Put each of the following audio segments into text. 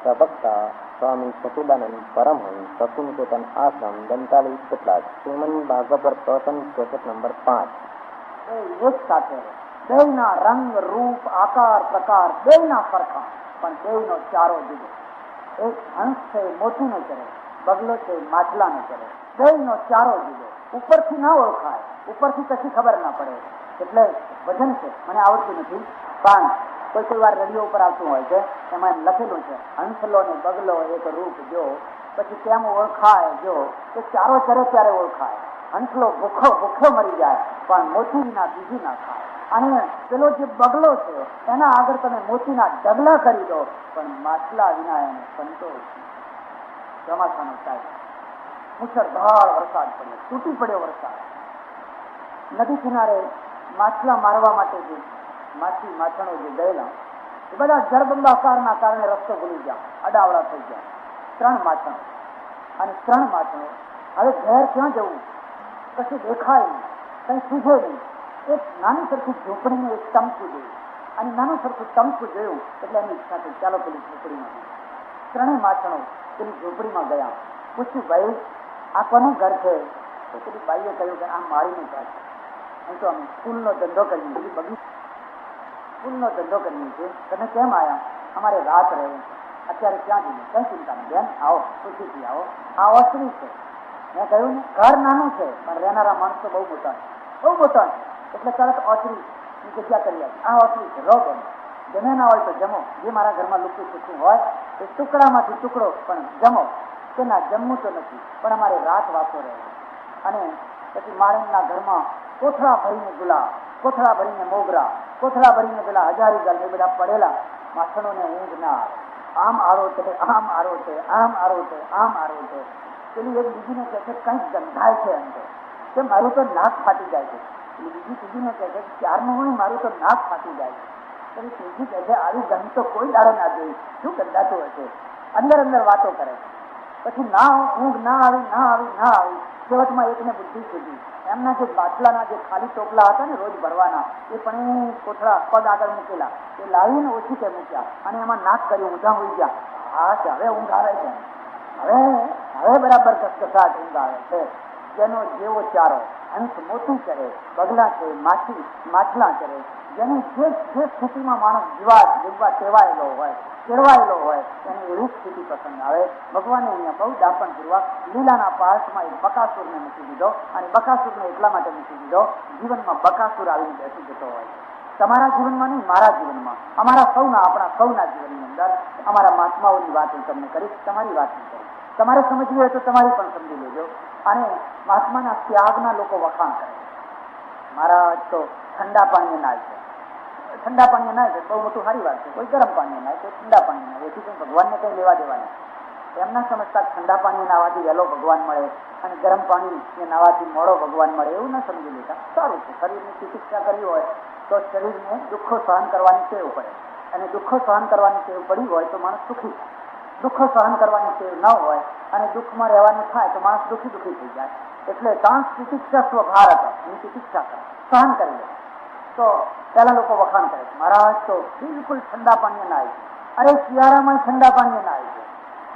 પ્રવક્તા સ્વામી સચિદાનંદ પરમહંસ સતીનિકેતન આશ્રમ દંતાલી કેટલાક શ્રીમન ભાગવત પ્રવચન કેસેટ નંબર 5. એક સાથે બેયના રંગ રૂપ આકાર પ્રકાર બેયના સરખા, પણ બેયનો ચારો જુદો. એક હંસ છે મોતીનો ચરે, બગલો છે માછલાનો ચરે, બેયનો ચારો જુદો. ઉપરથી ના ઓળખાય, ઉપરથી કશી ખબર ના પડે. એટલે વચન છે, મને આવડતું નથી, પણ કોઈ વાર રેડિયો ઉપર આવતું હોય છે, એમાં એમ લખેલું છે હંસલો ને બગલો એક રૂપ જો, પછી કેમ ઓળખાય જો, કે ચારો ચરે ત્યારે ઓળખાય. હંસલો ભૂખો મરી જાય, પણ મોતી વિના બીજું ના ખાય. અને પેલો જે બગલો છે એના આગળ તમે મોતીના ડગલા કરી દો, પણ માછલા વિના એને સંતોષ. ચોમાસાનો ટાઈમ, મુશળધાર વરસાદ પડ્યો, તૂટી પડ્યો વરસાદ. નદી કિનારે માછલા મારવા માટે જે માછણો જે ગયેલા, એ બધા જળબંબાકારના કારણે રસ્તો ભૂલી ગયા, અડાવડા થઈ ગયા. 3 માછણો, અને 3 માછણો હવે ઘેર ક્યાં જવું, કશું દેખાય નહીં, કંઈ સૂઝે નહીં. એક નાની સરખી ઝૂંપડીનું એક ટમકું જોયું, અને નાનું સરખું ટમકું જોયું એટલે એની ઈચ્છા થઈ, ચાલો પેલી ઝૂંપડીમાં જઈએ. 3 માછણો પેલી ઝૂંપડીમાં ગયા. પૂછ્યું, ભાઈ આ કોનું ઘર છે? તો પેલી બાઈએ કહ્યું કે આ મારીનું ઘર છે. હું તો અમે ફૂલનો ધંધો કરીએ છીએ, ફૂલનો ધંધો કરીએ છીએ. તમે કેમ આવ્યા? અમારે રાત રહેવું, અત્યારે ક્યાં જઈએ? કઈ ચિંતા નહીં બેન, આવો ખુશીથી આવો. આ ઓસરી છે. મેં કહ્યું ને, ઘર નાનું છે પણ રહેનારા માણસો બહુ મોટા છે, બહુ મોટા છે. એટલે તરત ઓસરીની જગ્યા કરી આપી. આ ઓસરી છે, રહો બેન. જમે ના હોય તો જમો, જે મારા ઘરમાં લુકું ચૂકું હોય એ ટુકડામાંથી ટુકડો પણ જમો. કે ના જમવું તો નથી, પણ અમારે રાત વાસો રહેવું. અને પછી માળીના ઘરમાં કોથળા ભરીને ગુલાબ, કોથળા ભરીને મોગરા, કોથળા ભરીને પેલા હજારી ગલ એ બધા પડેલા. માછણોને ઊંઘ ના આવે, આમ આરો છે, આમ આરો છે, આમ આરો છે, આમ આરો છે. પેલી એક બીજીને કહે છે કંઈક ગંધાય છે અંદર, કે મારું તો નાક ફાટી જાય છે. બીજી ત્રીજીને કહે છે ક્યારનું હોય મારું તો નાક ફાટી જાય છે. પછી ત્રીજી કહે છે આવી ગંધ તો કોઈ દાડો ના જોઈ, શું ગંધાતું હશે? અંદર વાતો કરે. પછી ના ઊંઘ ના આવી. છેવટમાં એકને બુદ્ધિ સુધી એમના જે બાટલાના જે ખાલી ટોપલા હતા ને રોજ ભરવાના, એ પણ કોથળા પગ આગળ મૂકેલા, એ લાવીને ઓછી તે મૂક્યા અને એમાં નાક કર્યું, ઊંધા હોઈ ગયા. હા, હવે ઊંઘ આવે છે, હવે બરાબર કસકસાટ ઊંઘ આવે છે. જેનો જેવો ચારો, હંસ મોતું ચરે, બગલા છે, માછલા ચરે, જેની જે સ્થિતિમાં માણસ જીવવા ટેવાયેલો હોય, કેળવાયેલો હોય, એને એવી સ્થિતિ પસંદ આવે. ભગવાને અહીંયા બહુ દાપણપૂર્વક લીલાના પાર્ટમાં એક બકાસુરને મૂકી દીધો, અને બકાસુરને એટલા માટે મૂકી દીધો, જીવનમાં બકાસુર આવીને બેસી જતો હોય. તમારા જીવનમાં નહીં, મારા જીવનમાં, આપણા સૌના જીવનની અંદર અમારા મહાત્માઓની વાત હું તમને કરીશ, તમારી વાત નહીં કરીશ. તમારે સમજવી હોય તો તમારી પણ સમજી લેજો. અને મહાત્માના ત્યાગના લોકો વખાણ કરે. મહારાજ તો ઠંડા પાણીએ નાય છે, ઠંડા પાણીએ નાય છે, બહુ મોટું સારી વાત છે. કોઈ ગરમ પાણીએ નાય, કોઈ ઠંડા પાણીએ નાય, એથી કંઈ ભગવાનને કંઈ લેવા દેવાના. એમના સમજતા ઠંડા પાણીએ નાવાથી વહેલો ભગવાન મળે અને ગરમ પાણીએ નાવાથી મોડો ભગવાન મળે, એવું ના સમજી લેતા. સારું છે, શરીરની ચિકિત્સા કરવી હોય તો શરીરને દુઃખો સહન કરવાની ટેવ પડે, અને દુઃખો સહન કરવાની ટેવ પડી હોય તો માણસ સુખી થાય. દુઃખો સહન કરવાની ટેવ ન હોય અને દુઃખમાં રહેવાનું થાય તો માણસ દુઃખી થઈ જાય. એટલે તાંસ ચિકિત્સા ભારત એની ચિકિત્સા કરે, સહન કરી લે. તો પહેલા લોકો વખાણ કરે છે, મહારાજ તો બિલકુલ ઠંડા પાણીએ નાય છે. અરે શિયાળામાં ઠંડા પાણીએ નાય છે.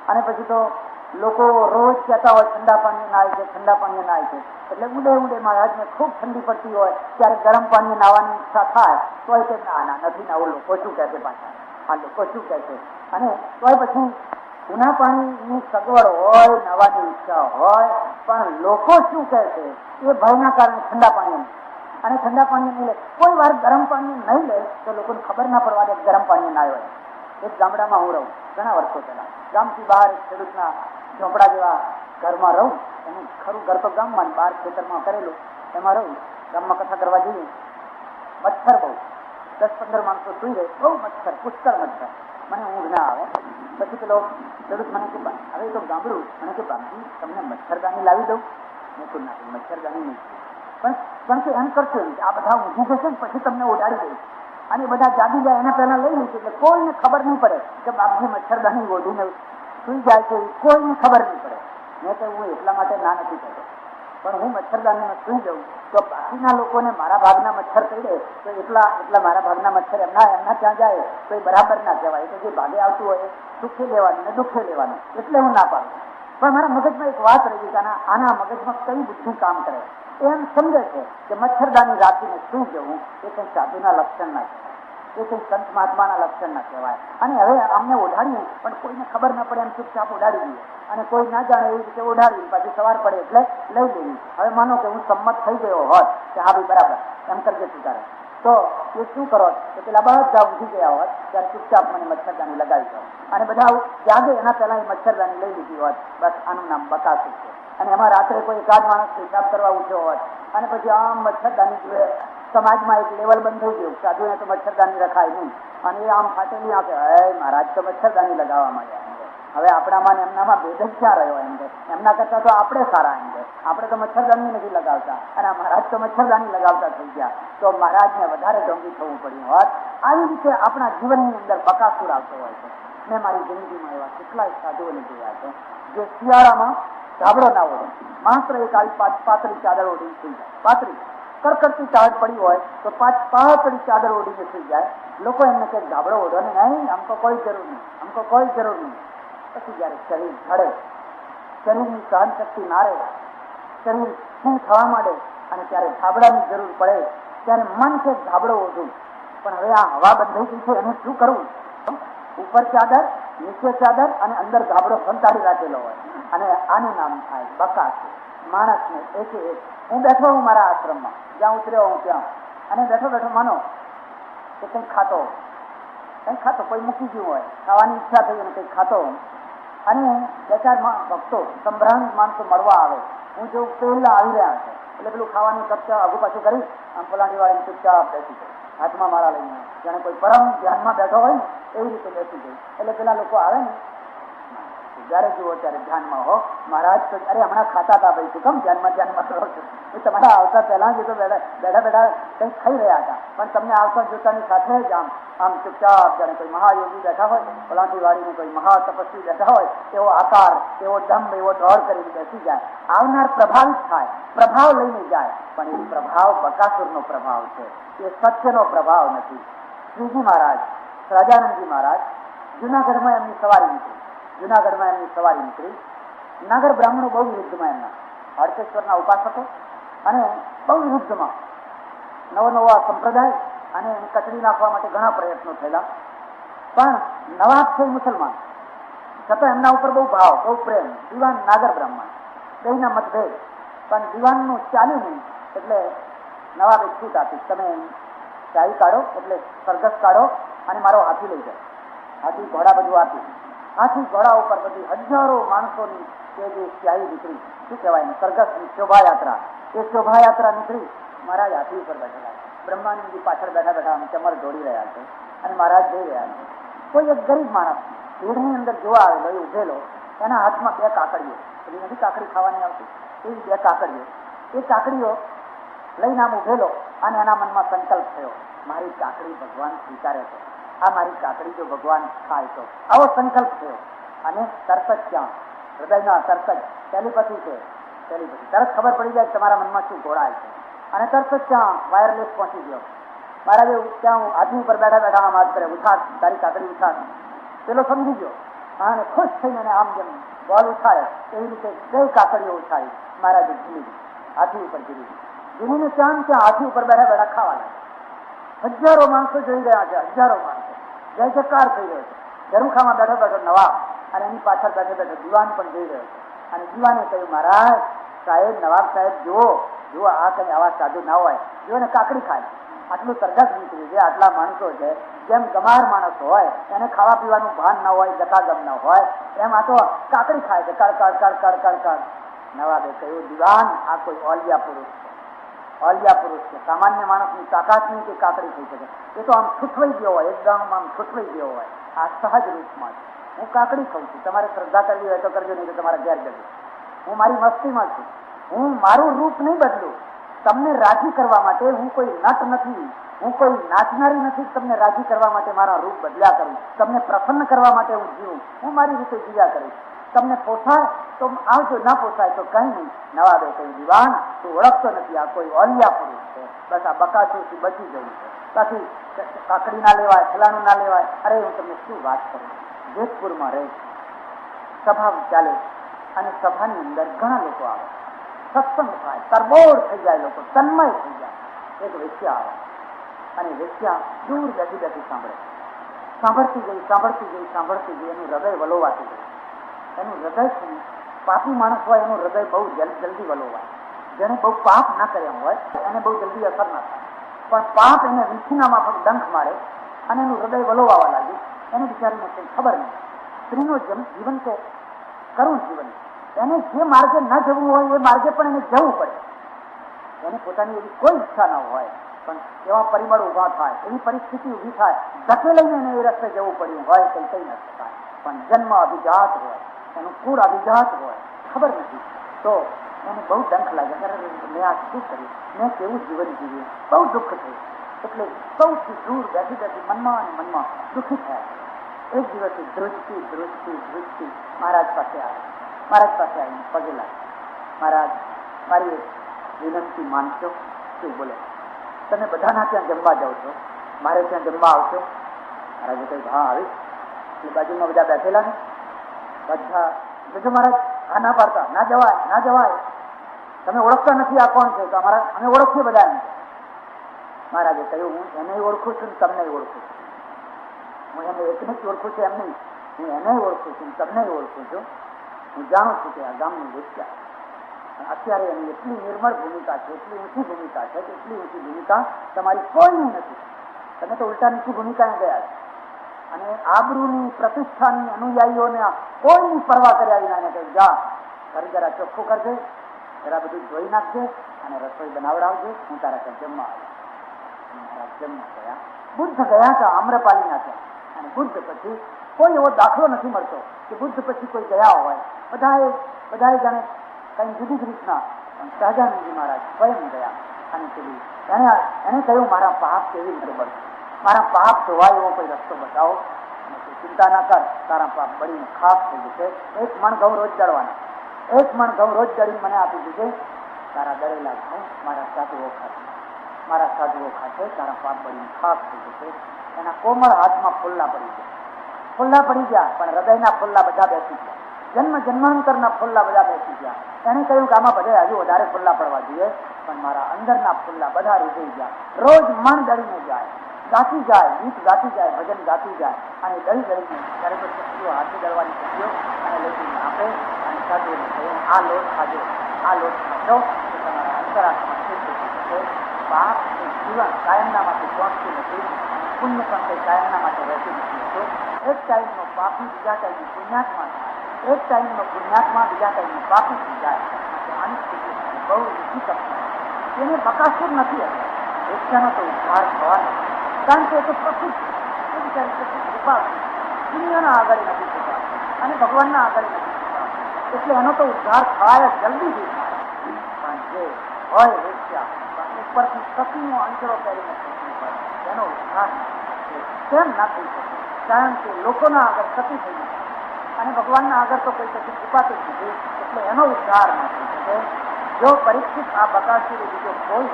અને પછી તો લોકો રોજ કહેતા હોય ઠંડા પાણીએ નાય છે, ઠંડા પાણીએ નાય છે. એટલે ઊંડે મહારાજને ખૂબ ઠંડી પડતી હોય ત્યારે ગરમ પાણીએ નાવાની ઈચ્છા થાય તો એ કે ના નથી નાવું, લોકો શું કહે છે પાછા, આ લોકો શું કહે છે. અને તોય પછી ઉના પાણીની સગવડ હોય, નાવાની ઈચ્છા હોય, પણ લોકો શું કહે છે એ ભયના કારણે ઠંડા પાણી, અને ઠંડા પાણી નહીં લે. કોઈ વાર ગરમ પાણી નહીં લે તો લોકોને ખબર ના પડવા દે ગરમ પાણી ના હોય. એક ગામડામાં હું રહું ઘણા વર્ષો પહેલા, ગામથી બહાર એક ખેડૂતના ઝોપડા જેવા ઘરમાં રહું. એનું ખરું ઘર તો ગામમાં, બહાર ખેતરમાં કરેલું, એમાં રહું. ગામમાં કથા કરવા જઈએ, મચ્છર બહુ, 10-15 માણસો સુઈ રહે, બહુ મચ્છર, પુષ્કળ મચ્છર. મને ઊંઘ ના આવે. પછી પેલો ખેડૂત મને કે હવે તો ગામડું, મને કે બાપજી તમને મચ્છરદાની લાવી દઉં? મેં તો ના, મચ્છરદાની નહીં, પણ કે એમ કરશો એમ કે આ બધા ઊંઘી જશે ને પછી તમને ઉડાડી દઈશ, અને બધા જાગી જાય એને પહેલા લઈ લઈશ, એટલે કોઈને ખબર નહીં પડે કે બાપજી મચ્છરદાની ઓઢીને સુઈ જાય છે, કોઈને ખબર નહીં પડે. મેં તો હું એટલા માટે ના નથી કહેતો. પણ હું મચ્છરદાનીમાં સુઈ જાઉં તો બાકીના લોકોને મારા ભાગના મચ્છર કરડે તો એટલા મારા ભાગના મચ્છર એમના ત્યાં જાય તો એ બરાબર ના કહેવાય. તો જે ભાગે આવતું હોય સુખે લેવાનું ને દુઃખે લેવાનું, એટલે હું ના પાડું. પણ મારા મગજમાં એક વાત રહી ગઈ કે આના મગજમાં કઈ બુદ્ધિ કામ કરે. એમ સમજે છે કે મચ્છરદાની રાખીને સુઈ જવું એ કંઈ સાધુના લક્ષણ ના કહેવાય, એ કંઈ સંત મહાત્માના લક્ષણ ના કહેવાય. અને હવે અમને ઓઢાડીએ પણ કોઈને ખબર ના પડે એમ ચૂપચાપ ઓઢાડી દઈએ, અને કોઈ ના જાણે એવી રીતે ઓઢાડી પછી સવાર પડે એટલે લઈ લેવી. હવે માનો કે હું સંમત થઈ ગયો હોત કે હા ભાઈ બરાબર એમ કરજે તું તારે, તો એ શું કરો કે પેલા બધા ઊંઘી ગયા હોત ત્યારે ચૂપચાપ મને મચ્છરદાની લગાવી દો, અને બધા જાગે એના પહેલા એ મચ્છરદાની લઈ લીધી હોત. બસ આનું નામ બકાસુર છે. અને એમાં રાત્રે કોઈ એકાદ માણસ હિસાબ કરવા ઉઠ્યો હોત અને પછી આમ મચ્છરદાની જોઈએ, સમાજમાં એક લેવલ બંધ થઈ ગયું, સાધુને તો મચ્છરદાની રખાય નહીં, અને એ આમ ફાટેલી આપે મહારાજ તો મચ્છરદાની લગાવવા માંડ્યા. હવે આપણામાં એમનામાં ભેદ જ ક્યાં રહ્યો? એમ કે એમના કરતા તો આપણે સારા. એમ કે આપણે તો મચ્છરદાની નથી લગાવતા અને મહારાજ તો મચ્છરદાની લગાવતા થઈ ગયા, તો મહારાજને વધારે ઢોંગી થવું પડ્યું હોત. આવી રીતે આપણા જીવનની અંદર બકાસુર આવતો હોય છે. મેં મારી જિંદગીમાં એવા કેટલાય સાધુઓને જોયા છે જે શિયાળામાં ધાબળો ના ઓઢે, માત્ર એક આવી પાતળી ચાદર ઓઢીને સુઈ જાય. પાતળી કડકડતી ચાદર પડી હોય તો પાતળી ચાદર ઓઢીને સુઈ જાય. લોકો એમને કે ધાબળો ઓઢો ને, નહીં આમ તો કોઈ જરૂર નહીં, આમ તો કોઈ જરૂર નહીં. પછી જયારે શરીર ઢળે, શરીરની સહન શક્તિ ના રહે, શરીર શું થવા માંડે અને ત્યારે ધાબળાની જરૂર પડે ત્યારે મન છે ધાબળો ઓઢું. પણ હવે આ હવા બંધાઈ ગઈ છે એને શું કરવું? ઉપર ચાદર, નીચે ચાદર અને અંદર ધાબળો સંતાડી રાખેલો હોય, અને આનું નામ થાય બકાસુર. માણસને એક હું બેઠો હું મારા આશ્રમમાં, જ્યાં ઉતર્યો હું ત્યાં, અને બેઠો બેઠો માનો કે કંઈક ખાતો કોઈ મૂકી ગયું હોય, ખાવાની ઈચ્છા થઈ અને કંઈક ખાતો, અને બે ચાર ભક્તો સંભ્રાંત માણસો મળવા આવે, હું જો પહેલા આવી રહ્યા છે એટલે પેલું ખાવાની કપચા આગુ પાછું કરી આમ પલાટી વાળીને ચૂપચાપ બેસી જાય, હાથમાં મારા લઈને, જાણે કોઈ પરમ ધ્યાનમાં બેઠો હોય ને એવી રીતે બેસી જાય. એટલે પેલા લોકો આવે ને, જયારે જુઓ ત્યારે ધ્યાનમાં હો. મહારાજ તો અરે હમણાં ખાતા હતા ભાઈ, શું કેમ ધ્યાનમાં કરો છો? એ તમારા આવતા પહેલા જ તો બેઠા કંઈક ખાઈ રહ્યા હતા, પણ તમને આવતા જોતાની સાથે જ આમ ચૂપચાપ જાણે કોઈ મહાયોગી બેઠા હોય, પલાંટી વાળીને કોઈ મહાતપસ્વી બેઠા હોય, એવો આકાર, એવો દંભ, એવો દોડ કરીને બેસી જાય. આવનાર પ્રભાવિત થાય, પ્રભાવ લઈને જાય, પણ એ પ્રભાવ બકાસુરનો પ્રભાવ છે, એ સત્યનો પ્રભાવ નથી. શ્રીજી મહારાજ, રાજાનંદજી મહારાજ જુનાગઢમાં એમની સવારી નીકળી. નાગર બ્રાહ્મણો બહુ વિરુદ્ધમાં, એમના હડકેશ્વરના ઉપાસકો, અને બહુ વિરુદ્ધમાં નવો સંપ્રદાય, અને એને કચડી નાખવા માટે ઘણા પ્રયત્નો થયેલા. પણ નવાબ છે મુસલમાન, છતાં એમના ઉપર બહુ ભાવ, બહુ પ્રેમ. દિવાન નાગર બ્રાહ્મણ, બેયના મતભેદ, પણ દિવાનનું ચાલ્યું નહીં એટલે નવાબે છૂટ આપી, તમે શાહી કાઢો એટલે સરઘસ કાઢો અને મારો હાથી લઈ જાય. હાથી ઘોડા બધું આપી, હાથી ઘોડા ઉપર બધી હજારો માણસોની એ જે શાહી નીકળી, શું કહેવાય ને, સરઘસની શોભાયાત્રા. એ શોભાયાત્રા નીકળી, મહારાજ હાથી ઉપર બેઠેલા, બ્રહ્માનંદજી પાછળ બેઠા બેઠા આમ ચમર દોડી રહ્યા છે, અને મહારાજ જઈ રહ્યા છે. કોઈ એક ગરીબ માણસ ભીડની અંદર જોવા આવેલો, એ ઉભેલો, એના હાથમાં બે કાકડીઓ, એની નથી કાકડી ખાવાની આવતી, એવી બે કાકડીઓ, એ કાકડીઓ લઈને આમ ઉભેલો, અને એના મનમાં સંકલ્પ થયો, મારી કાકડી ભગવાન સ્વીકારે છે, આ મારી કાકડી જો ભગવાન ખાય તો, આવો સંકલ્પ થયો. અને તરત જ ત્યાં હૃદયના તરત જ ટેલિપથી છે, તરત ખબર પડી જાય તમારા મનમાં શું ઘોળાય છે, અને તરત જ ત્યાં વાયરલેસ પહોંચી ગયો. મહારાજે ત્યાં હાથી ઉપર બેઠા બેઠા આમ વાત કરે, ઉઠાડ તારી કાકડી ઉઠાડ. પેલો સમજી ગયો અને ખુશ થઈને આમ જેમ બોલ ઉઠાડે એવી રીતે કઈ કાકડીઓ ઉઠાડી મહારાજે ઝીલી, હાથી ઉપર ઝીલીને ત્યાં હાથી ઉપર બેઠા બેઠા ખાવા લાગ્યા. હજારો માણસો જોઈ રહ્યા છે, હજારો માણસો, જય જયકાર થઈ રહ્યો છે. ઝરૂખામાં બેઠો બેઠો નવાબ, અને એની પાછળ બેઠો બેઠો દિવાન પણ જોઈ રહ્યો છે. અને દિવાને કહ્યું, મહારાજ સાહેબ, નવાબ સાહેબ, જુઓ આ કઈ આવા સાધુ ના હોય, જુઓ ને કાકડી ખાય, આટલું સરઘસ નીકળ્યું છે, આટલા માણસો છે, જેમ ગમાર માણસ હોય એને ખાવા પીવાનું ભાન ન હોય, ગતાગમ ન હોય, એમ આ તો કાકડી ખાય છે, કડ. નવાબે કહ્યું, દિવાન આ કોઈ ઓલિયા પુરુષ છે, સામાન્ય માણસની તાકાત નહીં કે કાકડી થઈ શકે. એ તો આમ છૂટવાઈ ગયો હોય, એકદમ આમ છૂટવાઈ ગયો હોય, આ સહજ રૂપમાં છે. હું કાકડી ખાઉં છું, તમારે શ્રદ્ધા કરવી હોય તો કરજો, નહીં તો તમારા ઘેર જજો. હું મારી મસ્તીમાં છું, હું મારું રૂપ નહીં બદલું, તમને રાજી કરવા માટે હું કોઈ નટ નથી, હું કોઈ નાચનારી નથી. તમને રાજી કરવા માટે મારા રૂપ બદલ્યા કરું, તમને પ્રસન્ન કરવા માટે હું જીવું, હું મારી રીતે જીવ્યા કરીશ. તમને પોસાય તો આવજો, ના પોસાય તો કઈ નહીં. નવા બે કઈ દીવાન તું ઓળખતો નથી, આ કોઈ ઓલિયા પુરુષ છે, બસ આ બકાસુરથી બચી ગયું છે. બાકી કાકડી ના લેવાય, ફલાણું ના લેવાય. અરે હું તમને શું વાત કરું, જેતપુરમાં રહે, સભા ચાલે અને સભાની અંદર ઘણા લોકો આવે, સત્સંગ થાય, તરબોળ થઈ જાય, લોકો તન્મય થઈ જાય. એક વેશ્યા આવે અને વેશ્યા દૂર બેઠી બેઠી સાંભળે, સાંભળતી ગઈ, એનું હૃદય વલોવાતું ગયું. એનું હૃદય છે ને, પાપી માણસ હોય એનું હૃદય બહુ જલ્દી વલોવાય. જેને બહુ પાપ ના કર્યા હોય એને બહુ જલ્દી અસર ના થાય, પણ પાપ એને વીંછીનામાં પણ ડંખ મારે અને એનું હૃદય વલોવાવા લાગ્યું. એને બિચારીને કંઈ ખબર નહીં. સ્ત્રીનું જીવન છે કરુણ જીવન. એને જે માર્ગે ન જવું હોય એ માર્ગે પણ એને જવું પડે. એને પોતાની એવી કોઈ ઈચ્છા ન હોય, પણ એવા પરિબળ ઊભા થાય, એવી પરિસ્થિતિ ઊભી થાય, ધકેલાઈને એને એ રસ્તે જવું પડ્યું હોય, કંઈ કહી ન શકાય. પણ જન્મ અભિજાત હોય, એનું કુળ અભિજાત હોય, ખબર નથી, તો એને બહુ ડંખ લાગે. મેં આ શું કર્યું, મેં કેવું જીવન જીવ્યું, બહુ દુઃખ થયું. એટલે સૌથી દૂર બેઠી મનમાં અને મનમાં દુઃખી થયા. એક દિવસે ધ્રુજતી મહારાજ પાસે આવે. મહારાજ પાસે આવીને પગે લાગે, મહારાજ મારી એક વિનંતી માનશો? શું બોલે? તમે બધાના ત્યાં જમવા જાઓ છો, મારે ત્યાં જમવા આવશો? મહારાજે કહ્યું હા આવીશ. એ બાજુમાં બધા બેઠેલા ને બધા જો મહારાજ હા ના પાડતા, ના જવાય, તમે ઓળખતા નથી આ કોણ છે? તો અમારા અમે ઓળખીએ બધા એમ. મહારાજે કહ્યું હું એને ઓળખું છું, તમને ઓળખું છું. હું એને એકને જ ઓળખું છું એમ નહીં, હું એને ઓળખું છું, તમને ઓળખું છું. હું જાણું છું કે આ ગામની વેશ્યા અત્યારે એની એટલી નિર્મળ ભૂમિકા છે, એટલી ઊંચી ભૂમિકા છે કે એટલી ઊંચી ભૂમિકા તમારી કોઈની નથી. તમે તો ઉલટા નીચી ભૂમિકાએ ગયા છે. અને આબરૂની, પ્રતિષ્ઠાની, અનુયાયીઓને કોઈની પરવા કર્યા વિના એને કહ્યું જા ઘર જરા ચોખ્ખું કરજે, જરા બધું જોઈ નાખજે અને રસોઈ બનાવડાવજે, હું તારા ઘર જમવા આવ્યો. જમવા ગયા. બુદ્ધ ગયા હતા આમ્રપાલીના ત્યાં, અને બુદ્ધ પછી કોઈ એવો દાખલો નથી મળતો કે બુદ્ધ પછી કોઈ ગયા હોય. બધાએ જાણે કઈ જુદી જ રીતના, પણ સહજાનંદજી મહારાજ સ્વયં ગયા અને પેલી એને કહ્યું મારા પાપ કેવી રીતે બળશે, મારા પાપ ધોવાય એવો કોઈ રસ્તો બતાવો. ચિંતા ના કર, તારા પાપ બળીને ખાસ થઈ જશે. 1 મણ ઘઉં રોજ દળવાના, 1 મણ ઘઉં રોજ દળીને મને આપી દીધે. તારા દળેલા ઘઉં મારા સાધુઓ ખાશે, તારા પાપ બળીને ખાસ થઈ જશે. એના કોમળ હાથમાં ફોલ્લા પડી ગયા, પણ હૃદયના ફોલ્લા બધા બેસી ગયા. જન્માંતરના ફોલ્લા બધા બેસી ગયા. એને કહ્યું કે આમાં બધે હજુ વધારે ફોલ્લા પડવા જોઈએ, પણ મારા અંદરના ફોલ્લા બધા રૂઝાઈ ગયા. રોજ મણ દળીને જાય, ગાતી જાય, ગીત ગાતી જાય, ભજન ગાતી જાય, અને દળીને ત્યારે તો શક્તિઓ હાથે દળવાની શક્તિઓ અને લોકોને આપે. અને સાધુઓને કહ્યું આ લોટ ખાજો તો તમારા અંતરાત્મા શુદ્ધ થશે. પાપ જીવન કાયમના માટે પહોંચતું નથી, પુણ્ય પણ કંઈ કાયમના માટે રહેતું નથી. એક ટાઈમનો પાપી બીજા ટાઈમે પુણ્યાત્મા થાય, એક ટાઈમનો પુણ્યાત્મા બીજા ટાઈમે પાપી થઈ જાય. આની સ્થિતિ બહુ ઊંચી કક્ષા. એને બકાસુર નથી હતો, વેશ્યાનો તો ઉદ્ધાર થવાનો, કારણ કે એ તો પ્રસિદ્ધ એ બિચારી કૃપા દુનિયાના આગળ નથી થતા અને ભગવાનના આગળ નથી થતા, એટલે એનો તો ઉદ્ધાર થાય જલ્દીથી થાય. પણ જે હોય વેશ્યા ઉપરથી સતીનો અંચળો પહેરીને એનો ઉદ્ધાર કેમ ના થઈ શકે? કારણ કે લોકોના આગળ સતી થઈ શકે અને ભગવાનના આગળ તો કોઈ સતી છુપાતું જ નથી, એટલે એનો ઉદ્ધાર ના થઈ શકે. જો પરીક્ષિત આ બકાસુર બીજો કોઈ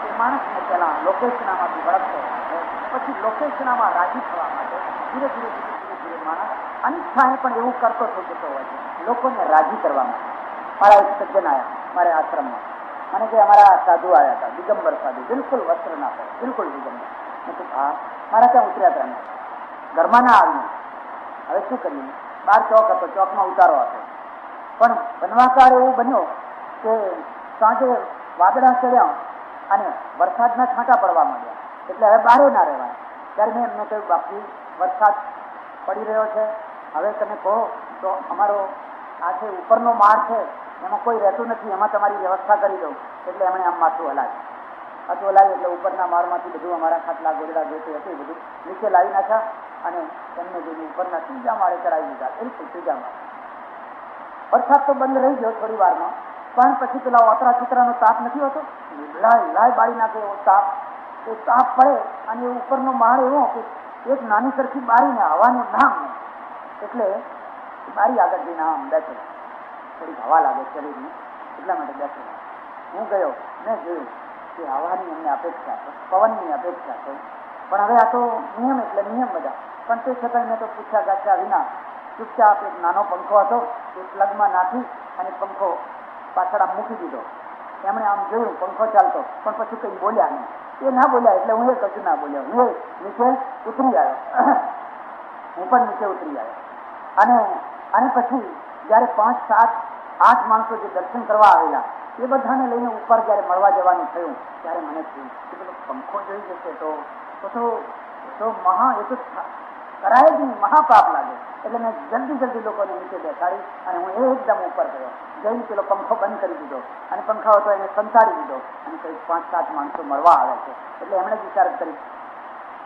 એ માણસને પહેલા લોકેશનામાંથી વળગતો હોય, પછી લોકેશનામાં રાજી થવા માટે ધીરે ધીરે માણસ અનિચ્છાએ પણ એવું કરતો થઈ જતો હોય છે, લોકોને રાજી કરવા માટે. મારા એક સજ્જન આવ્યા મારે આશ્રમમાં, મને કે અમારા સાધુ આવ્યા હતા, દિગંબર સાધુ, બિલકુલ વસ્ત્ર ના પડે, બિલકુલ દિગંબર. મેં કહ્યું હા, મારા ત્યાં ઉતર્યા હતા, ઘરમાં ના આવીને હવે શું કરીએ? બહાર ચોક હતો, ચોકમાં ઉતારો હતો, પણ બનવાકાર એવું બન્યો કે સાંજે વાદળા ચડ્યા અને વરસાદના છાંટા પડવા માંડ્યા, એટલે હવે બહારે ના રહેવાય. ત્યારે મેં એમને કહ્યું બાપજી વરસાદ પડી રહ્યો છે, હવે તમે કહો તો અમારો આ છે ઉપરનો માળ છે એમાં કોઈ રહેતું નથી, એમાં તમારી વ્યવસ્થા કરી દઉં. એટલે એમણે આમ માથું હલાવ્યું એટલે ઉપરના માળમાંથી બધું અમારા ખાટલા ગોદડા જે હતું બધું નીચે લાવી નાખ્યા અને એમને જોઈને ઉપરના ત્રીજા માળે ચડાવી દીધા. બિલકુલ ત્રીજા માળે. વરસાદ તો બંધ રહી ગયો થોડી વારમાં, પણ પછી પેલા ઓતરા ચિત્રાનો તાપ નથી હોતો, લાય બાળી નાખે એવો તાપ, એ તાપ પડે અને એ ઉપરનો માળ એવો કે એક નાની સરખી બારીને હવાનું નામ, એટલે બારી આગળ જઈને આમ બેઠેલા, થોડીક હવા લાગે શરીરની એટલા માટે બેઠેલા. હું ગયો, મેં જોયું કે હવાની એમની અપેક્ષા છે, પવનની અપેક્ષા છે, પણ હવે આ તો નિયમ એટલે નિયમ બધા. પણ તે છતાં મેં તો પૂછ્યા ગાછા વિના ચૂપચાપ એક નાનો પંખો હતો એ પ્લગમાં નાખી અને પંખો પાછળ આમ મૂકી દીધો. એમણે આમ જોયું પંખો ચાલતો, પણ પછી કંઈ બોલ્યા નહીં. એ ના બોલ્યા એટલે હું એ કશું ના બોલ્યો. હું એ નીચે ઉતરી આવ્યો, હું પણ નીચે ઉતરી આવ્યો. અને પછી જયારે 5, 7, 8 માણસો જે દર્શન કરવા આવેલા એ બધાને લઈને ઉપર જયારે મળવા જવાનું થયું ત્યારે મને થયું કે પેલો પંખો જોઈ જશે તો એ તો કરાય જ નહીં, મહાપાપ લાગે. એટલે મેં જલ્દી લોકોને નીચે બેસાડી અને હું એકદમ ઉપર ગયો. જઈને પેલો પંખો બંધ કરી દીધો અને પંખો હતો એને સંતાડી દીધો અને કંઈક 5, 7 માણસો મળવા આવે છે એટલે એમણે જ વિચાર કરી,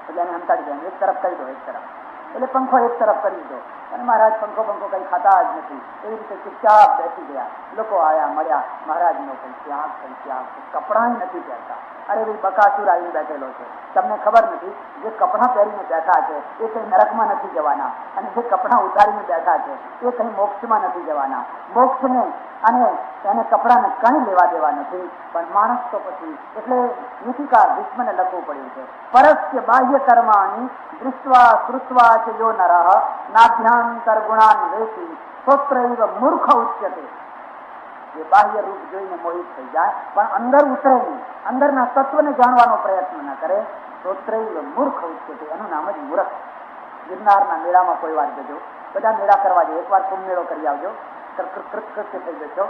એટલે એને સંતાડી દો, એક તરફ કરી દો, એક તરફ, એટલે પંખો એક તરફ કરી દીધો. અને મહારાજ પંખો કંઈ ખાતા જ નથી, એવી રીતે ચૂપચાપ બેસી ગયા. લોકો આવ્યા, મળ્યા, મહારાજનો કંઈ ત્યાગ, કપડાં નથી પહેરતા. અરે ભાઈ, બકાસુર આવીને બેઠેલો છે, તમને ખબર નથી? જે કપડાં પહેરીને બેઠા છે એ કંઈ નરકમાં નથી જવાના, અને જે કપડાં ઉતારીને બેઠા છે એ કંઈ મોક્ષમાં નથી જવાના. મોક્ષને અને એને કપડાને કંઈ લેવા દેવા નથી. પણ માણસ તો પછી, એટલે નીતિકાર ભીષ્મને લખવું પડ્યું છે, પરસ્ય બાહ્ય કર્માણી દૃષ્ટવા શ્રુત્વા છે યો નરઃ નાભ્યાંતર ગુણાન વેસી સ્ત્રોત્રૈવ મૂર્ખ ઉચ્યતે. એ બાહ્ય રૂપ જોઈને મોહિત થઈ જાય પણ અંદર ઉતરે નહીં, અંદરના તત્વને જાણવાનો પ્રયત્ન ન કરે, સ્ત્રોત્રૈવ મૂર્ખ ઉચ્યતે, એનું નામ જ મૂર્ખ. ગિરનારના મેળામાં કોઈ વાર જજો, બધા મેળા કરવા જાય, એકવાર કુંભ મેળો કરી આવજો, કૃત્ય થઈ જશો.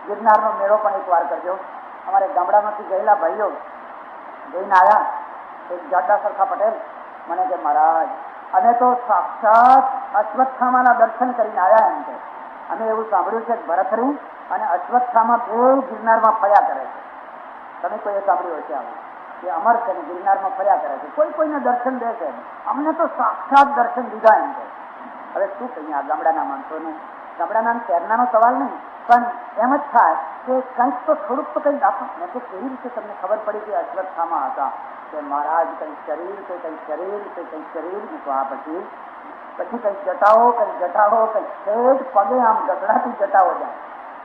ગિરનારનો મેળો પણ એક વાર કરજો. અમારે ગામડામાંથી ગયેલા ભાઈઓ જઈને આવ્યા, એક જાડા સરખા પટેલ મને કે મહારાજ અમે તો સાક્ષાત અશ્વત્થામાના દર્શન કરીને આવ્યા. એમ કે અમે એવું સાંભળ્યું છે કે ભરથરી અને અશ્વત્થામા બે ગિરનારમાં ફર્યા કરે છે. તમે કોઈએ સાંભળ્યું હશે આવું કે અમર છે ને ગિરનારમાં ફર્યા કરે છે, કોઈને દર્શન દે છે. અમને તો સાક્ષાત દર્શન દીધા. એમ કે હવે શું કહીએ આ ગામડાના માણસોને? ગામડાના શહેરનાનો સવાલ નહીં, પણ એમ જ થાય કે કંઈક તો થોડુંક તો કંઈક આપો. મેં તો કેવી રીતે તમને ખબર પડી કે અશ્વત્થામા હતા? કે મહારાજ કંઈ શરીર કે કંઈ શરીર તો આ પછી કંઈક જટાવો, કંઈક છેડ પગે આમ ઘસડાતી જટાવો જાય,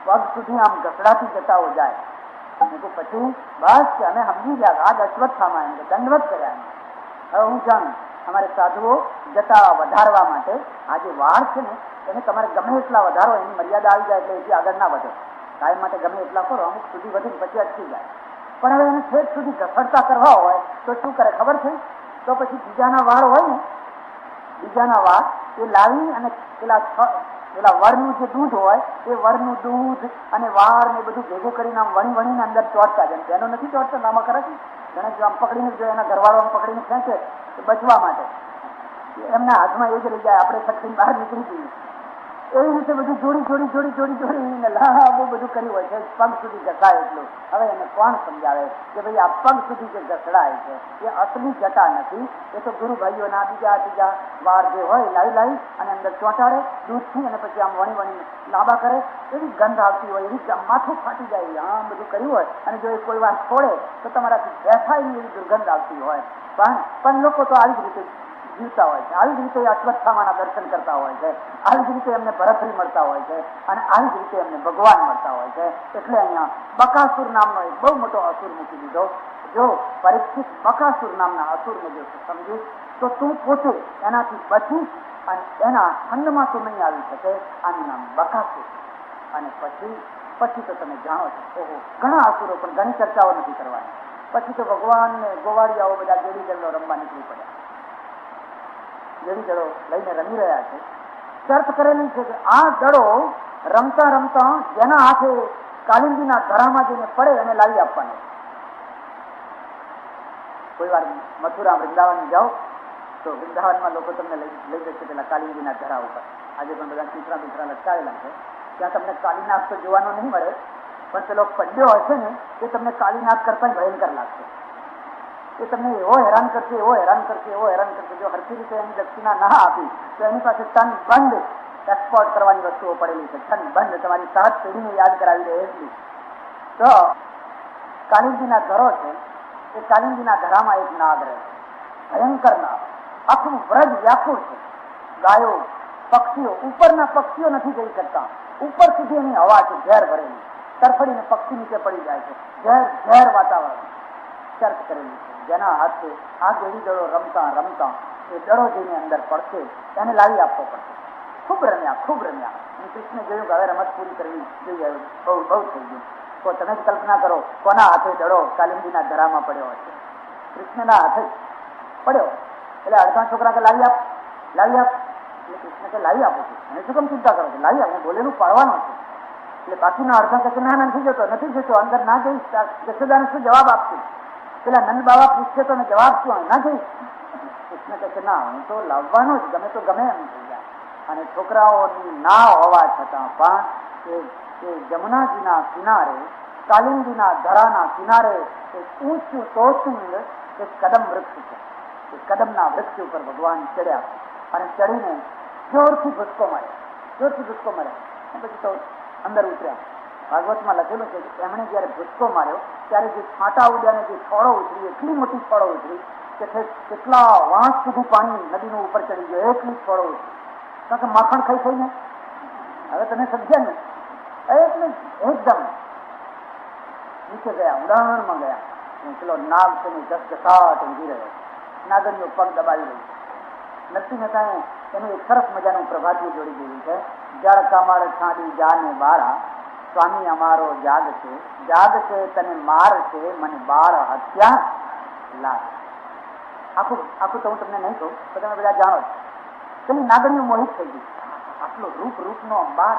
પગ સુધી આમ ઘસડાતી જટાવો જાય. પછી બસ કે અમે સમજી ગયા આજ અશ્વત્થામા, એમ કે દંડવત કર્યા. હવે હું જાણું અમારે સાધુઓ જટા વધારવા માટે આ જે વાળ છે ને એને તમારે ગમે એટલા વધારો, એની મર્યાદા આવી જાય એટલે એથી આગળ ના વધે. કાયમ માટે ગમે એટલા કરો, અમુક સુધી વધીને પછી અટકી જાય. પણ હવે એને છેક સુધી ઘસડતા કરવા હોય તો શું કરે ખબર છે? તો પછી બીજાના વાળ હોય ને, બીજાના વાળ એ લાવી અને પેલા વળનું જે દૂધ હોય એ વળનું દૂધ અને વાળ ને બધું ભેગું કરીને આમ વણીને અંદર ચોટતા જાય. તેનો નથી ચોટતા, નામાં કરે છે ઘણા જો આમ પકડીને, જો એના ઘરવાળો આમ પકડીને ખેંચે બચવા માટે, એમના હાથમાં એ જ રહી જાય, આપણે છટકીને બહાર નીકળી જઈએ. એવી રીતે બધું જોડી લાંબુ બધું કર્યું હોય છે, પગ સુધી ઘસાય એટલું. હવે એને કોણ સમજાવે કે ભાઈ આ પગ સુધી જે ઘસડાય છે એ અસલી જટા નથી, એ તો ગુરુ ભાઈઓના બીજા વાર જે હોય લાવી અને અંદર ચોંટાડે દૂધથી અને પછી આમ વણી લાંબા કરે, એવી ગંધ આવતી હોય, એવી માથું ફાટી જાય, આમ બધું કર્યું હોય. અને જો એ કોઈ વાર છોડે તો તમારાથી બેઠાય એવી દુર્ગંધ આવતી હોય. પણ લોકો તો આવી જ રીતે જીવતા હોય છે, આવી જ રીતે અશ્વત્થામાના દર્શન કરતા હોય છે, આવી જ રીતે એમને ભરથરી મળતા હોય છે, અને આવી જ રીતે એમને ભગવાન મળતા હોય છે. એટલે અહીંયા બકાસુર નામનો એક બહુ મોટો અસુર મૂકી દીધો. જો પરીક્ષિત બકાસુર નામના અસુરને જો સમજીશ તો તું પોતે એનાથી બચીશ અને એના ખંડમાં તો નહીં આવી શકે. આનું નામ બકાસુર. અને પછી તો તમે જાણો છો, ઓહો, ઘણા અસુરો, પણ ઘણી ચર્ચાઓ નથી કરવાની. પછી તો ભગવાનને ગોવાળિયાઓ બધા ગેડી દળો રમવા નીકળી પડ્યા. ગેડી દળો લઈને રમી રહ્યા છે. શરત કરેલી છે કે આ દળો રમતા રમતા જેના હાથે કાલિંદીના ધરામાં જઈને પડે અને લાવી આપવાનો. કોઈ વાર મથુરા વૃંદાવન જાઓ તો વૃંદાવનમાં લોકો તમને લઈ જશે પેલા કાલિંદીના ધરા ઉપર. આજે પણ બધા ચિત્રા લટકાવેલા છે. ત્યાં તમને કાલીનાથ તો જોવાનો નહીં મળે, પણ પેલો પડ્યો હશે ને એ તમને કાલીનાથ કરતા ભયંકર લાગશે. એ તમને એવો હેરાન કરશે. જો હરખી રીતે એની દક્ષિણા ના આપી તો એની પાસે તન બંધ એક્સપોર્ટ કરવાની વસ્તુઓ પડેલી છે, છંદ બંધ તમારી સહજ પેઢીને યાદ કરાવી દે એટલી. તો કાલિંદીના ધરો છે, એ કાલિંદીના ધરામાં એક નાદ રહે, ભયંકર નાદ, આખું વ્રજ વ્યાકુળ છે. ગાયો, પક્ષીઓ, ઉપરના પક્ષીઓ નથી જઈ શકતા, ઉપર સુધી એની હવા છે ઝેર ભરેલી, તરફડીને પક્ષી નીચે પડી જાય છે, ઝેર ઝેર વાતાવરણ ચર્ચ કરેલું છે. જેના હાથે આ ગેડી દડો રમતા રમતા એ દડો જઈને અંદર પડશે, એને લાવી આપવો પડશે. ખૂબ રમ્યા, ખૂબ રમ્યા. અને કૃષ્ણે જોયું કે હવે રમત પૂરી કરવી જોઈએ, બહુ બહુ થઈ ગયું. તો તમે જ કલ્પના કરો કોના હાથે દડો કાલિંદીના ધરામાં પડ્યો હશે? કૃષ્ણના હાથે પડ્યો. એટલે અડધા છોકરા કે લાવી આપ, લાવી આપ. એટલે કૃષ્ણ કે લાવી આપું છું. અને શું કેમ ચિંતા કરો છો? લાવી આપ, હું બોલેલું પાડવાનું છે. એટલે બાકીના અડધા કહે ના નથી જતો, નથી જતો, અંદર ના જઈશ. જશોદાને શું જવાબ આપશું? પેલા નંદ બાબા પૂછશે તો જવાબ શું? ના જઈશ. કૃષ્ણ કહે ના, હું તો લાવવાનો જ, ગમે તો ગમે એમ થઈ જાય. અને છોકરાઓની ના હોવા છતાં પણ એ જમુનાજીના કિનારે, કાલિંદીના ધરાના કિનારે એક ઊંચું ટોચું એક કદમ વૃક્ષ છે. એ કદમના વૃક્ષ ઉપર ભગવાન ચડ્યા અને ચડીને જોરથી ભૂસકો માર્યો, જોરથી ભૂસકો માર્યો. પછી તો અંદર ઉતર્યા. ભાગવતમાં લખેલું છે કે એમણે જયારે ભૂસકો માર્યો ત્યારે જે છાંટા ઉડ્યા ને જે છોડો ઉતરી, એટલી મોટી છોડો ઉતરી કે કેટલા વાંસ સુધી પાણી નદીનું ઉપર ચડી ગયો, એટલી છોડો ઉતરી. કારણ કે માખણ ખાઈ ખાઈને હવે તમે સમજ્યા ને, એટલે એકદમ નીચે ગયા, ઉડાણમાં ગયા. પેલો નાગ છે ઘસઘસાટ ઊંઘી રહ્યો, નાગરીઓ પગ દબાવી રહી. નરસિંહ મહેતાએ એનું એક સરસ મજાનું પ્રભાતીય જોડી દીધું છે. જળ કમળ છાડી જાને બાળા, સ્વામી અમારો જાગ છે, જાગ છે તને માર છે, મને બાળ હત્યા લાગ. આખું આખું તો હું તમને નહીં કહું, તો તમે બધા જાણો છો. પેલી નાગરીઓ મોહિત થઈ ગઈ. આટલો રૂપનો અંબાર,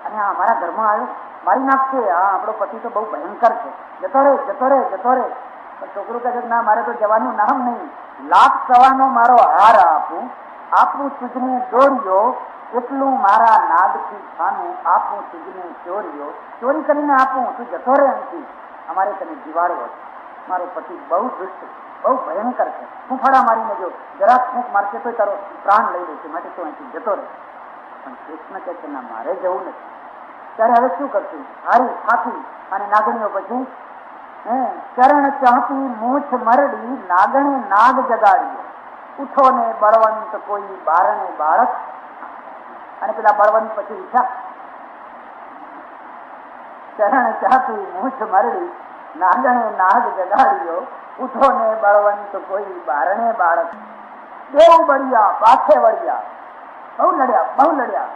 અને આ અમારા ઘરમાં આવ્યો, મારી નાખશે. આ આપણો પતિ તો બહુ ભયંકર છે, જતો રે જતો રે જતો રે. પણ છોકરું કહે ના, મારે તો જવાનું નામ નહીં. લાખ સવાનો મારો હાર આપું, આપું તુજને દોર્યો, એટલું મારા નાદથી ખાનું, આપું તુજને ચોર્યો, ચોરી કરીને આપું, તું જતો રે અહીંથી, અમારે તને જીવાડવો છે. મારો પતિ બહુ દુષ્ટ, બહુ ભયંકર છે, હું ફાડા મારીને જો જરાક ફૂંક મારશે તો તારો પ્રાણ લઈ લેશે, માટે તું અહીંથી જતો રહે. પણ કૃષ્ણ કહે છે ના, મારે જવું નથી. ત્યારે હવે શું કરશું? હારી થાકી અને નાગણીઓ પછી ચરણ ચાહતી મૂછ મરડી, નાગણે નાગ જગાડ્યો, ઉઠો ને બળવંત કોઈ બારણે બાળક. અને પેલા બળવંત પછી ઉઠ્યા. ચરણ ચાહતી મૂછ મરડી, નાગણે નાગ જગાડ્યો, ઉઠો ને બળવંત કોઈ બારણે બાળક. દેવ બળ્યા, પાછે વળ્યા, બહુ લડ્યા, બહુ લડ્યા.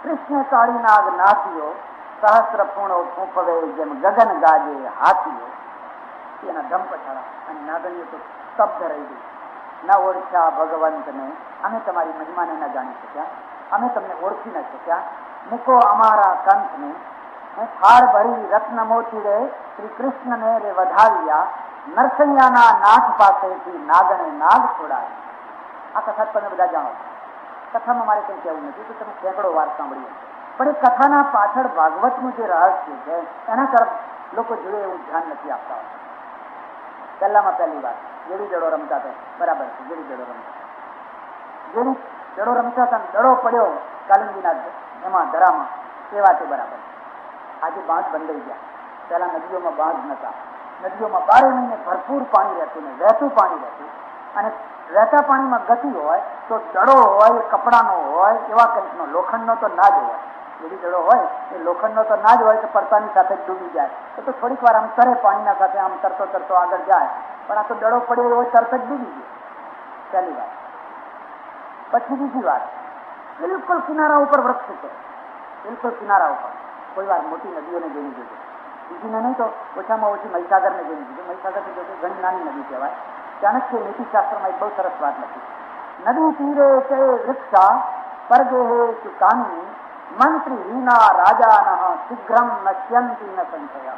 કૃષ્ણ કાળી નાગ નાથીઓ, સહસ્ર પૂર્ણો ફૂંફવે જેમ ગગન ગાજે હાથીઓ. એના ધમ પછાડા અને નાગણીઓ તો સ્તબ્ધ રહી ગઈ. ન ઓળખ્યા ભગવંતને, અમે તમારી મહિમાને ન જાણી શક્યા, અમે તમને ઓળખી ન શક્યા. મૂકો અમારા કંઠને, થાળ ભરી રત્ન મોતી રે શ્રી કૃષ્ણને રે વધાવ્યા, નરસૈયાના નાથ પાસેથી નાગણે નાગ છોડાય. આ કથા તમે બધા જાણો છો. કથામાં મારે કંઈ કહેવું નથી, તો તમે સેંકડો વાર સાંભળી હશે. પણ એ કથાના પાછળ ભાગવતનું જે રહસ્ય છે એના તરફ લોકો જોડે એવું ધ્યાન નથી આપતા. પહેલામાં પહેલી વાત જેડી દડો રમતા હતા, બરાબર છે, જેડી દડો રમતા, જેડી દડો રમતા હતા, દડો પડ્યો કાલિંદીના એમાં ધરામાં, એ વાત એ બરાબર. આજે બાંધ બંધાઈ ગયા. પહેલા નદીઓમાં બાંધ નતા, નદીઓમાં 12 મહિને ભરપૂર પાણી રહેતું ને વહેતું પાણી રહેતું. અને વહેતા પાણીમાં ગતિ હોય તો દડો હોય, કપડાનો હોય, એવા કંઈકનો, લોખંડનો તો ના જ હોય. જેડી દડો હોય એ લોખંડનો તો ના જ હોય કે પડતાની સાથે ડૂબી જાય. તો થોડીક વાર આમ તરે, પાણીના સાથે આમ તરતો તરતો આગળ જાય. પણ આ તો દડો પડ્યો એવો તરત જ ડૂબી ગયો. પહેલી વાત. પછી બીજી વાત, બિલકુલ કિનારા ઉપર વૃક્ષ છે, બિલકુલ કિનારા ઉપર. કોઈ વાર મોટી નદીઓને જોઈને જોજો, બીજીને નહીં તો ઓછામાં ઓછી મહીસાગરને જોઈને જોજો. મહીસાગર જોજો ઘણી નાની નદી કહેવાય. ચાણક્ય નીતિશાસ્ત્રમાં એક બહુ સરસ વાત લખી. નદી તીરે તે વૃક્ષા, પરગે હે ચુકાની, મંત્રી હીના રાજાનઃ શીઘ્રમ નશ્યંતિ ન સંશય.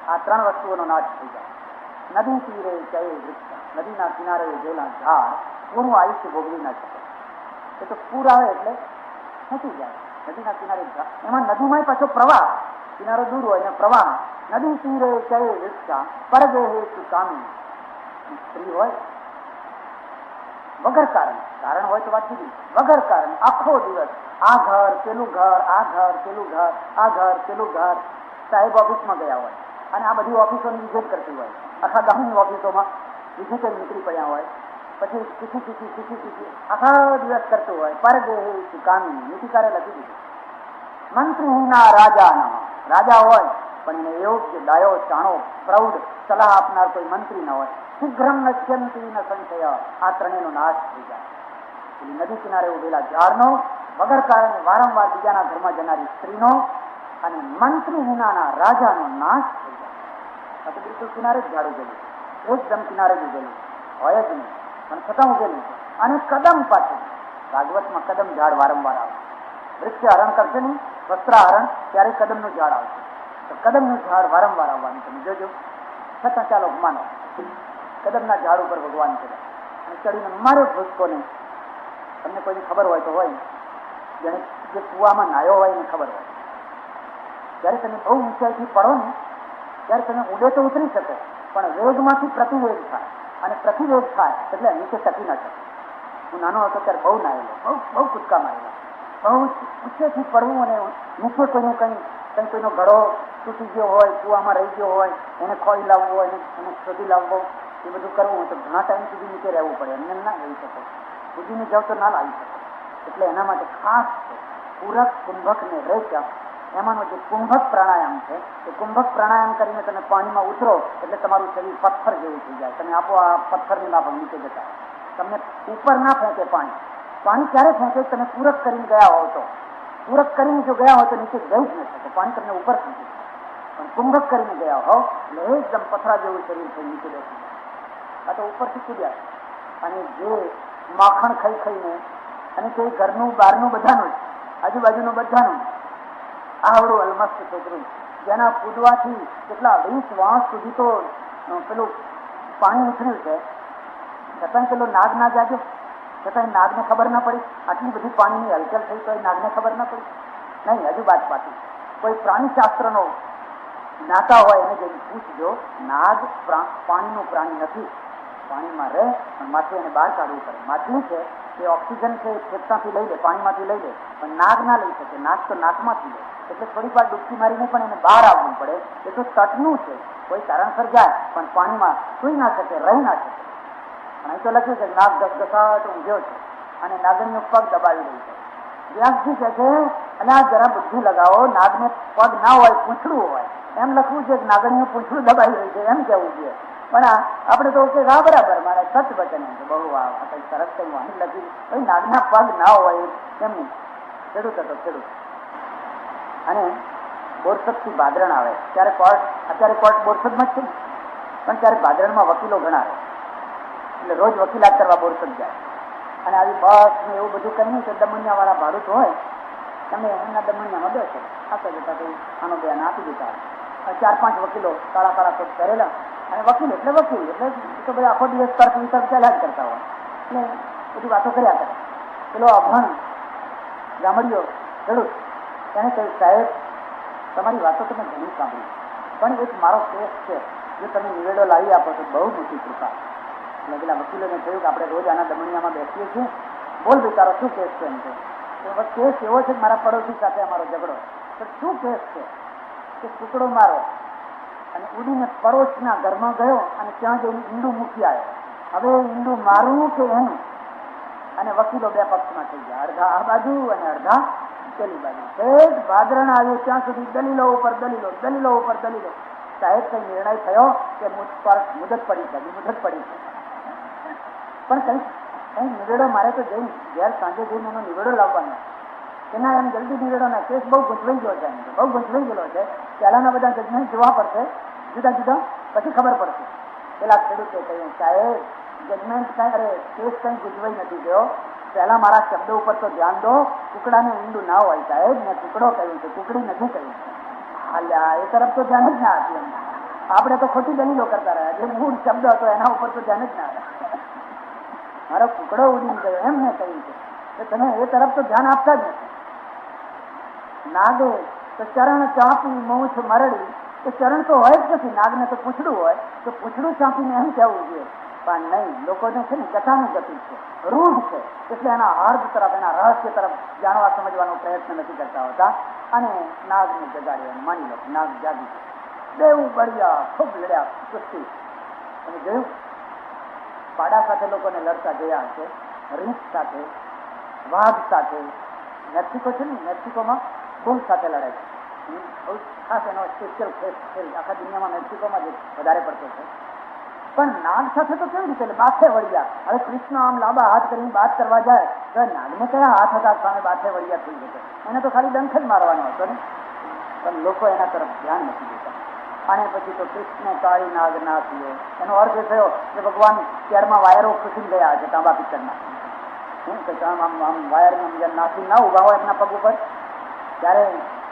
આ 3 વસ્તુઓનો નાશ થઈ જાય. નદી તીરે તે વૃક્ષા, નદીના કિનારે ઉભેલા ઝાડ પૂરું આયુષ્ય ભોગવી ના શકે. એ તો પૂર આવે એટલે મૂકી જાય. નદીના કિનારે એમાં નદીમાં પાછો પ્રવાહ, કિનારો દૂર હોય ને પ્રવાહ. નદી તીરે તે વૃક્ષા, પરગે હે ચુકાની. સ્ત્રી હોય વગર કારણ કારણ હોય તો વાત જુદી. વગર કારણ આખો દિવસ આ ઘર પેલું ઘર, આ ઘર પેલું ઘર, આ ઘર પેલું ઘર. સાહેબ ઓફિસમાં ગયા હોય અને આ બધી ઓફિસોની વિઝિટ કરતી હોય, આખા ગામની ઓફિસોમાં વિઝિટ જ નીકળી પડ્યા હોય, પછી શીખી આખા દિવસ કરતું હોય. પરદેહી કામી નીતિકારે લખી દીધું. મંત્રીના રાજા હોય પણ એને યોગ્ય ડાયો ચાણો પ્રૌઢ સલાહ આપનાર કોઈ મંત્રી ન હોય. શીઘ્રમ નશ્યંતી ન સંશય, આ ત્રણેયનો નાશ થઈ જાય. પેલી નદી કિનારે ઉભેલા ઝાડનો, વગર કારણે વારંવાર બીજાના ઘરમાં જનારી સ્ત્રીનો અને મંત્રી વિનાના રાજાનો નાશ થઈ જાય. આ તો બિલકુલ કિનારે જ ઝાડ ઉગેલું, એકદમ કિનારે જ ઉગેલું હોય જ નહીં, પણ છતાં ઉગેલું છે. અને કદમ પાછળ ભાગવતમાં કદમ ઝાડ વારંવાર આવે. વૃક્ષ હરણ કરશે ને, વસ્ત્રાહરણ, ત્યારે કદમનું ઝાડ આવશે. તો કદમનું ઝાડ વારંવાર આવવાનું તમે જોજો. છતાં ચાલો માનો કદમના ઝાડ ઉપર ભગવાન છે અને ચડીને મારે ભૂસકોને. તમને કોઈની ખબર હોય તો હોય, જેને જે કૂવામાં નાયો હોય એને ખબર હોય. જ્યારે તમે બહુ ઊંચાઈથી પડો ને ત્યારે તમે ઉડે તો ઉતરી શકો, પણ વેગમાંથી પ્રતિવેગ થાય, અને પ્રતિવેગ થાય એટલે નીચે ટકી ન શકે. હું નાનો હતો ત્યારે બહુ નાયેલો, બહુ કૂદકા મારેલા. બહુ ઊંચેથી પડવું અને નીચે કોઈને કંઈ કોઈનો ઘડો તૂટી ગયો હોય, કૂવામાં રહી ગયો હોય, એને ખોઈ લાવવો હોય, એને શોધી લાવવો, એ બધું કરવું હોય તો ઘણા ટાઈમ સુધી નીચે રહેવું પડે. એમને ના રહી શકો, કૂદીને જાવ તો ના લાવી શકો. એટલે એના માટે ખાસ છે પૂરક, કુંભક ને રેચ. એમાંનો જે કુંભક પ્રાણાયામ છે, એ કુંભક પ્રાણાયામ કરીને તમે પાણીમાં ઉતરો એટલે તમારું શરીર પથ્થર જેવું થઈ જાય. તમે આપો આ પથ્થરની માફક નીચે જતા, તમને ઉપર ના ફેંકે પાણી. પાણી ક્યારે ફેંકે? તમે પૂરક કરીને ગયા હોવ તો. પૂરક કરીને જો ગયા હોય તો નીચે જઈ જ ન શકે, પાણી તમને ઉપર ફેંકે. પણ કુંભક કરીને ગયા હોવ એટલે એકદમ પથરા જેવું શરીર થઈ નીચે બેસી જાય. આ તો ઉપરથી કૂદ્યા. અને જે માખણ ખાઈને અને તે ઘરનું બહારનું બધાનું જ, આજુબાજુનું બધાનું આવડું અલમસ્ત છોકરું, જેના કૂદવાથી કેટલા 20 વાંસ સુધી તો પેલું પાણી ઉછળ્યું છે, છતાંય પેલો નાગ ના જાગ્યો, છતાંય નાગને ખબર ના પડી. આટલી બધી પાણીની હલચલ થઈ તો નાગને ખબર ના પડી. નહીં, હજુ બાદ પાછી કોઈ પ્રાણીશાસ્ત્રનો જ્ઞાતા હોય એને જઈને પૂછજો. નાગ પાણીનું પ્રાણી નથી, પાણીમાં રહે પણ માથું એને બહાર કાઢવું પડે. માછલી છે એ ઓક્સિજન છે ફેફસાથી લઈ લે, પાણીમાંથી લઈ લે, પણ નાગ ના લઈ શકે. નાગ તો નાકમાંથી લે, એટલે થોડીક વાર ડૂબકી મારીને પણ એને બહાર આવવું પડે. એ તો તટનું છે, કોઈ કારણસર જાય પણ પાણીમાં સુઈ ના શકે, રહી ના શકે. પણ અહીં તો લખ્યું છે નાગ ઘસઘસાટ ઊંઘ્યો છે અને નાગણીઓ પગ દબાવી રહી છે. વ્યાસજી કહે છે અને આ જરા બુદ્ધિ લગાવો, નાગને પગ ના હોય, પૂંછડું હોય, એમ લખવું છે કે નાગણીઓ પૂંછડું દબાવી રહી છે, એમ કહેવું જોઈએ. પણ આપણે તો કે હા બરાબર, મારે સત વચન છે, બહુ કઈ સરસ કઈ વાણી લખી. ભાઈ નાગના પગ ના હોય એમ નહીં. ખેડૂત હતો ખેડૂત, અને બોરસદથી ભાદરણ આવે ત્યારે કોર્ટ, અત્યારે કોર્ટ બોરસદમાં જ છે પણ ત્યારે ભાદરણમાં વકીલો ઘણા રહે, એટલે રોજ વકીલાત કરવા બોરસદ જાય. અને આવી બસ ને એવું બધું કરીને કે દમણિયા વાળા ભાડુત હોય, તમે એમના દમણિયામાં બેસો, આપતા જતા તો આનો બેન આપી દીધા. 4-5 વકીલો કાળા કાળા કોટ કરેલા, અને વકીલ એટલે વકીલ, એટલે તો બધા આખો દિવસ તર્ક વિતર્ક ચાલ્યા જ કરતા હોય, એટલે બધી વાતો કર્યા કરે. પેલો અભણ ગામડીઓ ખેડૂત તેને કહ્યું, સાહેબ તમારી વાતો તમે ઘણી સાંભળી, પણ એક મારો કેસ છે, જો તમે નિવેડો લાવી આપો તો બહુ મોટી કૃપા. એટલે પેલા વકીલોને કહ્યું કે આપણે રોજ આના દમણિયામાં બેસીએ છીએ, બોલ બેચારો શું કેસ છે? એમ છે કેસ એવો છે કે મારા પડોશી સાથે અમારો ઝઘડો. તો શું કેસ છે? કે ટુકડો મારો અને ઉડીને પડોશના ઘરમાં ગયો અને ત્યાં જઈને ઈંડું મૂકી આવ્યો. હવે ઈંડું મારું કે એનું? અને વકીલો બે પક્ષમાં થઈ ગયા, અડધા આ બાજુ અને અડધા પેલી બાજુ. એક ભાદરણ આવ્યું ત્યાં સુધી દલીલો ઉપર દલીલો, દલીલો ઉપર દલીલો. સાહેબ કઈ નિર્ણય થયો કે મુદત પડી છે, મુદત પડી છે, પણ કઈ નિવેડો મારે તો જઈને ઘેર સાંજે જઈને એનો નિવેડો લાવવાનો કે ના, એમ જલ્દી નિવેડો ના, કેસ બહુ ગૂંચવાઈ ગયો છે, બહુ ગૂંચવાઈ ગયેલો છે, પહેલાના બધા જજમેન્ટ જોવા પડશે જુદા જુદા, પછી ખબર પડશે. પેલા ખેડૂતે કહ્યું, સાહેબ જજમેન્ટ કઈ, અરે કેસ કઈ ગૂંચવાઈ નથી ગયો, પહેલા મારા શબ્દો ઉપર તો ધ્યાન દો. ટુકડાનું ઊંડું ના હોય સાહેબ, મેં ટુકડો કહ્યું છે, ટુકડી નથી કહ્યું. હાલ્યા એ તરફ તો ધ્યાન જ ના આપ્યું. આપણે તો ખોટી દલીલો કરતા રહ્યા, જે મૂળ શબ્દ હતો એના ઉપર તો ધ્યાન જ ના આવ્યા. મારો ટુકડો ઉડીને ગયો એમ મેં કહ્યું છે, તો તમે એ તરફ તો ધ્યાન આપતા જ નથી. નાગે તો ચરણ ચાંપી મૂછ મરડી, તો ચરણ તો હોય જ નથી, નાગને તો પૂંછડું હોય, તો પૂંછડું ચાંપીને એમ કહેવું જોઈએ પણ નહીં, લોકોને છે ને ગતાનુગતિ છે, રૂઢ છે, એટલે એના અર્થ તરફ, એના રહસ્ય તરફ જાણવા સમજવાનો પ્રયત્ન નથી કરતા હોતા. અને નાગને જગાડ્યો, માની લો નાગ જાગી ગયો, બેઉ બળિયા ખૂબ લડ્યા, કુસ્તી. તમે જોયું પાડા સાથે લોકોને લડતા જોયા હશે, રીંછ સાથે, વાઘ સાથે. મેક્સિકો છે ને, મેક્સિકોમાં બુલ સાથે લડે છે, બહુ ખાસ એનો સ્પેશિયલ ખેલ આખા દુનિયામાં મેક્સિકોમાં જ વધારે પડતો છે. પણ નાગ સાથે તો કેવી રીતે બાથે વળ્યા. હવે કૃષ્ણ આમ લાંબા હાથ કરીને વાત કરવા જાય તો નાગને કયા હાથ હતા સામે બાથે વળ્યા થઈ જશે? એને તો ખાલી ડંખ જ મારવાનો હતો ને. પણ લોકો એના તરફ ધ્યાન નથી દેતા. અને પછી તો કૃષ્ણ કાળી નાગ નાખ્યો. એનો અર્થ એ થયો કે ભગવાન ત્યારમાં વાયરો ખુશી ગયા છે તાંબા પિત્તળના. આમ વાયર નાખી ના ઉભા હોય એમના પગ ઉપર, ત્યારે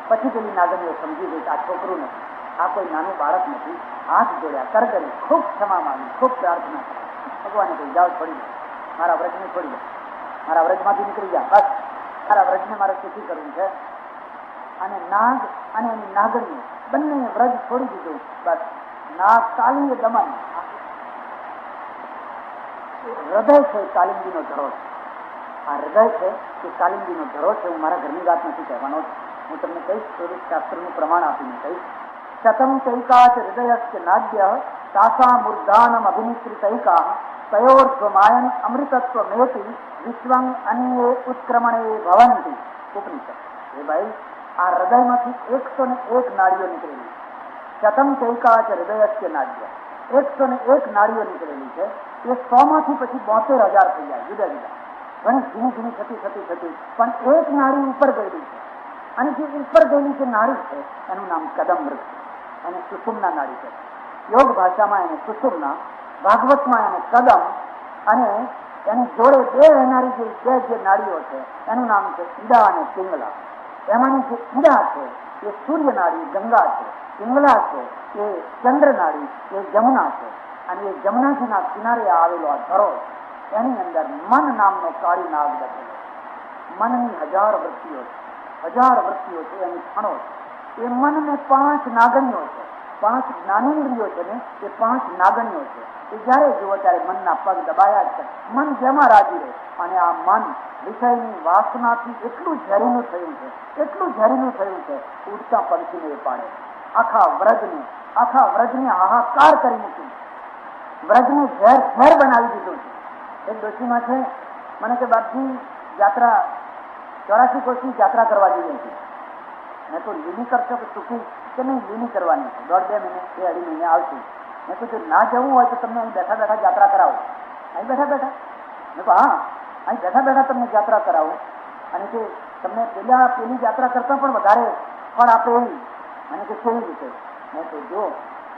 પછી પેલી નાગણીઓ સમજી ગઈ કે આ છોકરું નથી, આ કોઈ નાનું બાળક નથી. હાથ જોડ્યા, કરગરી, ખૂબ ક્ષમા માંગી, ખૂબ પ્રાર્થના કરી. ભગવાને કહી જાઓ, છોડી દો, મારા વ્રજને છોડી દો, મારા વ્રજમાંથી નીકળી ગયા, બસ મારા વ્રજને મારે સુખી કરવું છે. અને નાગ અને એની નાગણીઓ બંને વ્રજ છોડી દીધું. બસ નાગ કાલિંગ દમન, હૃદય છે કાલિંદીનો ધરો છે. આ હૃદય છે કે કાલિંદીનો ધરો છે. હું મારા ઘરની વાત નથી કહેવાનો, હું તમને કહીશ, થોડુંક શાસ્ત્રનું પ્રમાણ આપીને કહીશ. શતમ ચૈકાચ હૃદયસ્ય નાદ્ય તાસા મૂર્ધાનમ અભિનિશ્રિતૈકા તયોર્ધમાયન અમૃતત્વ મેતી વિશ્વં અન્ય ઉત્ક્રમણે ભવંતી. ઉપનિષદ. એ ભાઈ, આ હૃદયમાંથી 101 નાડીઓ નીકળેલી. શતમ ચૈકાચ હૃદયસ્ય નાદ્ય, 101 નાડીઓ નીકળેલી છે. એ 100માંથી પછી 72,000 થઈ જાય, જુદા જુદા. ઘણી ધીમી ધીમી થતી પણ એક નાડી ઉપર ગયેલી છે. અને જે ઉપર ગયેલી જે નાડી છે એનું નામ કદમ વૃક્ષ, એને સુષુમ્ના નાડી છે. યોગ ભાષામાં એને સુષુમ્ના, ભાગવતમાં એને કદમ, અને એની જોડે બે રહેનારી જે નાડીઓ છે એનું નામ છે ઈડા અને પિંગલા. એમાંની જે ઈડા છે એ સૂર્ય નાડી ગંગા છે, પિંગલા છે એ ચંદ્ર નાડી એ જમુના છે. અને એ જમુનાજીના કિનારે આવેલો આ ધરો, એની અંદર મન નામનો કાળી નાગ બેઠેલો. મનની 1000 વૃત્તિઓ છે, 1000 વૃત્તિઓ છે, એની ક્ષણો છે. એ મનને 5 નાગણીઓ છે, 5 જ્ઞાનેન્દ્રિયો છે ને, એ 5 નાગણીઓ છે. એ જ્યારે જુઓ ત્યારે મનના પગ દબાયા જ છે. મન જેમાં રાજી રહે. અને આ મન વિષયની વાસનાથી એટલું ઝેરીલું થયું છે, એટલું ઝેરીલું થયું છે, ઉડતા પંખીને એ પાડે. આખા વ્રજને હાહાકાર કરી મૂકી, વ્રજને ઝેર બનાવી દીધું છે. એક ડોશીમાં છે, મને કે બાપજી યાત્રા 84 કોશની યાત્રા કરવા જઈએ છીએ. મેં તો લીલી કરશો કે ચૂકી કે નહીં? લીલી કરવાની છે, 1.5-2 મહિને કે 2.5 મહિને આવશું. મેં તો જો ના જવું હોય તો તમને અહીં બેઠા બેઠા યાત્રા કરાવો. અહીં બેઠા બેઠા? મેં કહું હા, અહીં બેઠા બેઠા તમને યાત્રા કરાવો. અને કે તમને પેલી યાત્રા કરતાં પણ વધારે ફળ આપે એવી. મને કે કેવી રીતે? મેં તો જો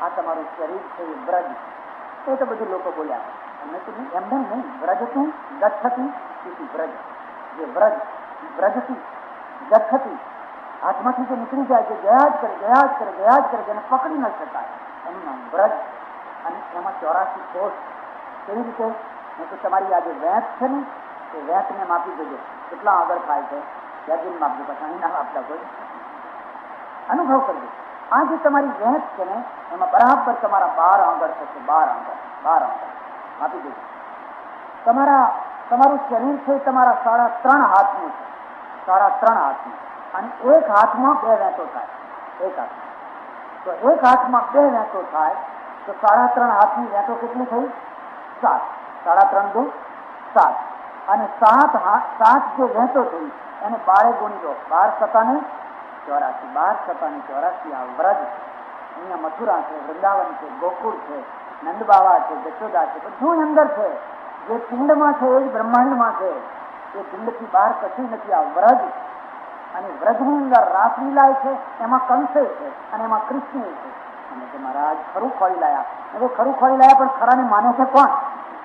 આ તમારું શરીર છે એ વ્રજ, એ તો બધું લોકો બોલ્યા. એમને તો એમને નહીં, વ્રજથી ગચ્છતી તેથી વ્રજ. જે વ્રજથી ગચ્છતી, હાથમાંથી જે નીકળી જાય, જે ગયા જ કરે, જેને પકડી ન શકાય, એનું નામ વ્રજ. અને એમાં 84 કોષ. કેવી રીતે? મેં તો તમારી આ જે વેંત છે ને, એ વેંતને માપી દેજો કેટલા આગળ થાય છે. યાદીને માપજો, પછી અહીં ના આપતા કોઈ. અનુભવ કરજો. આ જે તમારી વેંત છે ને, એમાં બરાબર તમારા 12 આંગળ થશે. 12 આંગળ માપી દેજો. તમારું શરીર છે તમારા 3.5 હાથનું છે, 3.5 હાથનું. અને એક હાથમાં 2 વેંતો થાય. એક હાથમાં તો એક હાથમાં 2 વેંતો થાય તો 3.5 હાથની વેંતો કેટલી થઈ? 7. 3.5 દુ 7. અને 7 જે વેંતો થઈ એને 12 ગુણી દો. 12 સતાને 84. 12 સતાને 84. આ વ્રજ. અહીંયા મથુરા છે, વૃંદાવન છે, ગોકુળ છે, નંદબાવા છે, જશોદા છે, બધું અંદર છે. જે પિંડમાં છે એ જ બ્રહ્માંડમાં છે. એ પિંડથી બહાર કશું નથી. આ વ્રજ. અને વ્રજની અંદર રાસલીલા છે, એમાં કંસે છે અને એમાં કૃષ્ણ છે. અને કે મહારાજ ખરું ખોળી લાયા. હવે ખરું ખોળી લાયા, પણ ખરાને માને છે કોણ?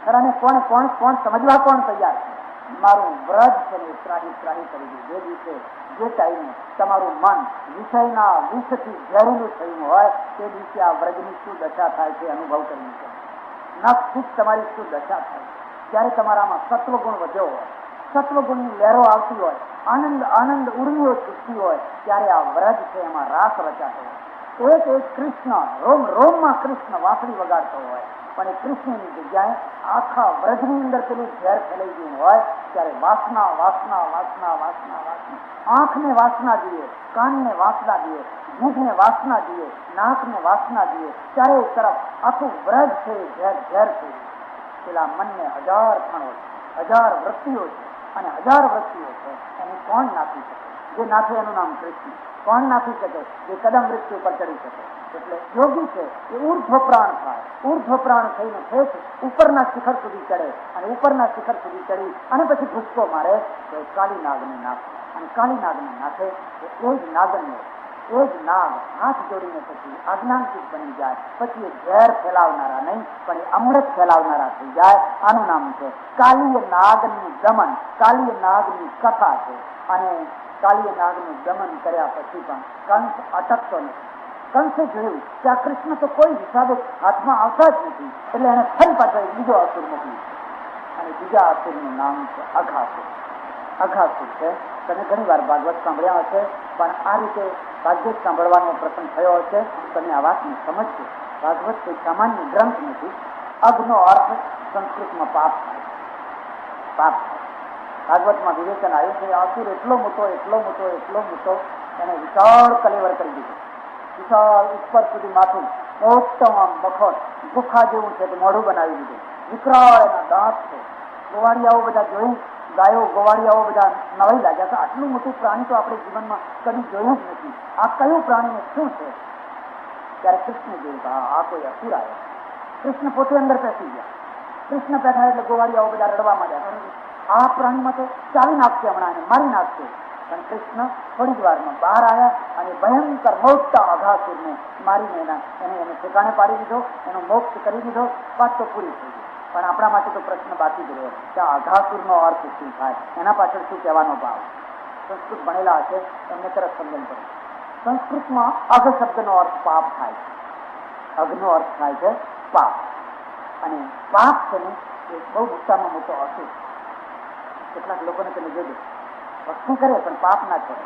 ખરાને કોણ સમજવા કોણ તૈયાર છે? મારું વ્રજ છે ને ત્રાહી કરી દીધું. જે દિવસે જે ટાઈમે તમારું મન વિષયના વિષથી ઝેરીલું થયું હોય તે દિવસે આ વ્રજની શું દશા થાય છે અનુભવ કરવું છે. નખથી જ તમારી શું દશા થાય. જ્યારે તમારામાં સત્વગુણ વધ્યો હોય, સત્વગુણની લહેરો આવતી હોય, આનંદ ઉર્મિઓ છૂટતી હોય, ત્યારે આ વ્રજ છે એમાં રાસ રચાતો હોય. એક એક કૃષ્ણ, રોમ રોમમાં કૃષ્ણ વાંસળી વગાડતો હોય, પણ એ કૃષ્ણની જગ્યાએ આખા વ્રજની અંદર પેલું ઝેર ફેલાઈ ગયું હોય, ત્યારે વાસના વાસના વાસના વાસના વાસના, આંખને વાસના જોઈએ, કાનને વાસના જોઈએ, જીભને વાસના જોઈએ, નાકને વાસના જોઈએ, ચારે તરફ આખું વ્રજ છે ઝેર ઝેર છે. પેલા મનને 1000 ખણો છે, 1000 વૃત્તિઓ છે, અને 1000 વૃત્તિઓ છે એને કોણ નાખી શકે? જે નાખે એનું નામ કૃષ્ણ. કોણ નાખી શકે? જે કદમ વૃક્ષ ઉપર ચડી શકે. એટલે યોગી છે એ ઉર્ધ્વ પ્રાણ થાય, ઉર્ધ્વ પ્રાણ થઈને ઠેઠ ઉપરના શિખર સુધી ચડે, અને ઉપરના શિખર સુધી ચડી અને પછી ભૂસકો મારે તો એ કાળી નાગને નાખે, અને કાળી નાગને નાખે તો એ જ નાગને, એ જ નાગ હાથ જોડીને પછી આજ્ઞાંકિત બની જાય. પછી એ ઝેર ફેલાવનારા નહીં, પણ એ અમૃત ફેલાવનારા થઈ જાય. આનું નામ છે કાલીય નાગનું દમન. કાલીય નાગની કથા છે, અને કાલીય નાગનું દમન કર્યા પછી પણ કંસ અટકતો નથી. કંસે જોયું કે આ કૃષ્ણ તો કોઈ હિસાબે હાથમાં આવતા જ નથી, એટલે એને ફરી પાછો એક બીજો અસુર મોકલી, અને બીજા અસુરનું નામ છે અઘાસુર. અઘાસુર છે. તમે ઘણી વાર ભાગવત સાંભળ્યા હશે, પણ આ રીતે ભાગવત સાંભળવાનો પ્રસંગ થયો હશે, તમે આ વાતને સમજશો. ભાગવત કોઈ સામાન્ય ગ્રંથ નથી. અઘનો અર્થ સંસ્કૃતમાં પાપ થાય, પાપ થાય. ભાગવતમાં વિવેચન આવ્યું છે અસુર એટલો મોટો એટલો મોટો એટલો મોટો, એને વિશાળ કલેવર કરી દીધું, વિશાળ ઉપર સુધી માથું, મોટો આમ મખોટ, ગુફા જેવું છે તો મોઢું બનાવી દીધું, વિકરાળ એના દાંત છે. ગોવાળિયાઓ બધા જોઈ, ગાયો ગોવાળિયાઓ બધા નવાઈ લાગ્યા કે આટલું મોટું પ્રાણી તો આપણે જીવનમાં કદી જોયું જ નથી, આ કયું પ્રાણીને શું છે? ત્યારે કૃષ્ણ જોયું કે આ કોઈ અસુર આવ્યો. કૃષ્ણ પોતે અંદર બેસી ગયા. કૃષ્ણ બેઠા એટલે ગોવાળિયાઓ બધા રડવા માંડ્યા, આ પ્રાણીમાં તો ચાવી નાખશે હમણાં, એને મારી નાખશે. પણ કૃષ્ણ થોડી જ વારમાં બહાર આવ્યા અને ભયંકર મોટા અઘાસુરને મારીને એને ઠેકાણે પાડી દીધો, એનો મોક્ષ કરી દીધો. વાત તો પૂરી થઈ ગઈ. પણ આપણા માટે તો પ્રશ્ન બાકી જ રહ્યો કે અઘાસુરનો અર્થ શું થાય, એના પાછળ શું કહેવાનો ભાવ? સંસ્કૃત ભણેલા હશે એમને તરફ સમજણ પડે. સંસ્કૃતમાં અઘ શબ્દનો અર્થ પાપ થાય છે. અઘનો અર્થ થાય છે પાપ, અને પાપ છે ને એ બહુ મોટામાં મોટો અસુર. કેટલાક લોકોને તમે જોજો, ભક્તિ કરે પણ પાપ ના કરે,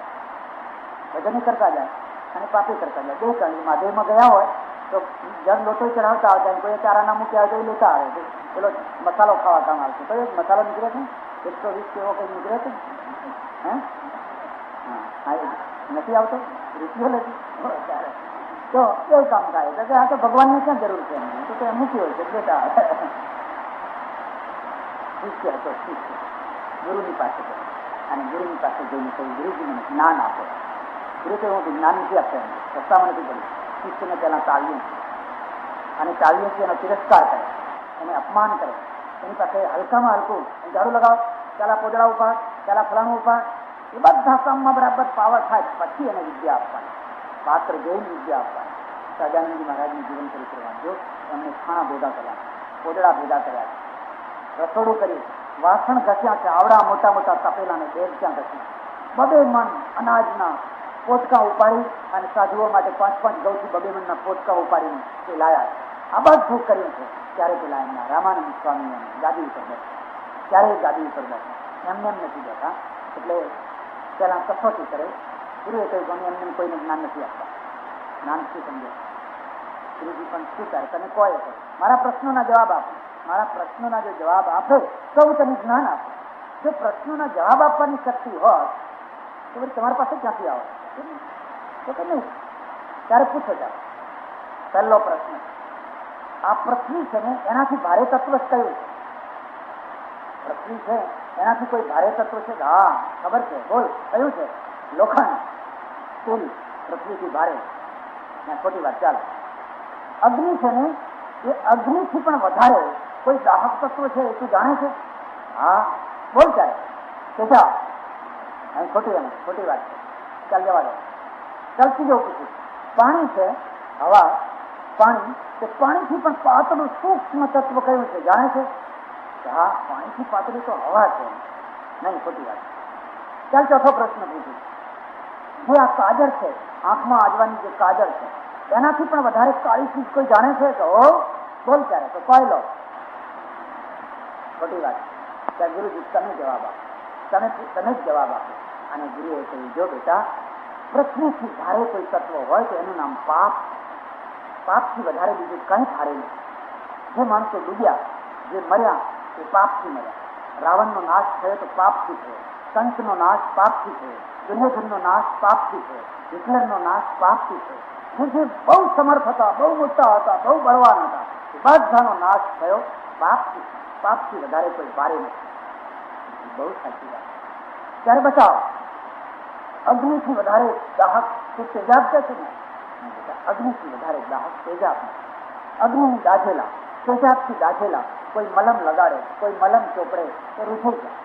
ભજન કરતા જાય અને પાપે કરતા જાય. બે કણ મહાદેવમાં ગયા હોય તો જળ લોટો ચડાવતા આવતા, કોઈ ચારાના મૂક્યા હોય તો એ લેતા આવે, પેલો મસાલો ખાવા કામ આવશે તો એક મસાલો નીકળે છે 120 કેવો કંઈ નીકળે છે, હા નથી આવતો, રૂપિયો નથી તો એવું કામ થાય તો આ તો ભગવાનને ક્યાં જરૂર છે, તો એમ મૂકી હોય છે લેતા આવે. શિષ્ય હતો, શિષ્ય ગુરુની પાસે ગયો, અને ગુરુની પાસે જઈને કહ્યું ગુરુજી મને જ્ઞાન આપો. ગુરુ તો હું જ્ઞાન નથી આપતા, રસ્તામાં નથી પડ્યું. શિષ્યને પહેલાં તાળીએ અને તાળીએથી એનો તિરસ્કાર કરે, એને અપમાન કરે, એની પાસે હલકામાં હલકું ઝાડુ લગાવો, ચાલા પોદળા ઉપાડ, ચાલા ફલાણું ઉપાડ, એ બધા કામમાં બરાબર પાવર થાય પછી એને વિદ્યા આપવાની, પાત્ર જોઈને વિદ્યા આપવાની. સહજાનંદજી મહારાજનું જીવન ચરિત્ર વાંચ્યો, એમને ખાણા ભેગા કર્યા, પોદળા ભેગા કર્યા, રસોડું કર્યું, વાસણ ઘસ્યા છે, આવડા મોટા મોટા તપેલાને બેસક્યાં ઘસ્યા, 2 મણ અનાજના પોટકા ઉપાડી અને સાધુઓ માટે 5-5 ઘઉંથી 2 મણના પોટકા ઉપાડીને એ લાયા. આ બધું કર્યું છે. ત્યારે પેલા એમના રામાનંદ સ્વામી ગાદી ઉપર બેઠા, ત્યારે ગાદી ઉપર બેઠા, એમને એમ નથી બેઠા. એટલે પેલા કસોટી કરે. ગુરુએ કહ્યું એમને કોઈને જ્ઞાન નથી આપતા, જ્ઞાન શું સમજે? ગુરુજી પણ શું કરે, તમે કહો છો મારા પ્રશ્નોના જવાબ આપો, મારા પ્રશ્નોના જો જવાબ આપે તો હું તને જ્ઞાન આપું. જો પ્રશ્નોના જવાબ આપવાની શક્તિ હોત તો પછી તમારી પાસે ક્યાંથી આવે? તો કે નહીં. ત્યારે પૂછો જાઓ. પહેલો પ્રશ્ન, આ પૃથ્વી છે ને એનાથી ભારે તત્વ કયું? પૃથ્વી છે એનાથી કોઈ ભારે તત્વ છે? હા ખબર છે, બોલ કયું છે? લોખંડ, સ્ટીલ પૃથ્વીથી ભારે. ખોટી વાત, ચાલો. અગ્નિ છે ને એ અગ્નિથી પણ વધારે કોઈ દાહક તત્વ છે, એ તું જાણે છે? હા બોલ ચાલે કે જા. અહીં ખોટી વાત છે, ચાલ જવા દો. ચાલ ત્રીજો પૂછું, પાણી છે, હવા, પાણી, તે પાણીથી પણ પાતળું સૂક્ષ્મ તત્વ કયું છે, જાણે છે? હા પાણીથી પાતળી તો હવા છે. નહીં, ખોટી વાત. ચાલ ચોથો પ્રશ્ન પૂછું, જે આ કાજળ છે, આંખમાં આજવાની જે કાજળ છે, એનાથી પણ વધારે કાળી ચીજ કોઈ જાણે છે? તો બોલ ત્યારે, તો કોઈ લો. ખોટી વાત. ત્યાં ગુરુજી તમે જવાબ આપો, તમે જ જવાબ આપો. અને ગુરુએ કહ્યું જો બેટા, પૃથ્વીથી ભારે કોઈ તત્વ હોય તો એનું નામ પાપ. પાપથી વધારે બીજું કંઈ ભારે નથી. જે માણસો ડૂબ્યા, જે મર્યા, એ પાપથી મર્યા. રાવણનો નાશ થયો તો પાપથી થયો, કંસનો નાશ પાપથી થયો, દુર્યોધનનો નાશ પાપથી થયો, હિટલરનો નાશ પાપથી થયો. જે બહુ સમર્થ હતા, બહુ મોટા હતા, બહુ બળવાન હતા, એ બધાનો નાશ થયો પાપથી. પાપથી વધારે કોઈ ભારે નથી. બહુ સાચી વાત. ત્યારે બતાવો, અગ્નિથી વધારે દાહક તો તેજાબ કે છે ને? અગ્નિથી વધારે દાહક તેજાબ. અગ્નિ દાઝેલા, તેજાબથી દાઝેલા કોઈ મલમ લગાડે, કોઈ મલમ ચોપડે તો રૂઝાઈ જાય,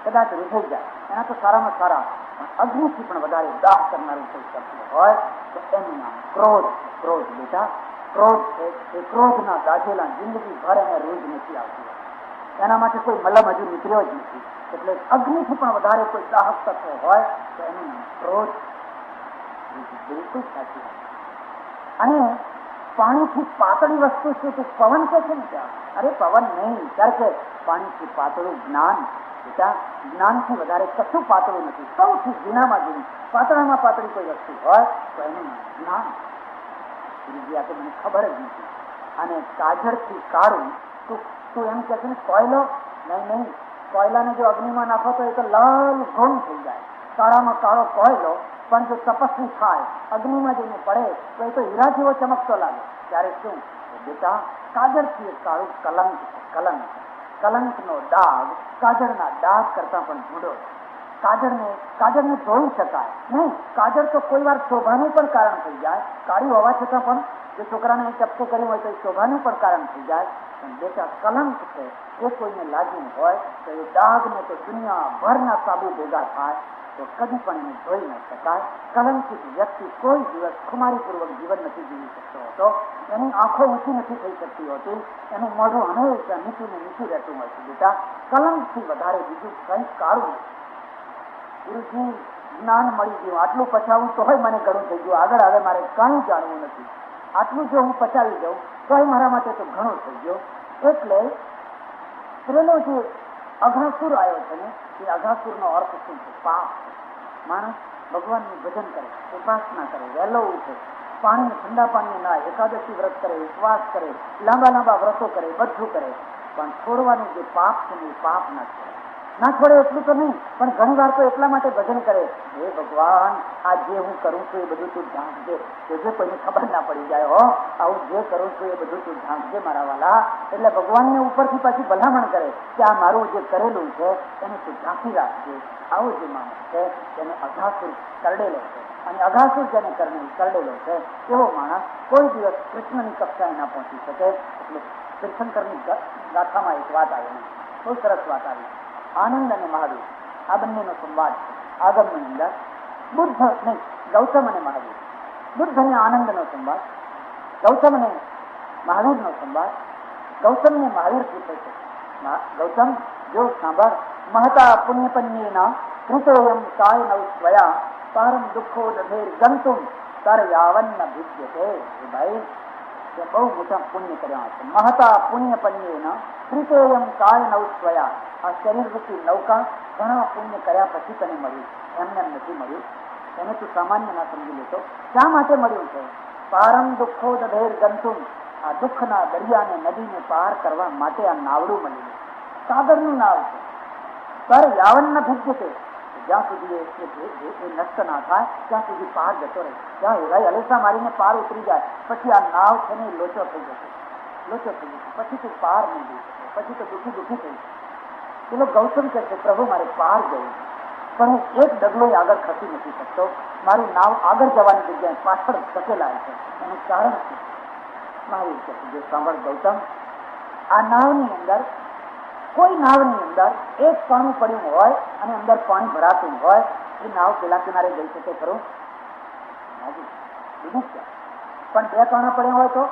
કદાચ રૂઝાઈ જાય. એના તો સારામાં સારા. અગ્નિથી પણ વધારે દાહ કરનારું કોઈ તત્વ હોય તો એનું નામ ક્રોધ. ક્રોધ બેટા, ક્રોધ છે એ ક્રોધના દાઝેલા જિંદગી ભર એને રોજ નથી આવતી. એના માટે કોઈ મલમ હજુ નીકળ્યો જ નથી. એટલે અગ્નિથી પણ વધારે કોઈ દાહક તત્વ હોય તો એનું નામ ક્રોધ. બિલકુલ સાચી વાત. અને પાણીથી પાતળી વસ્તુ છે તો પવન કે છે ને ત્યાં? અરે પવન નહીં, ત્યારે કે પાણીથી પાતળું જ્ઞાન. બેટા, જ્ઞાનથી વધારે કશું પાતળું નથી. સૌથી ઝીણામાં ઝીણી, પાતળામાં પાતળી કોઈ વસ્તુ હોય તો એનું નામ જ્ઞાન. ગુરુજી, આ તો મને ખબર જ નથી. અને કાજળથી કાળું, તું એમ કહે છે ને કોયલો? નહીં નહીં, કોયલાને જો અગ્નિમાં નાખો તો એ તો લાલ ઘોમ થઈ જાય. કાળામાં કાળો કોયલો પણ જો તપસ્વી થાય, અગ્નિમાં જઈને પડે તો એ તો હીરા જેવો ચમકતો લાગે. ત્યારે શું બેટા, કાજળથી એક કાળું કલંક. કલંક, કલંકનો ડાઘ કાજળના ડાઘ કરતા પણ જુદો. કાજળને ધોઈ શકાય નહીં. કાજળ તો કોઈ વાર શોભાનું પણ કારણ થઈ જાય. કાળી હોવા છતાં પણ જો છોકરાને ચપકો કર્યું હોય તો એ શોભાનું પણ કારણ થઈ જાય. પણ બેટા, કલંક છે એ કોઈને લાગ્યું હોય તો એ ડાઘને તો દુનિયાભરના સાબુ ભેગા થાય તો કદી પણ એને ધોઈ ન શકાય. કલંકિત વ્યક્તિ કોઈ દિવસ ખુમારીપૂર્વક જીવન નથી જીવી શકતો હતો. એની આંખો ઊંચી નથી થઈ શકતી હોતી. એનું મોઢું હંમેશા નીચું ને નીચું રહેતું હોય છે. બેટા, કલંકથી વધારે બીજું કંઈ કાળું નથી. ગુરુજી, જ્ઞાન મળી ગયું, આટલું પચાવું તો હોય મને ઘણું થઈ ગયું. આગળ હવે મારે કંઈ જાણવું નથી. આટલું જો હું પચાવી દઉં તો મારા માટે તો ઘણું થઈ ગયું. એટલે પેલો જે અઘાસુર આવ્યો છે ને, એ અઘાસુરનો અર્થ શું છે? પાપ. માણસ ભગવાનનું ભજન કરે, ઉપાસના કરે, વહેલો ઉઠે, પાણી ઠંડા પાણી નાય, એકાદશી વ્રત કરે, ઉપવાસ કરે, લાંબા લાંબા વ્રતો કરે, બધું કરે, પણ છોડવાનું જે પાપ છે ને એ પાપ ના છોડે. ના છોડે એટલું તો નહીં, પણ ઘણી વાર તો એટલા માટે ભજન કરે, હે ભગવાન, આ જે હું કરું છું એ બધું તું ઢાંકજે, કે જે કોઈને ખબર ના પડી જાય. હો, આવું જે કરું છું એ બધું તું ઢાંકજે મારા વાલા. એટલે ભગવાનને ઉપરથી પાછી ભલામણ કરે કે આ મારું જે કરેલું છે એને તું ઢાંકી રાખજે. આવો જે માણસ છે તેને અઘાસુર કરડેલો છે. અને અઘાસુર જેને કરડેલો છે એવો માણસ કોઈ દિવસ કૃષ્ણની કક્ષાએ ના પહોંચી શકે. એટલે તીર્થંકરની ગાથામાં એક વાત આવેલી, બહુ સરસ વાત આવી. આનંદ અને મહાવીર આ બંનેનો સંવાદ છે આગમની અંદર. બુદ્ધ નહીં, ગૌતમ અને મહાવીર. બુદ્ધ અને આનંદનો સંવાદ, ગૌતમ અને મહાવીરનો સંવાદ. ગૌતમને મહાવીર પૂછે છે, ગૌતમ જો સાંભળ, મહતા પુણ્યપન્યેના કૃતોયમ કાય નવ સ્વયા પારમ દુઃખો દધેર ગંતુમ તર યાવન્ન ભિદ્યતે. એ ભાઈ, તે બહુ મોટા પુણ્ય કર્યા છે. મહતા પુણ્યપન્યેના કૃતોયમ કાય નવ સ્વયા. આ શરીરરૂપી નૌકા ઘણા પુણ્ય કર્યા પછી તને મળ્યું, એમને એમ નથી મળ્યું. એને તું સામાન્ય ના સમજી લેતો. શા માટે મળ્યું છે? પારમ દુઃખો દધેર ગંતુમ. આ દુઃખના દરિયાને, નદીને પાર કરવા માટે આ નાવડું મળ્યું. સાગરનું નાવ છે. તર યાવન્ન ભિદ્યતે. જ્યાં સુધી એ નષ્ટ ના થાય ત્યાં સુધી પાર જતો રહે. ત્યાં હેરાઈ હલેસા મારીને પાર ઉતરી જાય પછી આ નાવ છે ને લોચો થઈ જશે, લોચો થઈ જશે. પછી તું પાર નહીં જઈ શકે, પછી તો દુઃખી થઈ. પેલો ગૌતમ કહે છે, પ્રભુ મારે પાર જવું પણ હું એક ડગલો આગળ ખસી નથી શકતો. મારું નાવ આગળ જવાની જગ્યાએ પાછળ ધકેલાય છે. એનું કારણ શું? મારી કહે છે, જો સાંભળ ગૌતમ, આ નાવની અંદર, કોઈ નાવની અંદર એક પાણું પડ્યું હોય અને અંદર પાણી ભરાતું હોય, એ નાવ પેલા કિનારે જઈ શકે ખરું? બીજું ક્યાં? પણ બે કાણા પડ્યા હોય તો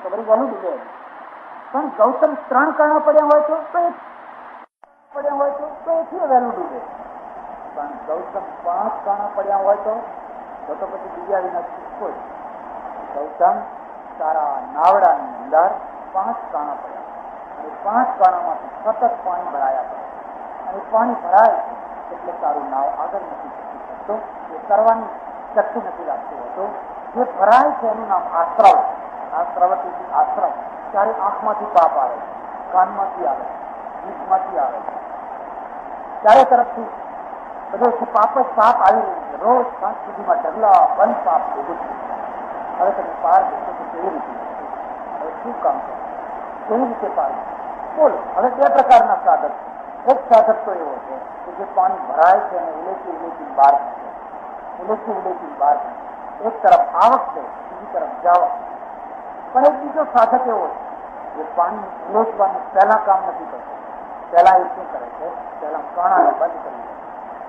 બધી વહેલું ડૂબે. પણ ગૌતમ 3 કાણા પડ્યા હોય તો એથી વહેલું ડૂબે. પણ ગૌતમ 5 કાણા પડ્યા હોય તો પછી બીજા વિના કોઈ. ગૌતમ, તારા નાવડાની અંદર 5 કાણા પડ્યા અને 5 કાણામાંથી સતત પાણી ભરાયા કરે અને પાણી ભરાય એટલે તારું નાવ આગળ નથી જઈ શકતો. એ કરવાની શક્તિ નથી લાગતું હોતું. જે ભરાય છે એનું નામ આશ્રવ. આ પ્રવૃત્તિથી આશ્રવ. ત્યારે આંખમાંથી પાપ આવે છે, કાનમાંથી આવે છે, જીભમાંથી આવે છે, ચારે તરફથી બધેથી પાપ જ પાપ આવી રહ્યું છે. રોજ સાંજ સુધીમાં ઢગલા બંધ પાપ ભેગું છે. હવે તમે પાર જશો તો કેવી રીતે? હવે શું કામ કરો? કેવી રીતે પાર? બોલો. હવે બે પ્રકારના સાધક. એક સાધક તો એવો છે કે જે પાણી ભરાય છે અને ઉલેચી બહાર બહાર એક તરફ આવક છે, બીજી તરફ જાવક. પણ એક બીજો સાધક એવો છે જે પાણી ઉલેચવાનું પહેલા કામ નથી કરતો. પહેલા એ શું કરે છે? પહેલા કાણાને બંધ કરી દે.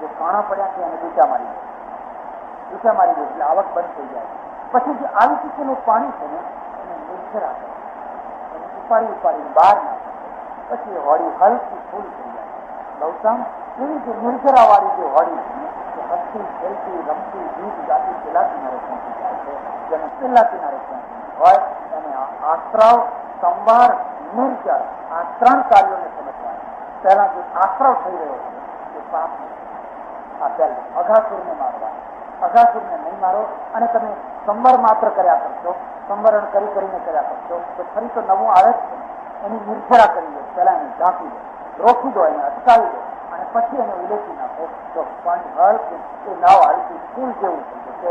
જે કાણા પડ્યા છે એને ડૂચા મારી દે એટલે આવક બંધ થઈ જાય. પછી જે આવી ચૂકેલું પાણી છે ને એને નિર્જરા કરે, એને ઉપાડી બહાર નાખે. પછી એ હોળી હલકી ફૂલ થઈ જાય. ગૌતમ, એવી જે નિર્જરા વાળી જે હોળી છે હસતી ખેલતી રમતી ગીત ગાતી પેલા કિનારે પહોંચી જાય છે. જેને પેલા કિનારે પહોંચી હોય એને આશ્રવ, સંભાર, નિર્જર આ ત્રણ કાર્યોને સમજવા. પહેલા જે આશ્રવ થઈ રહ્યો છે એ પાપ આ પહેલા અઘાસુરને મારવા. અઘાસુરને નહીં મારો અને તમે સંવર માત્ર કર્યા કરશો, સંવરણ કરીને કર્યા કરશો તો ફરી તો નવું આવે જ છે. એની નિર્જરા કરી દો, પહેલા એને ઢાંકી દો, રોકી દો, એને અટકાવી દો અને પછી એને ઉલેચી નાખો તો પાણી હળતું એ નાવ હળતું ફૂલ જેવું થઈ જશે.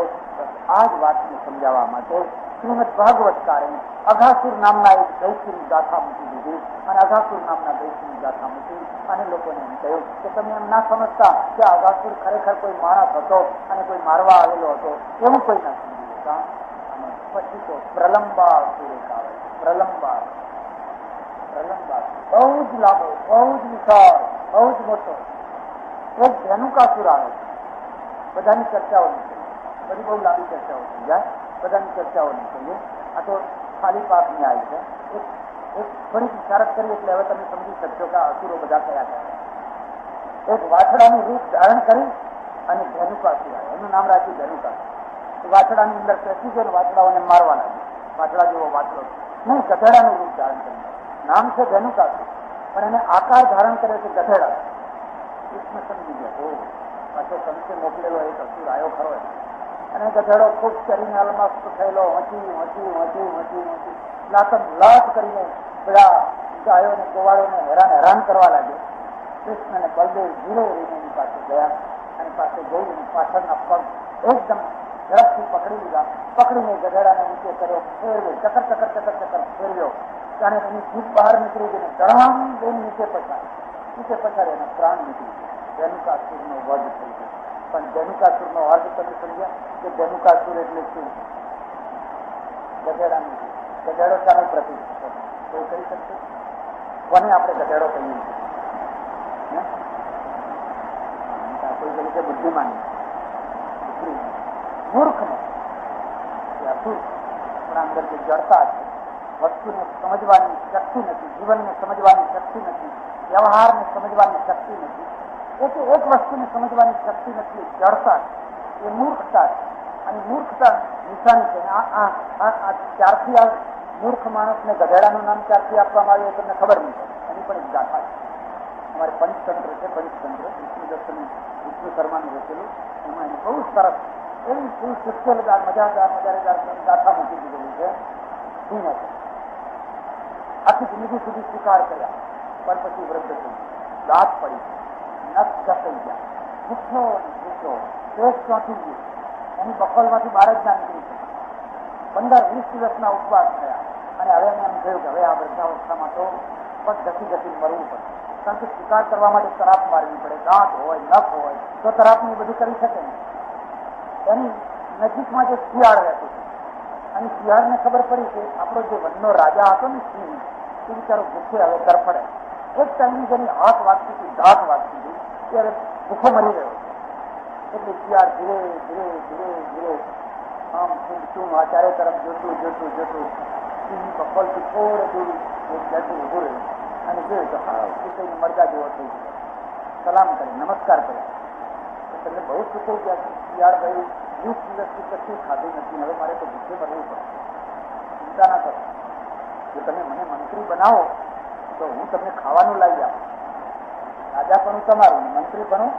આ જ વાતને સમજાવવા માટે શ્રીમદ ભાગવતકારે અઘાસુર નામના એક દૈત્યની ગાથા મૂકી દીધી અને અઘાસુર નામના દૈત્યની ગાથા મૂકી અને લોકોને એમ કહ્યું કે તમે એમ ના સમજતા કે અઘાસુર ખરેખર કોઈ માણસ હતો અને કોઈ મારવા આવેલો હતો, એવું કોઈ ના સમજી લેતા. અને પછી તો પ્રલંબાસુર એક આવે છે. પ્રલંબાસુર બહુ જ લાંબો, બહુ જ વિશાળ, બહુ જ મોટો એક ધેનુકાસુર આવે છે. બધાની ચર્ચાઓ નહીં કરીએ, બધી બહુ લાંબી ચર્ચાઓ થઈ જાય, બધાની ચર્ચાઓ નહીં કરીએ. આ તો ખાલી પાપ ન્યાય છે. એક થોડીક ઇશારત કરી એટલે હવે તમે સમજી શકશો કે અસુરો બધા કયા કયા. એક વાછડાનું રૂપ ધારણ કરી અને ધેનુકાસુર આવે. એનું નામ રાખ્યું ધેનુકાસુર. વાછડાની અંદર પેસી છે અને વાછડાઓને મારવા લાગ્યું. વાછડા જેવો વાછડો નહીં, ગધેડાનું રૂપ ધારણ કર્યું. નામ છે ધેનુકાસુર પણ એને આકાર ધારણ કરે છે ગધેડા. કૃષ્ણ સમજી ગયા, પાછો કંસે મોકલેલો એક અસુર આવ્યો ખરો અને ગધેડો ખૂબ કરીને અલમસ્ત થયેલો વંચી લાતમ લાત કરીને બધા ગાયો ને ગોવાળોને હેરાન કરવા લાગ્યો. કૃષ્ણ અને બલદેવ ધીરે રહીને એની પાસે ગયા અને પાસે જઈ એની પાછળના પગ એકદમ ઝડપથી પકડી લીધા. પકડીને ગધેડાને નીચે કર્યો, ફેરવ્યો, ચકર ફેરવ્યો અને એની જીભ બહાર નીકળી ગઈને ધડામ જઈને નીચે પછાડી એના પ્રાણ નીકળી ગયા. ધેનુકાસુરનો વધ થઈ ગયો. પણ ધેનુકાસુરનો અર્થ તમે સમજ્યા કે ધેનુકાસુર એટલે શું? ગધેડો શાનું પ્રતિક છે? કોઈ કહી શકશે? કોને આપણે ગધેડો કહીએ છીએ? કોઈ કહે છે બુદ્ધિમાન, મૂર્ખ નથી, અસુર. આપણા અંદર જે જડતા છે, વસ્તુને સમજવાની શક્તિ નથી, જીવનને સમજવાની શક્તિ નથી, વ્યવહારને સમજવાની શક્તિ નથી, એક વસ્તુને સમજવાની શક્તિ નથી, જડતા છે, એ મૂર્ખતા છે. અને મૂર્ખતા નિશાની છે. ત્યારથી આ મૂર્ખ માણસને ગધેડાનું નામ ત્યારથી આપવામાં આવ્યું તમને ખબર નહીં પડે. એની પણ એક ગાથા છે. અમારે પંચતંત્ર છે, પંચતંત્ર વિષ્ણુ શર્માનું રચેલું. એમાં એને બહુ સરસ એવી ફૂલ શિક્ષેલદાર મજાદાર ગાથા મૂકી દીધેલી છે. આખી જિંદગી સુધી સ્વીકાર કર્યા પણ પછી વૃદ્ધ થઈ દાંત પડી, નખ ઘસાઈ ગયા, ભૂખ્યો પેટ ચોંટી ગયું, એની બખોલમાંથી બહાર જ ના નીકળી શકે. 15-20 દિવસના ઉપવાસ થયા અને હવે એમ થયું કે હવે આ વૃદ્ધાવસ્થામાં તો પગ ઘસી મરવું પડે. કારણ કે સ્વીકાર કરવા માટે તરાપ મારવી પડે. દાંત હોય, નખ હોય તો તરાપને બધું કરી શકે ને. એની નજીકમાં જે શિયાળ રહેતું છે અને શિયાળને ખબર પડી કે આપણો જે વનનો રાજા હતો ને સિંહ, એ બિચારો ભૂખે હવે તરફડે. એક ટાઈમની જેની હાથ વાગતી હતી, દાંત વાગતી હતી, ત્યારે ભૂખો મરી રહ્યો. એટલે શિયાળ ધીરે ધીરે આમ શું આ ચારે તરફ જોતું સિંહ બખોલથી થોડે દૂર બેઠું ઊભું રહ્યું અને જોયું તો હા કૃષ્ણ મરદા જેવો થઈ ગયો. સલામ કરી, નમસ્કાર કર્યા. તમને બહુ સુખો ગયા. શિયાળ ભાઈ 20 દિવસથી કશું ખાધું નથી, હવે મારે તો ભૂખે મરવું પડે. ચિંતા ના કરો, જો તમે મને મંત્રી બનાવો તો હું તમને ખાવાનું લાવી આપું. રાજા પણ તમારું, મંત્રી પણ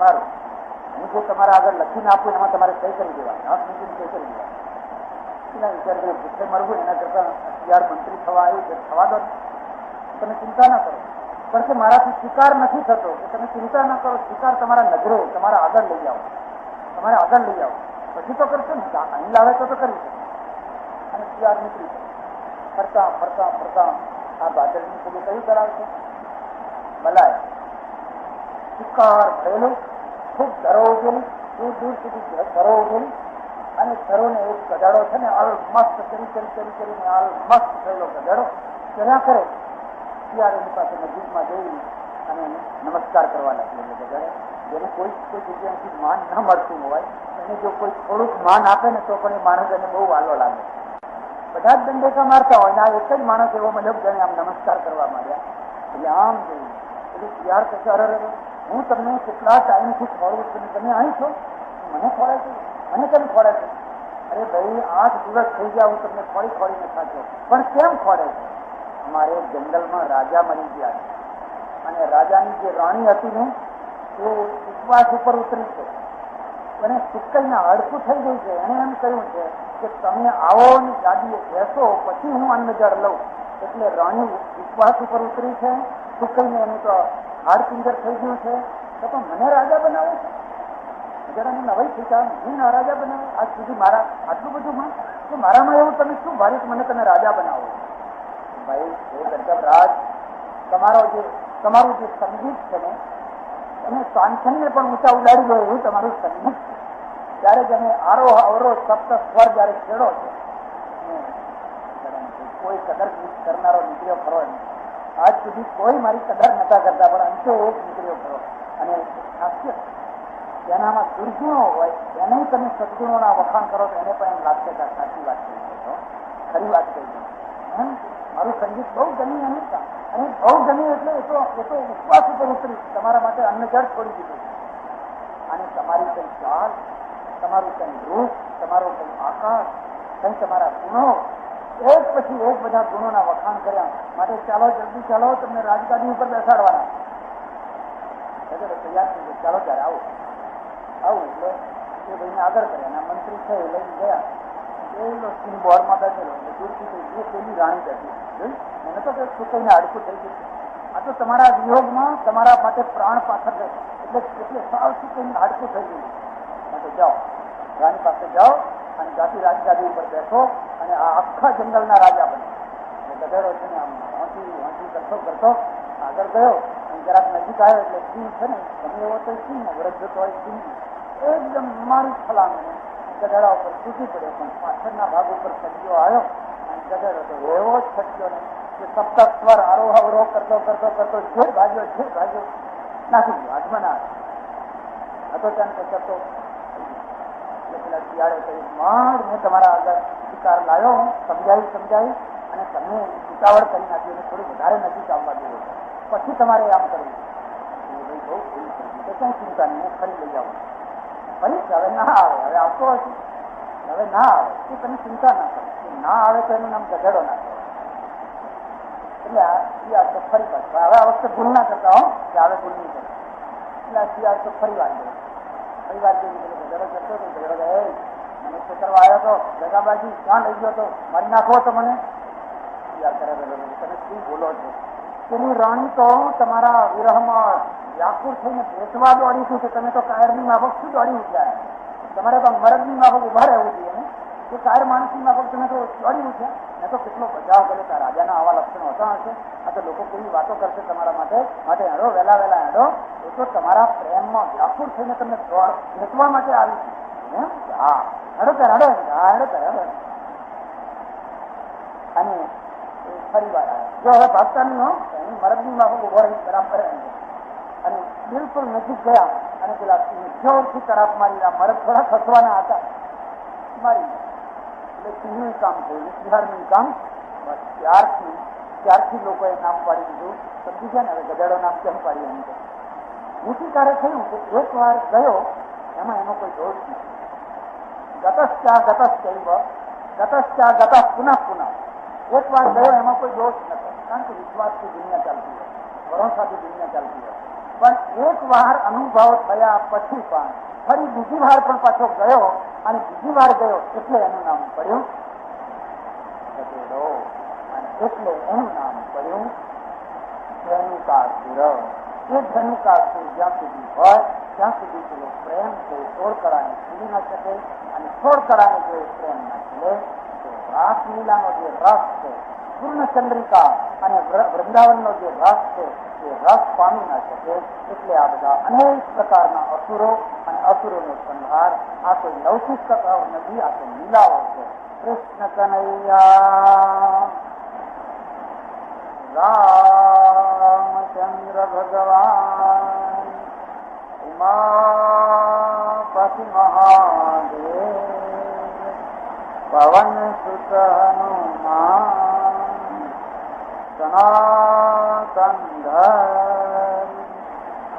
મારું. હું હું જે તમારા આગળ લખીને આપું એમાં તમારે સહી કરી દેવાની, હાથ મૂકીને સહી કરી દેવાની. એના વિચાર કરે ભૂખે મરવું એના કરતા યાર મંત્રી થવા આવ્યું છે, થવા દો, તમે ચિંતા ના કરો. પણ કે મારાથી સ્વીકાર નથી થતો, કે તમે ચિંતા ના કરો, સ્વીકાર તમારા નજરે તમારા આગળ લઈ આવો, તમારે આગળ લઈ આવો, પછી તો કરશો ને. અહીં લાવે તો કરી શકે. અને તૈયાર નીકળી ફરતા ફરતા ફરતા આ ભાદરની પેલી કયું તળાવ છે, મલાય, શિકાર ભરેલું, ખૂબ ધરો ઉગેલી, દૂર દૂર સુધી ધરો ઉગેલી. અને ધરોને એક ગધાડો છે ને અલ મસ્ત કરીને અલ મસ્ત થયેલો ગધાડો કર્યા કરે. ત્યારે એની પાસે નજીકમાં જઈ અને નમસ્કાર કરવા લાગેલો ગધાડે. જેને કોઈ જગ્યાએથી માન ન મળતું હોય એને જો કોઈ થોડુંક માન આપે ને તો પણ એ માણસ એને બહુ વાલો લાગે. બધા જ દંડેકા મારતા હોય ને આ એક જ માણસ એવો મતલબ જાણે આમ નમસ્કાર કરવા માંડ્યા. એટલે આમ જોયું એટલે ત્યાર પછી અરે હું તમને કેટલા ટાઈમથી ખોડું છું, તમે અહીં છો, મને ખોડાય છે, મને કેમ ખોડાય છે? અરે ભાઈ 8 દિવસ થઈ ગયા હું તમને ખોડીને થાક્યો. પણ કેમ ખોડે છે? અમારે જંગલમાં રાજા મરી ગયા છે અને રાજાની જે રાણી હતી ને એ ઉપવાસ ઉપર ઉતરી છે અને સુકાઈને હડકું થઈ ગયું છે. એને એમ કહ્યું છે કે તમે આવો ને ગાદીએ બેસો પછી હું અન્ન જળ લઉં. એટલે રાણી ઉપવાસ ઉપર ઉતરી છે, સુકાઈને એનું તો હાડપિંજર થઈ ગયું છે. તો મને રાજા બનાવે છે? જરા નવાઈ થઈ જાય, હું ના રાજા બનાવે? આજ સુધી મારા આટલું બધું માં કે મારામાં એવું તમે શું ભારી મને તમે રાજા બનાવો? ભાઈ એ ગજબ રાજ, તમારું જે સંગીત છે ને તમે કાંચનને પણ ઊંચા ઉડાડી લો એવું તમારું સંગીત છે. ત્યારે જ અમે આરોહ અવરોહ સપ્ત સ્વર જયારે છેડો છે કોઈ કદર કરનારો નીકળ્યો ખરો નહીં. આજ સુધી કોઈ મારી કદર નતા કરતા પણ અંતે એક નીકળ્યો ખરો. અને ખાસિયત જેનામાં દુર્ગુણો હોય એને તમે સદગુણોના વખાણ કરો તો એને પણ એમ લાગશે કે સાચી વાત કહી શકો, ખરી વાત કહી શકો. મારું સંગીત બહુ ગમી અને બહુ ગમી એટલે એ તો ઉપવાસ ઉપર ઉતરી તમારા માટે અન્ન જળ છોડી દીધું. અને તમારી કઈ ચાલ, તમારું કઈ રૂપ, તમારો કઈ આકાર, કઈ તમારા ગુણો, એક પછી એક બધા ગુણોના વખાણ કર્યા. માટે ચાલો જલ્દી ચાલો, તમને રાજગાદી ઉપર બેસાડવાના. તૈયાર થઈ ગયો, ચાલો ત્યારે આવું એટલે એ ભાઈને આગળ કર્યા અને મંત્રી છે એ લઈને ગયા. એ બોર્ડમાં બેઠેલો એટલે દૂરથી પેલી રાણી બેઠી એને તો સુકાઈને હાડકું થઈ ગયું. આ તો તમારા વિયોગમાં તમારા માટે પ્રાણ પાછળ એટલે સાવ સુકાઈને હાડકું થઈ ગયું. માટે જાઓ, રાણી પાસે જાઓ અને રાજગાદી ઉપર બેસો અને આ આખા જંગલના રાજા બને. ગધેડો છે ને આમ વાંચી કરતો આગળ ગયો અને જરાક નજીક આવ્યો એટલે સિંહ છે ને ગમે એવો તો સિંહ ને વૃદ્ધ તો હોય સિંહ એકદમ મારી છલાંગ ગધેડા ઉપર તૂટી પડ્યો. પણ પાછળના ભાગ ઉપર સજ્જો આવ્યો અને ગધેડો તો એવો જ છટક્યો ને કે સપ્ત સ્વર આરોહ અવરોહ કરતો જે ભાગ્યો નાખી ગયો, હાથમાં ના હતો ત્યાં કરતો. પેલા શિયાળે કહ્યું માંડ મેં તમારા આગળ શિકાર લાવ્યો, સમજાવી અને તમે ઉતાવળ કરી નાખી અને થોડું વધારે નજીક આવવા દેવો પછી તમારે આમ કરવું. બહુ ભૂલ થઈ ગઈ, કઈ ચિંતા નહીં, હું ફરી લઈ આવું. ફરી હવે ના આવે, હવે આવતો હશે, હવે ના આવે તો તમે ચિંતા ના કરો. ના આવે તો એનું નામ ગધેડો ના કરો. એટલે શિયાળ તો ફરી પાછો હવે આ વખતે ભૂલ ના કરતા હો કે હવે ભૂલ નહીં કરે. એટલે આ શિયાળ તો ફરી વાર ગયો ગધેડો કરતો હતો. ગધેડો મને છેતરવા આવ્યો હતો, જગાબાજી ક્યાં લઈ ગયો હતો, મારી નાખો તો મને. તમે શું બોલો છો? પેલી રાણી તો તમારા વિરહમાં વ્યાકુળ થઈને ભેટવા દોડી છું, તમે તો કાયરની માફક શું દોડી ઉઠ્યા? તમારે તો મરદની માફક ઉભા રહેવું જોઈએ ને, કે કાયર માણસની માફક તમે તો દોડી ઉઠ્યા. મેં તો કેટલો બચાવ કર્યો. ત્યાં રાજાના આવા લક્ષણો હોતા હશે. આ તો લોકો કેવી વાતો કરશે તમારા માટે હેડો, વહેલા હેડો. એ તો તમારા પ્રેમમાં વ્યાકુળ થઈને તમને ભેટવા માટે આવી છે. હા હેડો હેડો. અને ફરી વાર આવ્યા. જો હવે ભાગતા નહીં હો, એની મરદની માફક ઉભો રહી બરાબર અને બિલકુલ નજીક ગયા અને પેલા જોરથી તરાપ મારી. મરદ થોડા ખસવાના હતા, મારી એટલે સિંહનું કામ થયું, બિહારનું કામ. બસ ત્યારથી લોકોએ નામ પાડી દીધું. સમજી ગયા ને હવે ગધેડો નામ કેમ પાડી? એમ નીતિકારે થયું કે એક વાર ગયો એમાં એનો કોઈ દોષ નથી. ગતશ્ચા ગતઃ પુનઃ એક વાર ગયો એમાં કોઈ દોષ નથી, કારણ કે વિશ્વાસથી દુનિયા ચાલતી હોય, ભરોસાથી દુનિયા ચાલતી હોય. પણ એક વાર અનુભવ થયા પછી પણ ફરી બીજી વાર પણ પાછો ગયો અને બીજી વાર ગયો એટલે એનું નામ પડ્યું ગધેડો. અને એટલે એનું નામ પડ્યું ધનુકાસુર. એ ધનુકાસુર જ્યાં સુધી હોય ત્યાં સુધી પેલો પ્રેમ છે સોળ કળાને છૂડી ન શકે. અને સોળ કળાને જો એ પ્રેમ ના છૂડે તો રાસલીલાનો જે રસ છે, પૂર્ણચંદ્રિકા અને વૃંદાવનનો જે રસ છે એ રસ પામી ના શકે. એટલે આ બધા અનેક પ્રકારના અસુરો અને અસુરોનો સંહાર. આ કોઈ લૌકિક કથાઓ નથી, આ તો લીલાઓ છે. કૃષ્ણ કનૈયા રામચંદ્ર ભગવાન ઉમાપતિ મહાદેવ પવન સુત હનુમાન સનાતન ધર્મ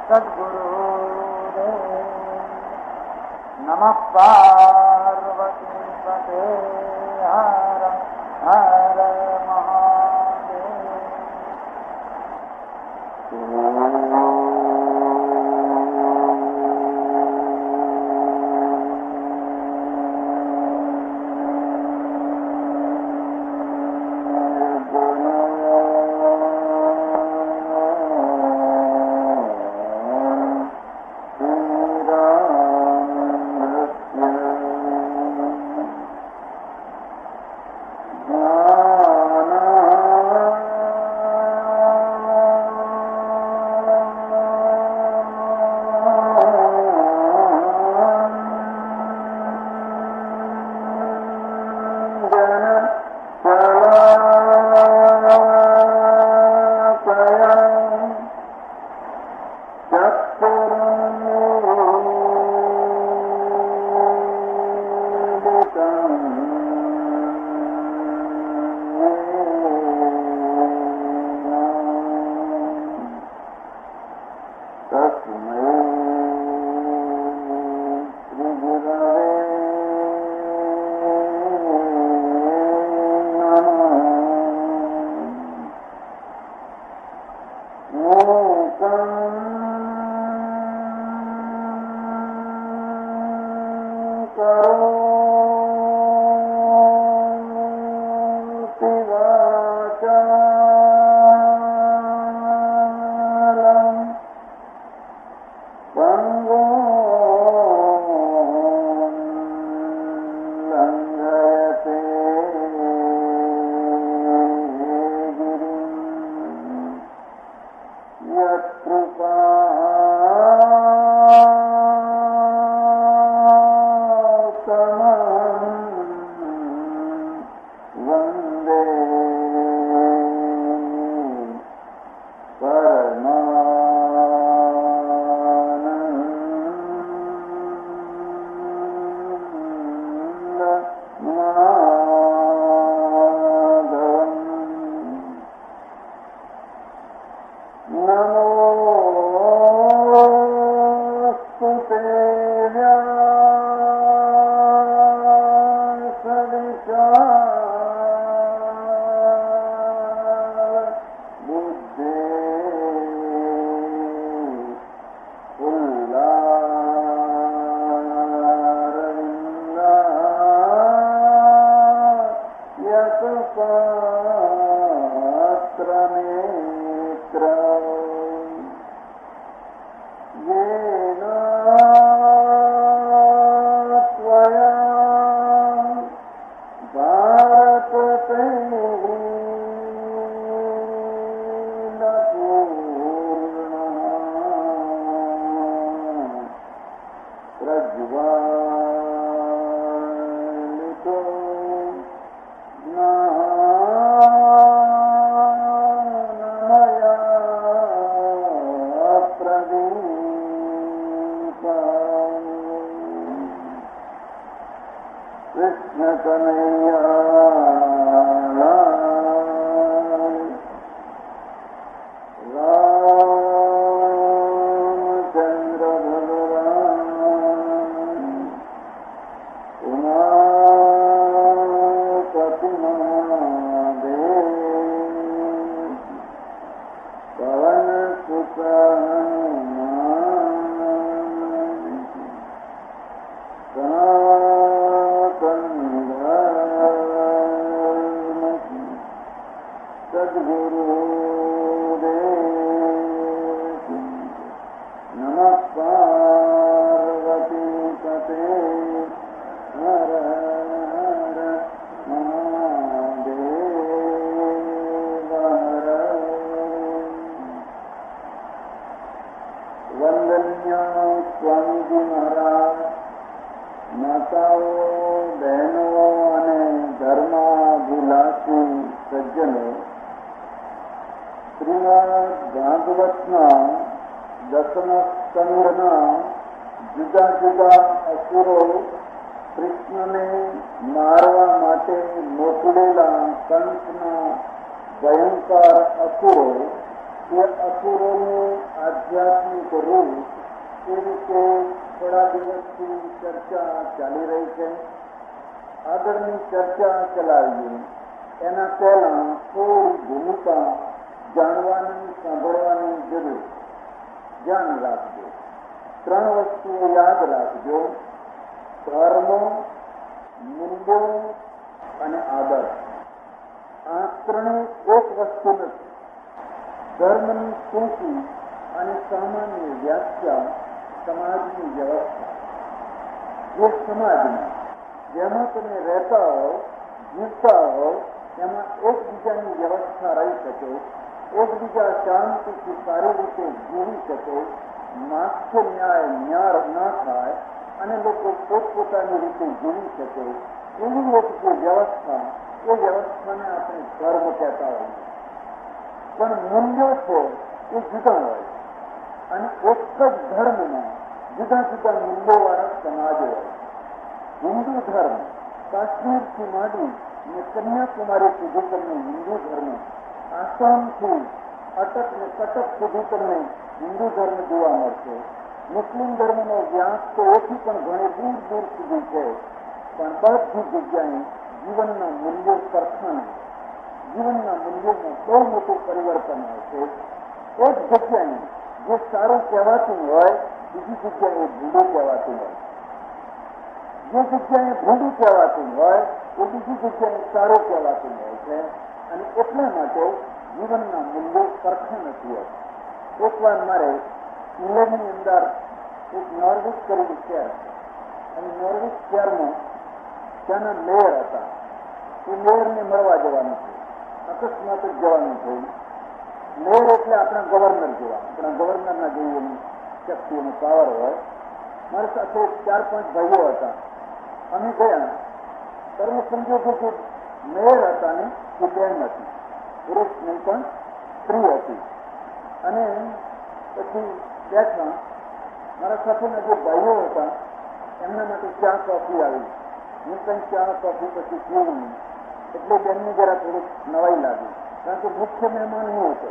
સદગુરુદેવ નમઃ પાર્વતી પતે હર હર મહાદેવ. સદગુરુ નમઃ પાર્વતી પતે હર હર મહાદેવ હર. વંદન્ય સ્વામીજી મહારાજ, માતાઓ, બહેનો અને ધર્માભિલાષી સજ્જનો, શ્રીમદ ભાગવતના 10મા સ્કંધના જુદા જુદા અસુરો કૃષ્ણને મારવા માટે મોકલેલા કંસના ભયંકર અસુરો, એ અસુરોનું આધ્યાત્મિક રૂપ, એ રીતે થોડા દિવસથી ચર્ચા ચાલી રહી છે. આગળની ચર્ચા ચલાવીએ એના પહેલા થોડી ભૂમિકા જાણવાની, સાંભળવાની જરૂર. ધ્યાન રાખજો. 3 વસ્તુઓ યાદ રાખજો: ધર્મ, મૂલ્યો અને આદર. આ ત્રણે એક વસ્તુ નથી. ધર્મની સૂચિ અને સામાન્ય વ્યાખ્યા સમાજની વ્યવસ્થા. જે સમાજમાં જેમાં તમે રહેતા હો, જીવતા હો, એમાં એકબીજાની વ્યવસ્થા રહી શકે, એકબીજા શાંતિથી સારી રીતે જીવી શકે, માસ્ય ન્યાય ન થાય અને લોકો પોતપોતાની રીતે જીવી શકે, એવી એક જે વ્યવસ્થા, એ વ્યવસ્થાને આપણે ધર્મ કહેતા હોઈએ. પણ મૂલ્યો છે એ જુદા હોય, અને એક જ ધર્મમાં જુદા જુદા મૂલ્યોવાળા સમાજ હોય. હિન્દુ ધર્મ કાશ્મીરથી માંડી અને કન્યાકુમારી સુધી તમને હિન્દુ ધર્મ, આસામથી અટક ને કટક સુધી તમને હિન્દુ ધર્મ જોવા મળશે. મુસ્લિમ ધર્મનો વ્યાસ તો એથી પણ ઘણી દૂર દૂર સુધી છે, પણ બધી જગ્યાએ જીવનના મૂલ્યો સરખા, જીવનના મૂલ્યોમાં બહુ મોટું પરિવર્તન આવશે. એક જગ્યાએ જે સારું કહેવાતું હોય, બીજી જગ્યાએ ભૂલું કહેવાતું હોય. જે જગ્યાએ ભૂલું કહેવાતું હોય, એ બીજી જગ્યાએ સારું કહેવાતું હોય છે. અને એટલા માટે જીવનના મૂલ્યો સરખા નથી હોય. એકવાર મારે ઇંગ્લેન્ડની અંદર એક નોર્વિચ કરેલું શહેર છે, અને નોર્વિચ શહેરમાં ત્યાંના મેયર હતા. એ મેયરને મળવા જવાનું છે. અકસ્માત જ જવાનું થયું. મેયર એટલે આપણા ગવર્નર જેવા, આપણા ગવર્નરના જેવી એની શક્તિ અને પાવર હોય. મારી સાથે 4-5 ભાઈઓ હતા. અમે ગયા ત્યારે સમજો કે મેયર હતા ને એ બેન હતી, પુરુષ નહીં પણ સ્ત્રી હતી. અને પછી બેઠા મારા સાથેના જે ભાઈઓ હતા એમના માટે ચા કોફી આવી. હું કંઈ ચા કોફી પછી પીવું નહીં, એટલે બેનને જરા થોડુંક નવાઈ લાગી, કારણ કે મુખ્ય મહેમાન હું હતો.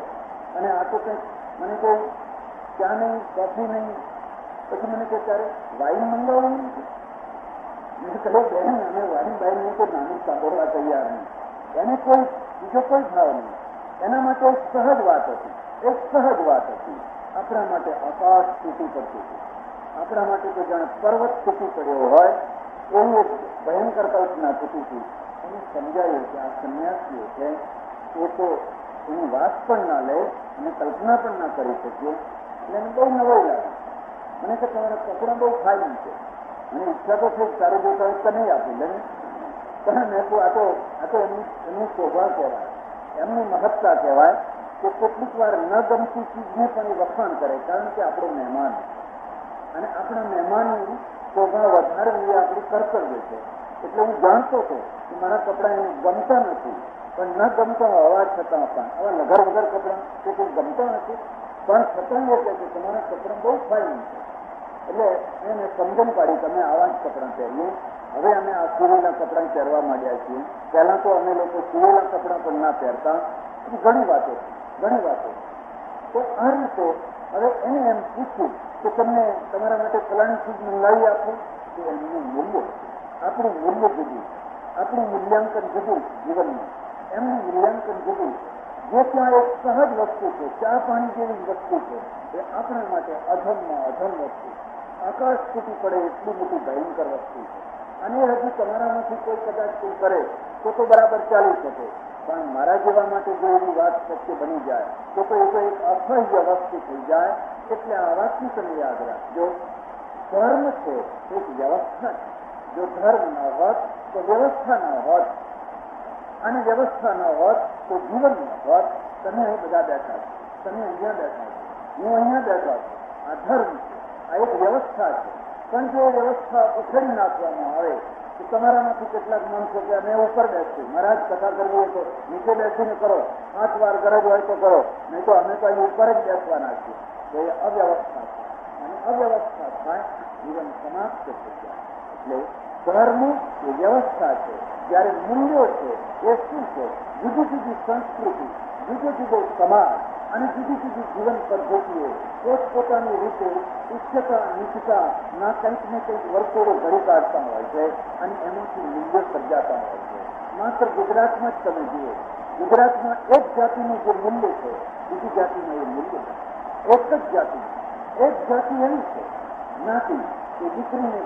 અને આ તો કંઈક મને કહે ચા નહીં, કોફી નહીં. પછી મને કહે ત્યારે વાઈન મંગાવવાનું નથી. મેં કહ્યું બેન, અમે વાઈન બાઈન તો નાનું સાંભળવા તૈયાર નહીં. એને કોઈ બીજો કોઈ ભાવ નહીં. એના માટે એક સહજ વાત હતી, એક સહજ વાત હતી. આપણા માટે આકાશ તૂટી પડતું હતું. આપણા માટે તો જાણે પર્વત તૂટી પડ્યો હોય એવી એક ભયંકર કલ્પના તૂટી હતી. એને સમજાયું કે આ સંન્યાસીઓ છે એ તો એની વાત પણ ના લે અને કલ્પના પણ ના કરી શકીએ. એટલે એને બહુ નવાઈ લાગી. મને કે તમારા કપડાં બહુ ફાઇન છે. મને ઈચ્છા તો છે સારું જોતા હોય તો નહીં આપી લે. પણ મેં તો આ તો એમની શોભા કહેવાય, એમની મહત્તા કહેવાય કે કેટલીક વાર ન ગમતી ચીજને પણ એ વખાણ કરે, કારણ કે આપણો મહેમાન, અને આપણા મહેમાનની શોભા વધારવી એ આપણું કર્તવ્ય છે. એટલે હું જાણતો હતો કે મારા કપડાં એને ગમતા નથી, પણ ન ગમતા હોવા છતાં પણ આવા લગર વગર કપડાં તે કોઈ ગમતા નથી, પણ છતાં એ કહે કે તમારા કપડાં બહુ ફાઇન છે. એટલે એને સમજણ પાડી તમે આવા જ કપડાં પહેરીએ. હવે અમે આ સિવેલા કપડાં પહેરવા માંડ્યા છીએ. પહેલાં તો અમે લોકો સિવેલા કપડાં પણ ના પહેરતા. ઘણી વાતો. તો આ રીતે હવે એને એમ પૂછ્યું કે તમને તમારા માટે ફલાણી ચીજ મંગાવી આપું, કે એમનું મૂલ્ય, આપણું મૂલ્ય જુદું, આપણું મૂલ્યાંકન જુદું જીવનમાં, એમનું મૂલ્યાંકન જુદું. જે ત્યાં એક સહજ વસ્તુ છે, ચા પાણી જેવી વસ્તુ છે, એ આપણા માટે અધમમાં અધમ વસ્તુ. આકાશ તૂટી પડે એટલું મોટું ભયંકર વસ્તુ છે. અને હજી તમારામાંથી કોઈ કદાચ કોઈ કરે તો બરાબર ચાલી શકે, પણ મારા જેવા માટે જો એવી વાત શક્ય બની જાય તો એ તો એક અસહ્ય વસ્તુ થઈ જાય. એટલે આ વાતની તમે યાદ રાખજો, ધર્મ છે એક વ્યવસ્થા છે. જો ધર્મ ન હોત તો વ્યવસ્થા ન હોત, અને વ્યવસ્થા ન હોત તો જીવન ન હોત. તમે અહીં બધા બેઠા છો, તમે અહીંયા બેઠા છો, હું અહીંયા બેઠા છું. આ ધર્મ છે, આ એક વ્યવસ્થા છે. પણ જો વ્યવસ્થા ઉખેડી નાખવામાં આવે તો તમારામાંથી કેટલાક માણસો કે અમે ઉપર બેસીશું, મહારાજ કથા કરવી હોય તો નીચે બેસીને કરો, 5 વાર ગરજ હોય તો કરો, નહીં તો અમે તો અહીં ઉપર જ બેસવાના છીએ. તો એ અવ્યવસ્થા છે, અને અવ્યવસ્થા થાય જીવન સમાપ્ત થઈ જાય. એટલે ધર્મ એ વ્યવસ્થા છે, જ્યારે મૂલ્યો છે એ શું છે? જુદી જુદી સંસ્કૃતિ, જુદો જુદો સમાજ અને જુદી જુદી જીવન પદ્ધતિઓ પોતપોતાની રીતે ઉચ્ચતા નીચતા ના કંઈક ને કંઈક વર્તુળો ઘડી કાઢતા હોય છે, અને એમાંથી મૂલ્યો સર્જાતા હોય છે. માત્ર ગુજરાતમાં જ તમે જુઓ, ગુજરાતમાં એક જાતિનું જે મૂલ્ય છે બીજી જાતિમાં એ મૂલ્ય એક જ જાતિ. એક જાતિ એવી છે જ્ઞાતિ કે દીકરીને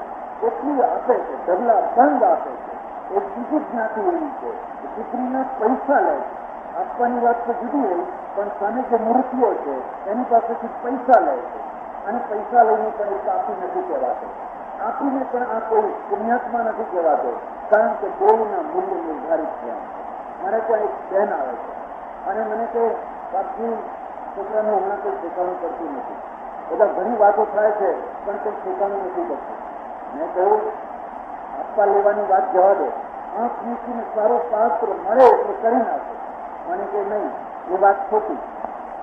એટલી આપે છે, ઢગલા બંધ આપે છે. એક બીજી જ્ઞાતિ એવી છે કે દીકરીના પૈસા લે છે. આપવાની વાત તો જુદી રહી, પણ સામે જે મૂર્તિઓ છે એની પાસેથી પૈસા લે છે, અને પૈસા લઈને પણ એક આપી નથી કહેવાતો. આપીને પણ આ કોઈ પુણ્યાત્મા નથી કહેવાતો, કારણ કે દેવના મૂલ્ય નિર્ધારિત થયા છે. મારે ત્યાં એક બહેન આવે છે અને મને કહે, બાપજી છોકરાનું હમણાં કંઈ ઠેકાણું કરતું નથી, બધા ઘણી વાતો થાય છે પણ કંઈ ઠેકાણું નથી કરતું. મેં કહ્યું આપવા લેવાની વાત જવા દે, આંખ મૂકીને સારો પાત્ર મળે એટલે કરી નાખે. મને કે નહીં, એ વાત ખોટી.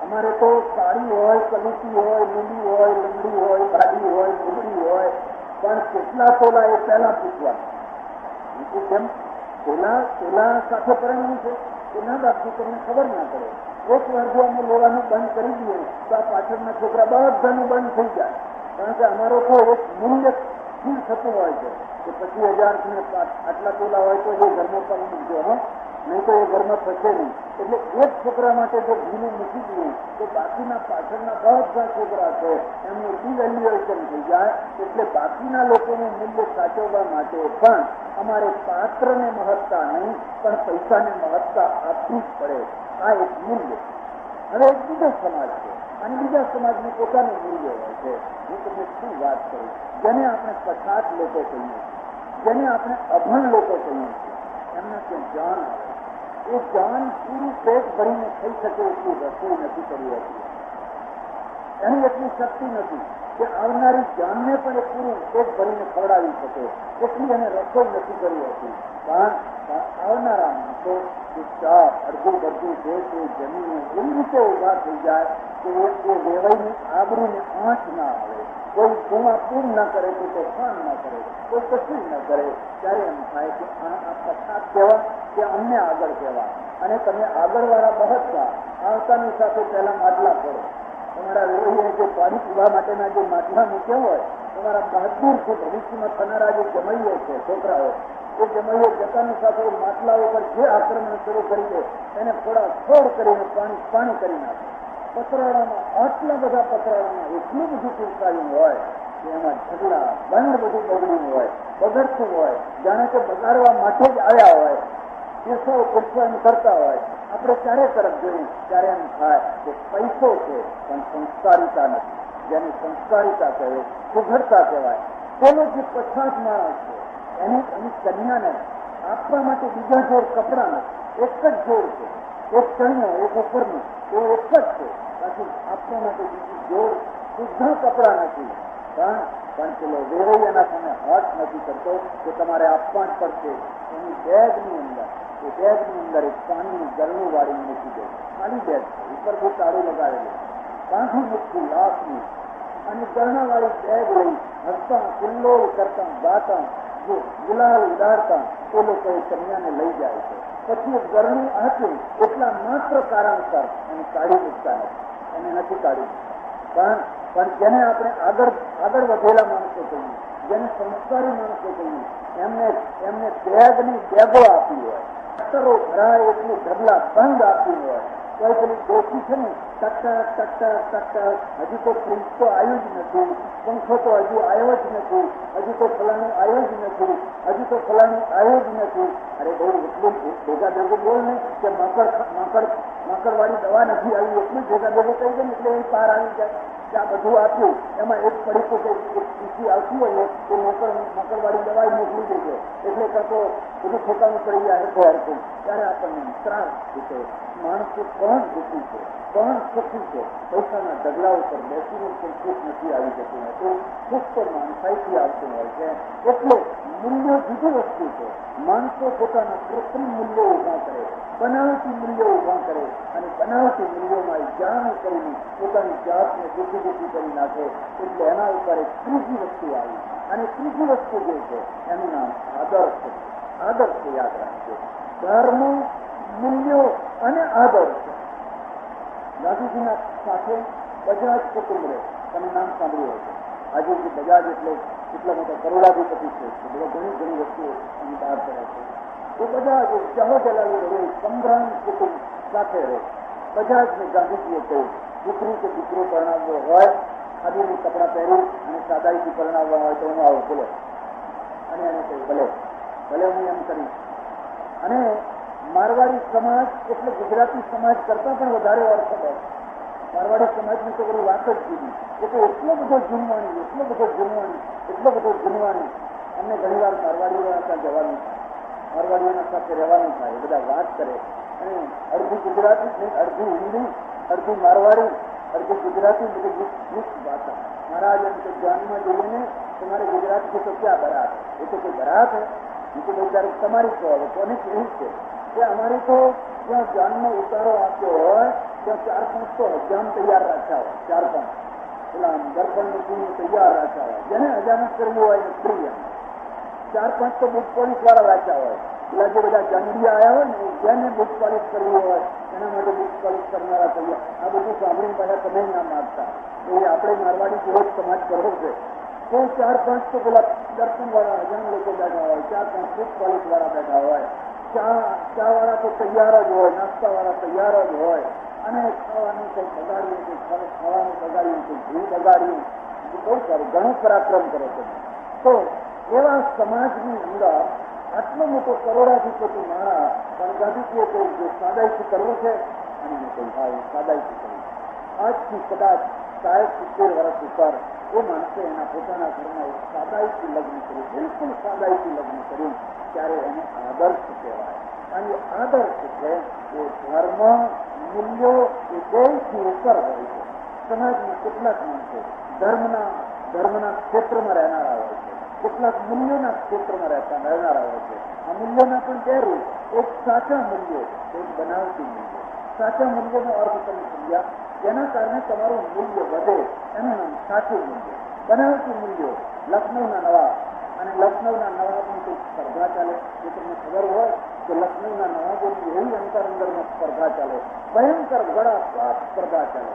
અમારે તો સાડી હોય, કલુટી હોય, લીલી હોય, લંગડી હોય, ભાડી હોય, ગુગડી હોય, પણ કેટલા તોલા એ પહેલા પૂછવાનું. કેમ તોલા સાથે પરણવું છે કે ના બાપજી તમને ખબર ના પડે. એક વાર જો અમે લેવાનું બંધ કરી દઈએ તો આ પાછળના છોકરા બધાનું બંધ થઈ જાય. કારણ કે અમારો તો એક મૂલ્ય સ્થિર થતું હોય છે કે 25,000 ને આટલા તોલા હોય તો એ ઘરમાં પણ મૂકજો, હા, નહીં તો એ ઘરમાં થશે નહીં. એટલે એક છોકરા માટે જો ઘીનું મૂકી દઈએ તો બાકીના પાછળના બધા છોકરા છે એમનું ડિવેલ્યુએશન થઈ જાય. એટલે બાકીના લોકોનું મૂલ્ય સાચવવા માટે પણ અમારે પાત્રને મહત્તા નહીં પણ પૈસાને મહત્તા આપવી જ પડે. આ એક મૂલ્ય. હવે એક બીજો સમાજ છે અને બીજા સમાજનું પોતાનું મૂલ્ય હોય છે. હું તમને શું વાત કરું, જેને આપણે પછાત લોકો કહીએ, જેને આપણે અભણ લોકો કહીએ છીએ, એમના ત્યાં જાન આવે. એ જાન પૂરું પેટ ભરીને થઈ શકે એટલી રસોઈ નથી કરી હતી. એની એટલી શક્તિ નથી કે આવનારી જાનને પણ એ પૂરું પેટ ભરીને ખવડાવી શકે એટલી એને રસોઈ નથી કરી હતી. પણ આવનારા માણસો ચૂપચાપ અડધું બધું જે તે જમીને એવી રીતે ઉભા થઈ જાય કે એ વેવાઈની આબરૂને આંચ ના આવે. કોઈ ગુમા પૂર્ણ ના કરે, કોઈ તોફાન ના કરે, કોઈ કશું ના કરે. ત્યારે એમ થાય કે આ પછાત કહેવા કે અમને આગળ કહેવા. અને તમે આગળવાળા બહતતા આવતાની સાથે પહેલા માટલા કરો. તમારા વેવાઈએ જે પાણી પીવા માટેના જે માટલા મૂક્યા હોય, તમારા બહાદુર છે ભવિષ્યમાં થનારા જે જમાઈઓ છે છોકરાઓ, એ જમાઈઓ જતાની સાથે માટલા ઉપર જે આક્રમણ શરૂ કરી દે એને થોડા છોડ કરીને પાણી કરી નાખે. પતરાળામાં આટલા બધા પતરાળામાં એટલું બધું પીરસાયું હોય કે એમાં ઝઘડા બંધ બધું બગડ્યું હોય, બગડતું હોય, જાણે કે બગાડવા માટે જ આવ્યા હોય. એ સૌ પુરસ્કાર કરતા હોય. આપણે ચારે તરફ જોઈએ ત્યારે એમ થાય કે પૈસો છે પણ સંસ્કારિતા નથી. જેને સંસ્કારિતા કહેવાય, સુઘડતા કહેવાય. પેલો જે પછાત માણસ છે એની કન્યાને આપવા માટે બીજા જોડ કપડા નથી, એક જ જોડ છે, એક ચણિયો એક ઉપરનું, એ એક જ છે. બાકી આપવા માટે બીજી જોડ સુધા કપડા નથી. પણ પેલો વેવાઈ એના સામે હાથ નથી કરતો કે તમારે આપવા જ પડશે. એની બેગની અંદર એક પાણીનું ગરણું વાળીને મૂકી દે. ખાલી બેગ છે, ઉપર બહુ તાળું લગાવેલું, કાંઠું મૂકતું લાખનું, અને ગરણાવાળી બેગ લઈ હસતા કિલ્લોળ કરતા ગાતા જો ગુલાલ ઉડાડતા એ લોકો એ કન્યાને લઈ જાય છે. પછી ગરણું આપે એટલા માત્ર કારણસર એને કાઢી મૂકતા નથી, એને નથી કાઢી. પણ જેને આપણે આગળ વધેલા માણસો કહીએ, જેને સંસ્કારી માણસો કહીએ, એમને બેગની બેગો આપી હોય, અક્ષરો ભરાય એટલું ઢગલા બંધ આપ્યું હોય, તો પેલી ડોસી છે ને ટક હજી તો પ્રિન્સ તો આવ્યું જ નથી, પંખો તો હજુ આવ્યો જ નથી, હજુ તો ફલાણું આવ્યો જ નથી, હજુ તો ફલાણું આવ્યો જ નથી. અરે બહુ એટલું ભેગા ભેગું બોલ ને કે માકડવાળી દવા નથી આવી, એટલું ભેગા ભેગું કહી દે ને એટલે એ પાર આવી જાય. ત્યાં બધું આપ્યું, એમાં એક પડીકો કે પીસી આવતી હોય ને તો મકરવાળી દવા મોકલી દેજો, એટલે કરતો બધું ઠેકાણું પડી જાય હરખું. ત્યારે આપણને ત્રાસ છે. માણસો કોણ દુઃખી છે, કોણ સુખી છે? પૈસાના ઢગલા ઉપર બેસીને પણ સુખ નથી આવી જતું હતું. સુખ તો માણસાઈથી આવતું હોય છે. એટલે મૂલ્યો જુદી વસ્તુ છે. માણસો પોતાના કૃત્રિમ મૂલ્યો ઉભા કરે, બનાવટી મૂલ્યો ઉભા કરે, અને બનાવટી મૂલ્યોમાં જાણ કરીને પોતાની જાતને દુઃખી કરી નાખે. એટલે એના ઉપર એક ત્રીજી વસ્તુ આવી, અને ત્રીજી વસ્તુ જે છે એનું નામ આદર્શ છે. આદર્શ યાદ રાખજો. ધર્મ, મૂલ્યો અને આદર્શ. ગાંધીજીના સાથે બજાજ કુટુંબ રહે, તમે નામ સાંભળ્યું હશે. આજે જે બજાજ એટલે કેટલા મોટા કરોડાધિપતિ છે, ઘણી વસ્તુઓ એની બહાર કરે છે. એ બધા જહો જલાવી રહે, સંભ્રાંત કુટુંબ સાથે રહે. બજાજને ગાંધીજીએ કહ્યું, દીકરી કે દીકરો પરણાવવો હોય, ખાદીનું કપડાં પહેરી અને સાદાઈથી પરણાવવા હોય તો હું આવું બોલો. અને એને કહ્યું ભલે હું એમ કરીશ. અને મારવાડી સમાજ એટલે ગુજરાતી સમાજ કરતા પણ વધારે ઓર્થોડોક્સ. મારવાડી સમાજની તો બધી વાત જ જુદી. એ તો એટલો બધો જૂનવાણી. અમને ઘણી વાર મારવાડીઓના ત્યાં જવાનું થાય, મારવાડીઓના સાથે રહેવાનું થાય. બધા વાત કરે અને અડધી ગુજરાતી, અડધી હિન્દી, અડધી મારવાડી, અડધી ગુજરાતી, બધી મિક્સ ભાષા. महाराज उनके ज्ञान में जोड़ने तुम्हारे गुजरात की तो क्या बरात है? ये तो कोई बरात है, ये तो बेचारे તમારી કહો કોને કેવી છે કે અમારી તો જ્યાં જ્ઞાનનો ઉતારો આપ્યો હોય ત્યાં 4-5 તો હજામ તૈયાર રાખ્યા હોય. 4-5 પેલા દર્પણ મૂકીને તૈયાર રાખ્યા હોય. જેને હજામત કરવી હોય એને પ્રિય 4-5 તો બુક પોલીસ વાળા રાખ્યા હોય. પેલા જે બધા જાંગડિયા આવ્યા હોય ને જેને બુક પોલીસ કરવી હોય એના માટે બુક પોલીસ કરનારા તૈયાર. આ બધું સાંભળીને પહેલા તમે ના માગતા એ આપણે મારવાડી જેવો જ સમાજ કરવો છે. તો 4-5 તો પેલા દર્શન વાળા હજામ લોકો બેઠા હોય, 4-5 બુક પોલીસ વાળા બેઠા હોય, ચા વાળા તો તૈયાર જ હોય, નાસ્તા વાળા તૈયાર જ હોય. અને ખાવાનું કંઈક બગાડ્યું, કંઈક ખાવાનું બગાડ્યું, કંઈક ઘી બગાડ્યું, બહુ સારું ઘણો પરાક્રમ કરે છે. તો એવા સમાજની અંદર આટલો મોટો કરોડાધિપતિ માણસ પણ ગાંધીજીએ કહ્યું જે સાદાઈથી કરવું છે અને મેં કહ્યું હા સાદાઈથી કરવું. આજથી કદાચ 60-70 વર્ષ ઉપર એ માણસે એના પોતાના ઘરમાં એક સાદાઈથી લગ્ન કર્યું, બિલકુલ સાદાઈથી લગ્ન કર્યું. ત્યારે એને આદર્શ કહેવાય. અને આદર્શ છે એ ધર્મ, મૂલ્યો એ બેથી ઉપર હોય છે. સમાજમાં કેટલાક માણસો ધર્મના ક્ષેત્રમાં રહેનારા હોય છે, કેટલાક મૂલ્યોના ક્ષેત્રમાં રહેનારા હોય છે. આ મૂલ્યોના પણ બે રૂપ, એક સાચા મૂલ્યો, એક બનાવટી મૂલ્યો. સાચા મૂલ્યોનો અર્થ તમે સમજ્યા, જેના કારણે તમારું મૂલ્ય વધે એનું નામ સાચું મૂલ્ય. બનાવટી મૂલ્યો લખનૌના નવાબ અને લખનૌના નવાબની કોઈ સ્પર્ધા ચાલે. જો તમને ખબર હોય કે લખનૌના નવાબોની એવી અંદરમાં સ્પર્ધા ચાલે, ભયંકર વડા સ્પર્ધા ચાલે.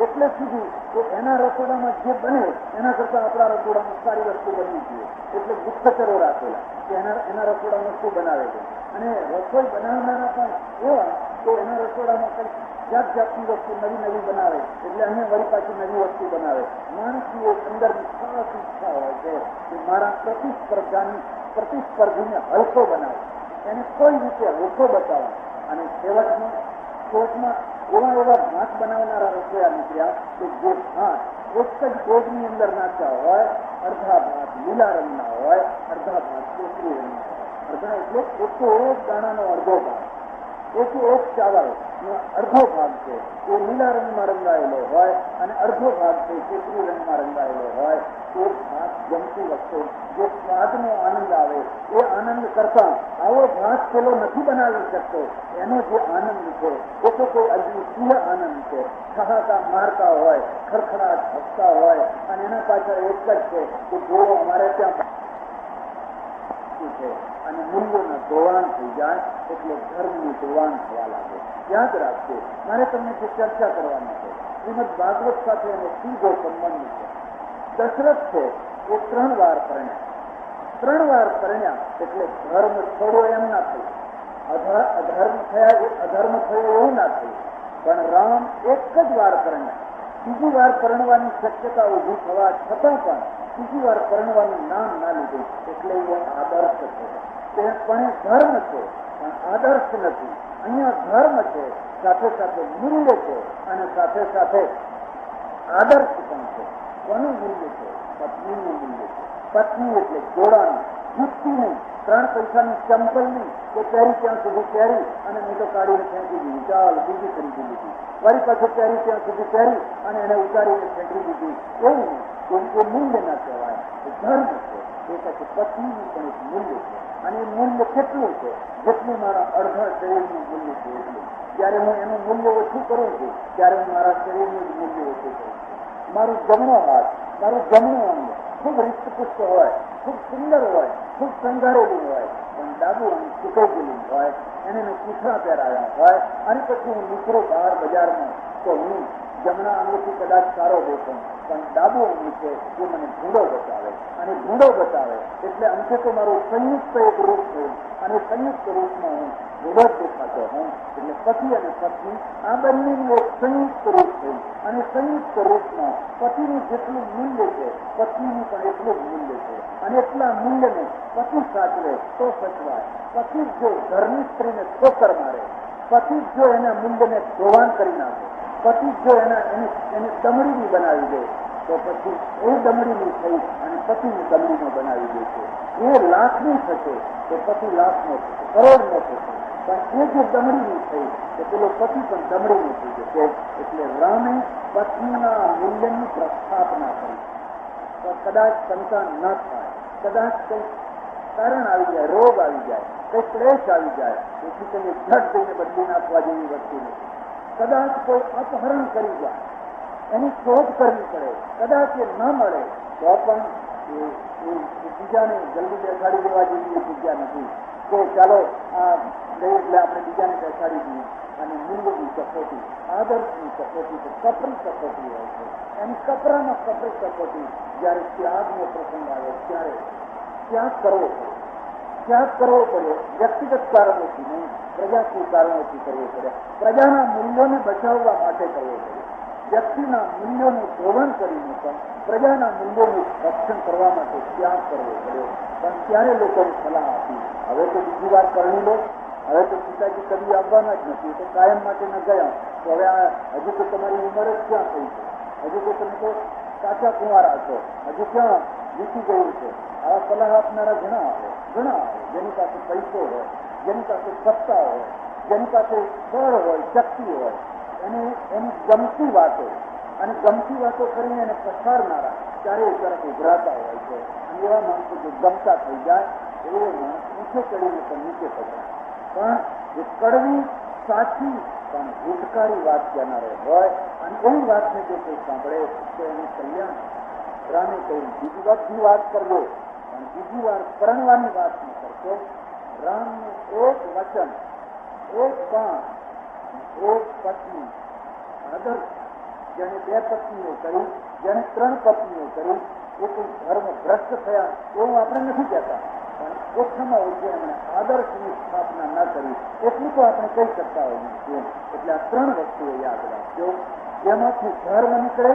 એટલે સુધી કે એના રસોડામાં જે બને એના કરતાં આપણા રસોડામાં સારી વસ્તુ બનવી જોઈએ. એટલે ગુપ્તચરો રાખેલા કે એના રસોડામાં શું બનાવે છે. અને રસોઈ બનાવનારા પણ એવા કે એના રસોડામાં કંઈક જાતની વસ્તુ નવી બનાવે, એટલે અહીંયા વળી પાછી નવી વસ્તુ બનાવે. માણસની એક અંદરની ખાસ ઈચ્છા હોય છે કે મારા પ્રતિસ્પર્ધીને હલકો બનાવે, એને કોઈ રીતે હલકો બતાવે. અને છેવટમાં એવા ભાત બનાવનારા રસોયા નીકળ્યા કે જે ભાત એક જ બોગની અંદર નાખ્યા હોય, અડધા ભાત લીલા રંગના હોય, અડધા ભાત કેસરી રંગના હોય. અડધા એટલે એક દાણાનો અડધો ભાગ, એક ચાવલ અડધો ભાગ છે એ લીલા રંગમાં રંગાયેલો હોય અને અડધો ભાગ છે કેસરી રંગમાં રંગાયેલો હોય. એ ભાત જમતી વખતે જે સ્વાદનો આનંદ આવે એ આનંદ કરતા આવો ભાત પેલો નથી બનાવી શકતો. એનો જે આનંદ છે એ તો કોઈ અદ્વિતીય આનંદ છે. ઠહાકા મારતા હોય, ખડખડાટ હસતા હોય અને એના પાછળ એક જ છે કે જો અમારે ત્યાં છે અને મૂલ્યોના ધોવાણ થઈ જાય એટલે ધર્મનું ધોવાણ થવા લાગે. યાદ રાખજો, મારે તમને જે ચર્ચા કરવાની છે શ્રીમદ ભાગવત સાથે એનો સીધો સંબંધ છે. દશરથ છે એ 3 વાર પરણ્યા એટલે ધર્મ છોડો એમ ના થયું, અધર્મ થયો એવું ના થયું. પણ રામ એક જ વાર પરણ્યા. બીજી વાર પરણવાની શક્યતા ઊભી થવા છતાં પણ બીજી વાર પરણવાનું નામ ના લીધું. એટલે એ આદર્શ છે. તે પણ ધર્મ છે પણ આદર્શ નથી. અહીંયા ધર્મ છે, સાથે સાથે મૂલ્ય છે અને સાથે સાથે આદર્શ પણ છે. કોનું મૂલ્ય છે? પત્નીનું મૂલ્ય છે. પત્ની એટલે જોડાનું, જુત્તી નહીં, 3 પૈસાની ચંપલ નહીં કે પહેરી ત્યાં સુધી પહેરી અને નહીં તો કાઢીને ફેંકી દીધી, ચાલ બીજી ખરીદી લીધી, વળી પાછું પહેરી ત્યાં સુધી પહેરી અને એને ઉતારીને ફેંકી દીધી. એવું નહીં, એ મૂલ્ય ના કહેવાય, એ ધર્મ છે. એ પછી પત્નીનું પણ એક મૂલ્ય છે અને એ મૂલ્ય કેટલું છે? જેટલું મારા અડધા શરીરનું મૂલ્ય છે એટલું. જ્યારે હું એનું મૂલ્ય ઓછું કરું છું ત્યારે હું મારા શરીરનું જ મૂલ્ય ઓછું કરું છું. મારું જમણો હાથ, મારું જમણું અંગ ખૂબ હૃષ્ટપુષ્ટ હોય, ખૂબ સુંદર હોય, ખૂબ શણગારેલું હોય, પણ ડાબું અંગ સુકાઈ ગયેલું હોય, એને મેં પૂછડા પહેરાવ્યા હોય અને પછી હું નીકળું બહાર બજારમાં તો હું જમણા અંગથી કદાચ સારો દેખું, પણ ડાબુ અંગ છે એ મને ભૂંડો બતાવે અને ભૂંડો બતાવે એટલે અંતે તો મારું સંયુક્ત એક રૂપ થયું અને સંયુક્ત રૂપમાં હું ભૂંડો જ દેખાતો હું. એટલે પતિ અને પત્ની આ બંનેનું એક સંયુક્ત રૂપ થયું અને સંયુક્ત રૂપમાં પતિનું જેટલું મૂલ્ય છે પત્નીનું પણ એટલું જ મૂલ્ય છે અને એટલા મૂલ્યને પતિ સાચવે તો સચવાય. પતિ જો ઘરની સ્ત્રીને ઠોકર મારે, પતિ જો એના મૂલ્યને ધોવાણ કરી નાખે, પતિ જો એને દમડીની બનાવી દે તો પછી એ દમડીની થઈ અને પતિને દમડીનો બનાવી દે છે. એ લાખની થશે તો પતિ લાખનો થશે, કરોડનો થશે, પણ એ જે દમડીની થઈ તો પેલો પતિ પણ દમડીનો થઈ જશે. એટલે રામે પત્નીના મૂલ્યની પ્રસ્થાપના કરી. તો કદાચ સંતાન ન થાય, કદાચ કંઈક કારણ આવી જાય, રોગ આવી જાય, કંઈક ક્લેશ આવી જાય, તેથી તેને ઝટ જઈને બદલી નાખવા જેવી વસ્તુ નથી. કદાચ કોઈ અપહરણ કરી જાય, એની શોધ કરવી પડે, કદાચ એ ન મળે તો પણ એ બીજાને જલ્દી બેસાડી દેવા જેવી જગ્યા નથી કે ચાલો આ ગઈ એટલે આપણે બીજાને બેસાડી દઈએ. અને મૂલ્યની કસોટી, આદર્શની કસોટી તો કપરી કસોટી હોય છે. એની કપરામાં કપરી કસોટી જ્યારે ત્યાગનો પ્રસંગ આવે ત્યારે ત્યાગ કરવો પડે. ત્યાગ કરવો પડે વ્યક્તિગત કારણોથી નહીં, પ્રજાકીય કારણોથી કરવો પડે. પ્રજાના મૂલ્યોને બચાવવા માટે કરવો પડે. વ્યક્તિના મૂલ્યોનું ધોરણ કરીને પણ પ્રજાના મૂલ્યોનું રક્ષણ કરવા માટે ત્યાગ કરવો પડે. પણ ત્યારે લોકોને સલાહ આપી, હવે તો બીજી વાર કરણી લો, હવે તો પિતાજી કદી આવવાના જ નથી, તો કાયમ માટે ન ગયા, તો હવે હજુ તો તમારી ઉંમર જ ક્યાં થઈ છે, હજુ તો તમે તો કાચા કુંવારા છો, હજુ ક્યાં વીતી ગયું છે. આવા સલાહ આપનારા ઘણા આવે, જેની પાસે પૈસો હોય, જેની પાસે સત્તા હોય, જેની પાસે બળ હોય, શક્તિ હોય, એની ગમતી વાતો અને ગમતી વાતો કરીને એને પસારનારા ત્યારે તરફ ઉભરાતા હોય છે. અને એવા માણસો જો ગમતા થઈ જાય એવો માણસ ઊંચે ચડીને પણ નીચે પકડાય. પણ જે કડવી, સાચી પણ હિતકારી વાત કહેનારો હોય અને એવી વાતને જો કોઈ સાંભળે તો એનું કલ્યાણ. રામે કહ્યું બીજી બધી વાત કરજો પણ બીજી વાર પરણવાની વાત ન કરશો. રામનું એક વચન, એક બાણ, એક પત્ની, આદર્શ. જેને 2 પત્નીઓ કરી, જેને 3 પત્નીઓ કરી, એ કોઈ ધર્મ ભ્રષ્ટ થયા એવું આપણે નથી કહેતા, પણ ઓછામાં ઓછી એમણે આદર્શની સ્થાપના ન કરી એટલું તો આપણે કહી શકતા હોઈએ છીએ. એટલે આ 3 વસ્તુઓ યાદ રાખજો, જેમાંથી ધર્મ નીકળે,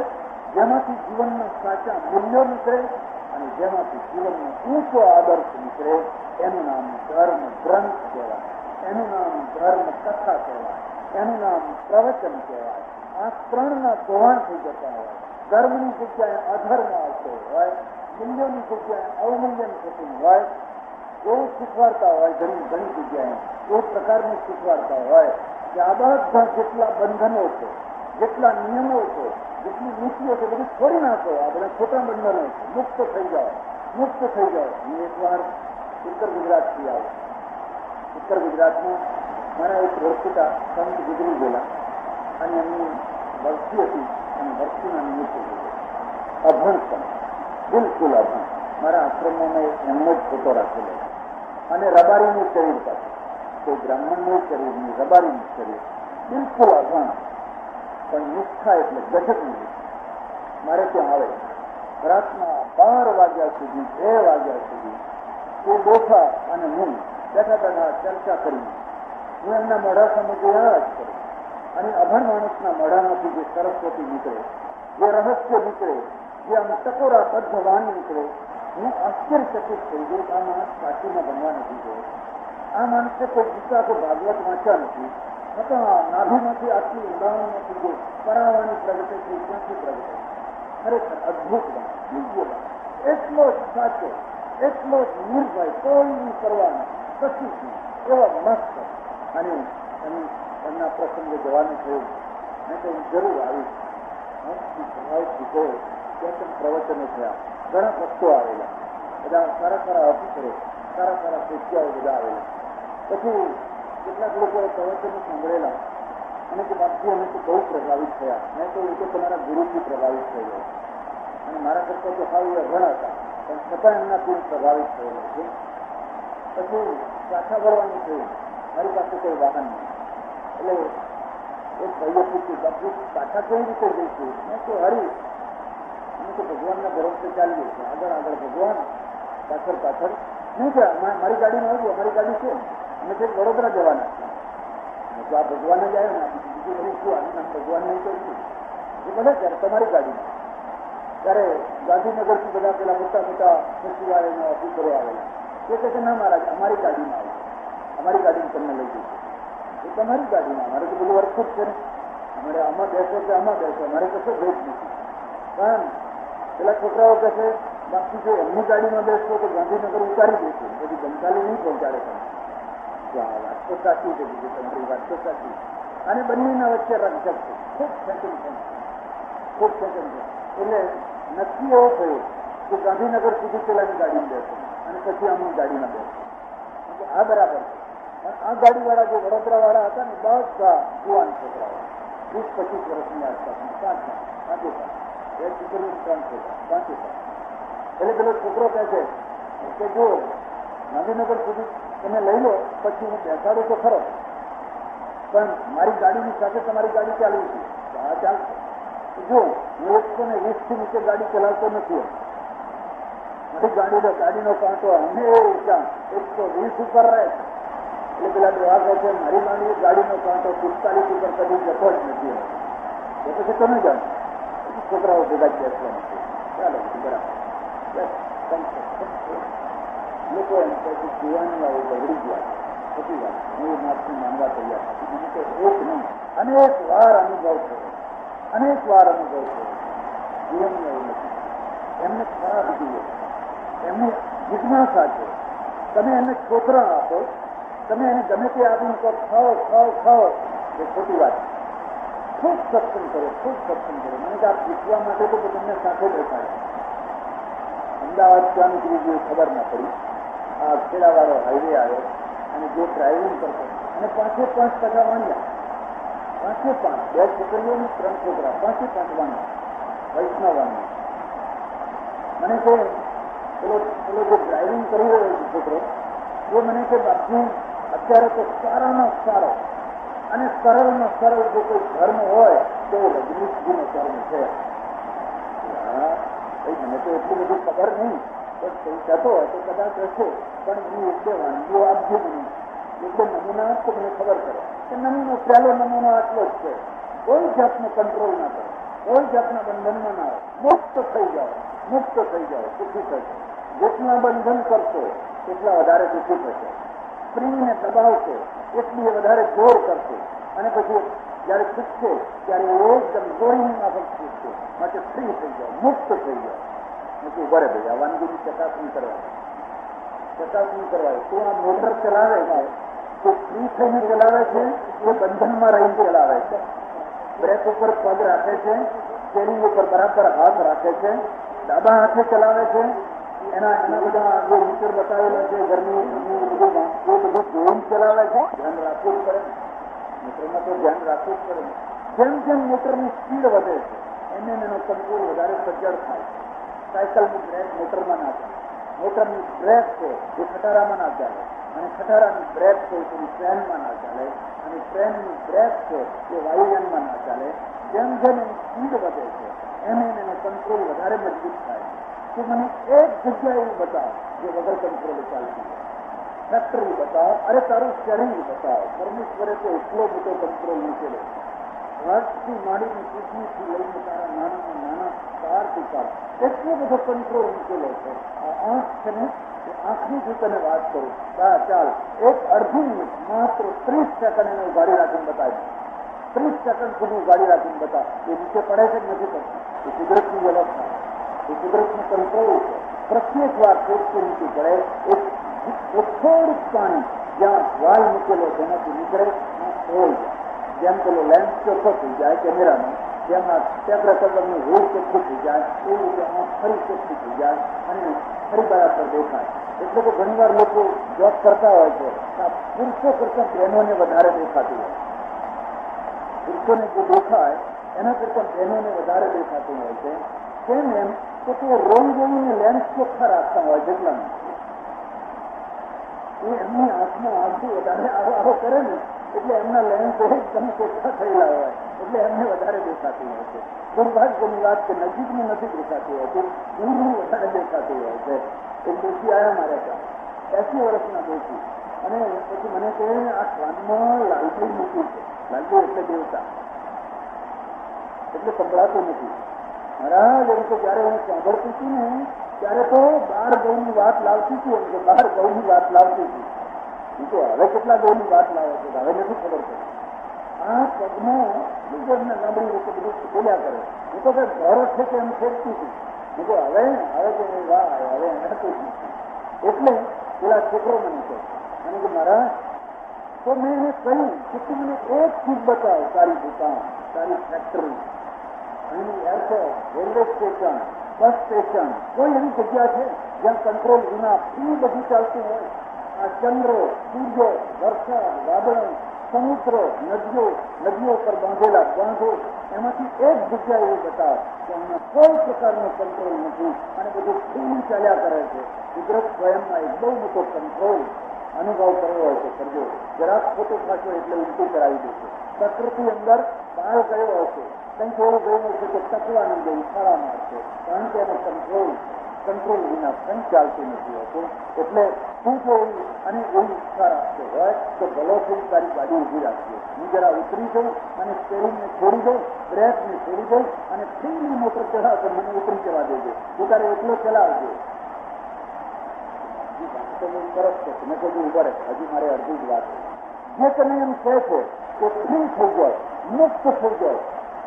જેમાંથી જીવનના સાચા મૂલ્યો નીકળે અને જેમાંથી જીવનનો ઊંચો આદર્શ નીકળે એનું નામ ધર્મ ગ્રંથ કહેવાય, એનું નામ ધર્મ કથા કહેવાય, એનું નામ પ્રવચન કહેવાય. આ 3ના ધોવાણ થઈ જતા હોય, ધર્મની જગ્યાએ અધર્મ આવતો હોય, મૂલ્યોની જગ્યાએ અવમૂલ્યન થતું હોય, એવું શીખવાડતા હોય ઘણી જગ્યાએ, એ પ્રકારનું શીખવાડતા હોય કે આ બધા જેટલા બંધનો છે, જેટલા નિયમો છે, જેટલી નીતિઓ છે બધી છોડી નાખો, આ બધા ખોટા બંધનો છે, મુક્ત થઈ જાઓ, મુક્ત થઈ જાઓ. હું એકવાર ઉત્તર ગુજરાતથી આવ્યો. ઉત્તર ગુજરાતમાં મારા એક ઓળખીતા સંત ગુજરી ગયેલા અને એમની વરસી હતી અને વરસીના નિમિત્તે અભણ સંત, બિલકુલ અભણ. મારા આશ્રમમાં મેં એમનો જ ફોટો રાખેલો અને રબારીનું શરીર પાસે, કોઈ બ્રાહ્મણનું શરીર નહીં, રબારીનું શરીર, બિલકુલ અભણ પણ નિષ્ઠા એટલે ગજબની. મારે ત્યાં આવે રાતના 12 વાગ્યા સુધી, 2 વાગ્યા સુધી એ બેઠા અને હું બેઠા ચર્ચા કરી. હું એમના મોઢા સામે જોયા જ કરું અને અભણ માણસના મોઢામાંથી જે સરસ્વતી નીકળે, જે રહસ્ય નીકળે, જે આમ ટકોરા બદ્ધ વાણી નીકળે, હું આશ્ચર્યચકિત થઈ ગયું. આ માણસ કાશીમાં બનવા નથી ગયો. આ માણસે કોઈ ગીતા કે ભાગવત વાંચ્યા નથી. નાભીમાંથી આટલી ઊંડાણમાંથી જે પરાવાણી પ્રગટે છે ક્યાંથી પ્રગટે? ખરેખર અદભુત વાત, દિવ્ય વાત. એટલો જ સાચો, એટલો જ નિર્ભય, કોઈની કરવાનો કશું જ નહીં, એવા મસ્ત. અને એમના પ્રસંગે જવાનું થયું. મેં તો જરૂર આવીશ. પ્રવચનો થયા, ઘણા ભક્તો આવેલા, બધા સારા સારા ઓફિસરો, સારા સારા શિષ્યાઓ બધા આવેલા. પછી કેટલાક લોકોએ પ્રવચનો સાંભળેલા અને કે બાપજી અમે તો બહુ પ્રભાવિત થયા. મેં તો એ તો તમારા ગુરુથી પ્રભાવિત થઈ ગયો અને મારા કરતા તો સારું અભણ હતા, પણ છતાં એમનાથી પ્રભાવિત થયેલો છે. પછી પાછા વળવાનું થયું. મારી પાસે કોઈ વાહન નહીં. એટલે એક ભાઈએ પૂછ્યું, બાપજી પાછા કેવી રીતે જઈશું? મેં તો હરી અમે તો ભગવાનના ભરોસે ચાલીએ છીએ. આગળ આગળ ભગવાન, પાછળ પાછળ નહીં. કે મારી ગાડીમાં આવ્યું, અમારી ગાડી છે, અમે કંઈક વડોદરા જવાના છીએ. તો આ ભગવાન જ આવ્યો ને, બીજું બધું શું આનું નામ ભગવાન નહીં કહીશું? એ ભલે ત્યારે તમારી ગાડીમાં. ત્યારે ગાંધીનગરથી બધા પેલા મોટા મોટા સચિવાલયના ઓફિસરો આવેલા. એ કહે છે ના મહારાજ અમારી ગાડીમાં આવ્યું, અમારી ગાડીમાં તમને લઈ જઈશું. એ તમારી ગાડીમાં, અમારે તો બધું વર્કશોપ છે ને, અમારે આમાં બેસો કે આમાં બેસો, અમારે કશો ભેદ નથી. પણ પેલા છોકરાઓ કહેશે બાકી જો એમની ગાડીમાં બેસતો તો ગાંધીનગર ઉતારી દેશે, પછી બંધાલી નહીં પહોંચાડે તમે. વાત તો સાચી છે, બીજું તમારી વાત તો સાચી. અને બંનેના વચ્ચે રકઝક છે, ખૂબ સેકન્ડ છે, ખૂબ સેકન્ડ છે. એટલે નક્કી એવો થયું કે ગાંધીનગર સુધી પેલાની ગાડીમાં બેસો અને પછી આમની ગાડીમાં બેસો. આ બરાબર છે. અને આ ગાડીવાળા જે વડોદરાવાળા હતા ને, બધા જુવાન છોકરાઓ, 20-25 વર્ષની આસપાસના, 5 બે છોકરીઓ 3 છોકરા, 5. એટલે પેલો છોકરો કહે છે કે જો ગાંધીનગર સુધી તમે લઈ લો, પછી હું બેસાડું તો ખરો, પણ મારી ગાડીની સાથે તમારી ગાડી ચાલવી છે. આ ચાલશે. જો હું 120થી નીચે ગાડી ચલાવતો નથી. મારી ગાડીનો કાંટો હંમેશા 120 ઉપર રહે છે. એટલે પેલા ડોહા કહે છે મારી ગાડીનો કાંટો 45 ઉપર કદી જતો જ નથી. એ પછી તમે જાણો. પછી છોકરાઓ ભેગા બેસવા નથી. ચાલો બરાબર. લોકો એમ કહે છે જીવનની આવું બગડી ગયા. ખોટી વાત. હું એ માથું માનવા તૈયાર નથી. મને તો એક નહીં, અનેક વાર અનુભવ થયો, અનેક વાર અનુભવ થયો. જીવનની એવું નથી. એમને ખરાબ જોઈએ, એમની જિજ્ઞાસા છે. તમે એને છોકરા આપો, તમે એને ગમે તે આપીને કહો ખાઓ ખાઓ ખાઓ, એ ખોટી વાત. ખૂબ સત્સંગ કરો, ખૂબ સત્સંગ કરો. મને કે આ પૂછવા માટે તો તમને સાથે બેસાડે. અમદાવાદ ક્યાં નીકળી ગયું ખબર ના પડી. આ ખેડાવાળો હાઈવે આવ્યો અને જે ડ્રાઇવિંગ કરતો અને 5-5% વાણ્યા, 5-5, 2 છોકરીઓ 3 છોકરા, 5-5 વાણ્યા, વૈષ્ણવ વાણ્યા. મને કહે પેલો જે ડ્રાઇવિંગ કરી રહ્યો છે છોકરો, એ મને કે બાપજી અત્યારે તો સારામાં સારો અને સરળમાં સરળ જો કોઈ ધર્મ હોય તો રજનીશજીનો ધર્મ છે. મને તો એટલું બધું ખબર નહીં, બસ કઈ કહેતો હોય તો કદાચ હશે, પણ એની 1-2 વાનગીઓ આપજો મને, 1-2 નમૂના આપતો મને ખબર પડે કે નમૂનો પહેલો નમૂનો આટલો જ છે. કોઈ જાતનો કંટ્રોલ ના કરો, કોઈ જાતના બંધનમાં ના આવે, મુક્ત થઈ જાઓ, મુક્ત થઈ જાઓ, સુખી થશે. જેટલા બંધન કરશો એટલા વધારે દુઃખી થશે. સ્પ્રિંગને દબાવશો એટલી વધારે જોર કરશે અને પછી જયારે છૂટશે ત્યારે એકદમ જોરીની માફક છૂટશે. માટે ફ્રી થઈ જાઓ, મુક્ત થઈ જાઓ. નથી ઉભા ભાઈ આ વાનગીની ચકાસણી કરવાની, ચકાસણી કરવાની. તું આ મોટર ચલાવે છે તો ફ્રી થઈને ચલાવે છે એ બંધનમાં રહીને ચલાવે છે. બ્રેક ઉપર પગ રાખે છે, સ્ટેરિંગ ઉપર બરાબર હાથ રાખે છે, ડાબા હાથે ચલાવે છે. એના બધા જે મીટર બતાવેલા છે ઘરની એ બધું જોઈને ચલાવે છે. ધ્યાન રાખવું જ પડે, મીટરમાં તો ધ્યાન રાખવું જ પડે. જેમ જેમ મોટરની સ્પીડ વધે છે એમ એનો કંટ્રોલ વધારે સજ્જડ થાય. સાયકલની બ્રેક મોટરમાં ના ચાલે, મોટરની બ્રેક છે એ ખટારામાં ના ચાલે, અને ખટારાની બ્રેક છે એ ટ્રેનમાં ના ચાલે, અને ટ્રેનની બ્રેક છે એ વાયુયાનમાં ના ચાલે. જેમ જેમ એની સ્પીડ વધે છે એમ એનો કંટ્રોલ વધારે મજબૂત થાય. તો મને એક જગ્યા એવું બતાવો જે વગર કંટ્રોલે ચાલતી હોય. ફેક્ટરી બતાવો, અરે તારું શરીર બતાવો. પરમેશ્વરે તો એટલો મોટો કંટ્રોલ મૂકેલો હાથથી માંડીને કિડનીથી લઈને તારા નાનામાં નાના તાર ટીકા એટલો બધો કંટ્રોલ મૂકેલો છે. આ આંખ છે ને એ આંખની જ તને વાત કરું. ચાલ એક અડધી મિનિટ માત્ર 30 સેકન્ડ એને ઉગાડી રાખીને બતાવી. 30 સેકન્ડ સુધી ઉગાડી રાખીને બતા. એ નીચે પડે છે કે નથી પડતા? એ કુદરતની વ્યવસ્થા, એ કુદરતનું કંટ્રોલ છે. પ્રત્યેક વાર પેટથી નીચે પડે એક થોડુંક પાણી જ્યાં વાલ મૂકેલો જેનાથી નીકળે હોય, જેમ પેલો લેન્સ ચોખ્ખો થઈ જાય કેમેરાનો, જેમ આ ટેપ રેકોર્ડરનું રૂલ ચોખ્ખું થઈ જાય એ રીતે આમાં ફરી ચોખ્ખું થઈ જાય અને ફરી બરાબર દેખાય. એટલે કે ઘણી વાર લોકો જોબ કરતા હોય છે પુરુષો કરતા બહેનોને વધારે દેખાતી હોય. પુરુષોને જે દેખાય એના કરતા બહેનોને વધારે દેખાતું હોય છે. કેમ એમ તો તે રોઈ રોઈને લેન્સ ચોખ્ખા રાખતા હોય જેટલા એ એમની આંખમાં આંસુ વધારે આવો કરે ને એટલે એમના લેન્સ એકદમ ચોખ્ખા થયેલા હોય એટલે એમને વધારે દેખાતું હોય છે. દુર્ભાગ્યની વાત કે નજીકનું નથી દેખાતું હોય છે, દૂરનું વધારે દેખાતું હોય છે. એક દોષી આવ્યા મારા ત્યાં 80 વર્ષના દોષી, અને પછી મને કહે આ કાનમાં લાલભાઈ મૂક્યું છે. લાલભાઈ એટલે દેવતા, એટલે સંભળાતું નથી. મહારાજ એમ તો જયારે હું સાંભળતી હતી ને ત્યારે તો 12 ગૌની વાત લાવતી હતી, એમ કે 12 ગૌની વાત લાવતી હતી. તો હવે કેટલા ગૌની વાત લાવે છે હવે નથી ખબર પડતી. આ પગમાં બીજો એમને લાંબડી રીતે બધું બોલ્યા કરે. હું તો કઈ ઘર છે કે એમ ફેરતી હતી. હું તો હવે તો વાહ હવે એનાતું જ નથી. એટલે પેલા છોકરો મને કહે અને કે મારા તો મેં એને કહ્યું કે તું મને એક ચીજ બતાવ, તારી દુકાન, તારી ફેક્ટરી, અહીંનું airport, railway station, bus station, કોઈ એવી જગ્યા છે જ્યાં કંટ્રોલ વિના ફ્રી બધું ચાલતું હોય? આ ચંદ્ર, સૂર્ય, વરસાદ, વાદળ, સમુદ્ર, નદીઓ પર બાંધેલા બાંધો, એમાંથી એક જગ્યા એવું બતાવ કે એમાં કોઈ પ્રકારનો કંટ્રોલ નથી અને બધું ફ્રી ચાલ્યા કરે છે. કુદરત સ્વયંમાં એક બહુ મોટો કંટ્રોલ અનુભવ કર્યો હોય છે. કરજો જરાક ખોટો થશો એટલે ઉલટું કરાવી દેશે. પ્રકૃતિ અંદર બહાર ગયો હશે, કંઈક એવું ગયું હશે કે તકવાની ગઈ ફાળા મારશે, કારણ કે એનો કંટ્રોલ વિના કંઈ ચાલતું નથી હોતું. એટલે શું જોવું અને એવી ઈચ્છા રાખતો હોય તો ભલો થઈ તારી ગાડી ઊભી રાખજો. હું જરા ઉતરી જાઉં અને સ્ટેરિંગને છોડી દઉં, બ્રેકને છોડી દઉં અને ફ્રીલી મોટર ચલાવતો મને ઉતરી જવા દેજો. તું તારે એટલો ચલાવજો. સરસ છે. મેં કહ્યું ઉભા રહે, હજી મારે અડધી જ વાત જે તમે એમ કહે છે કે ફ્રી થઈ જાય, મુક્ત થઈ જાય,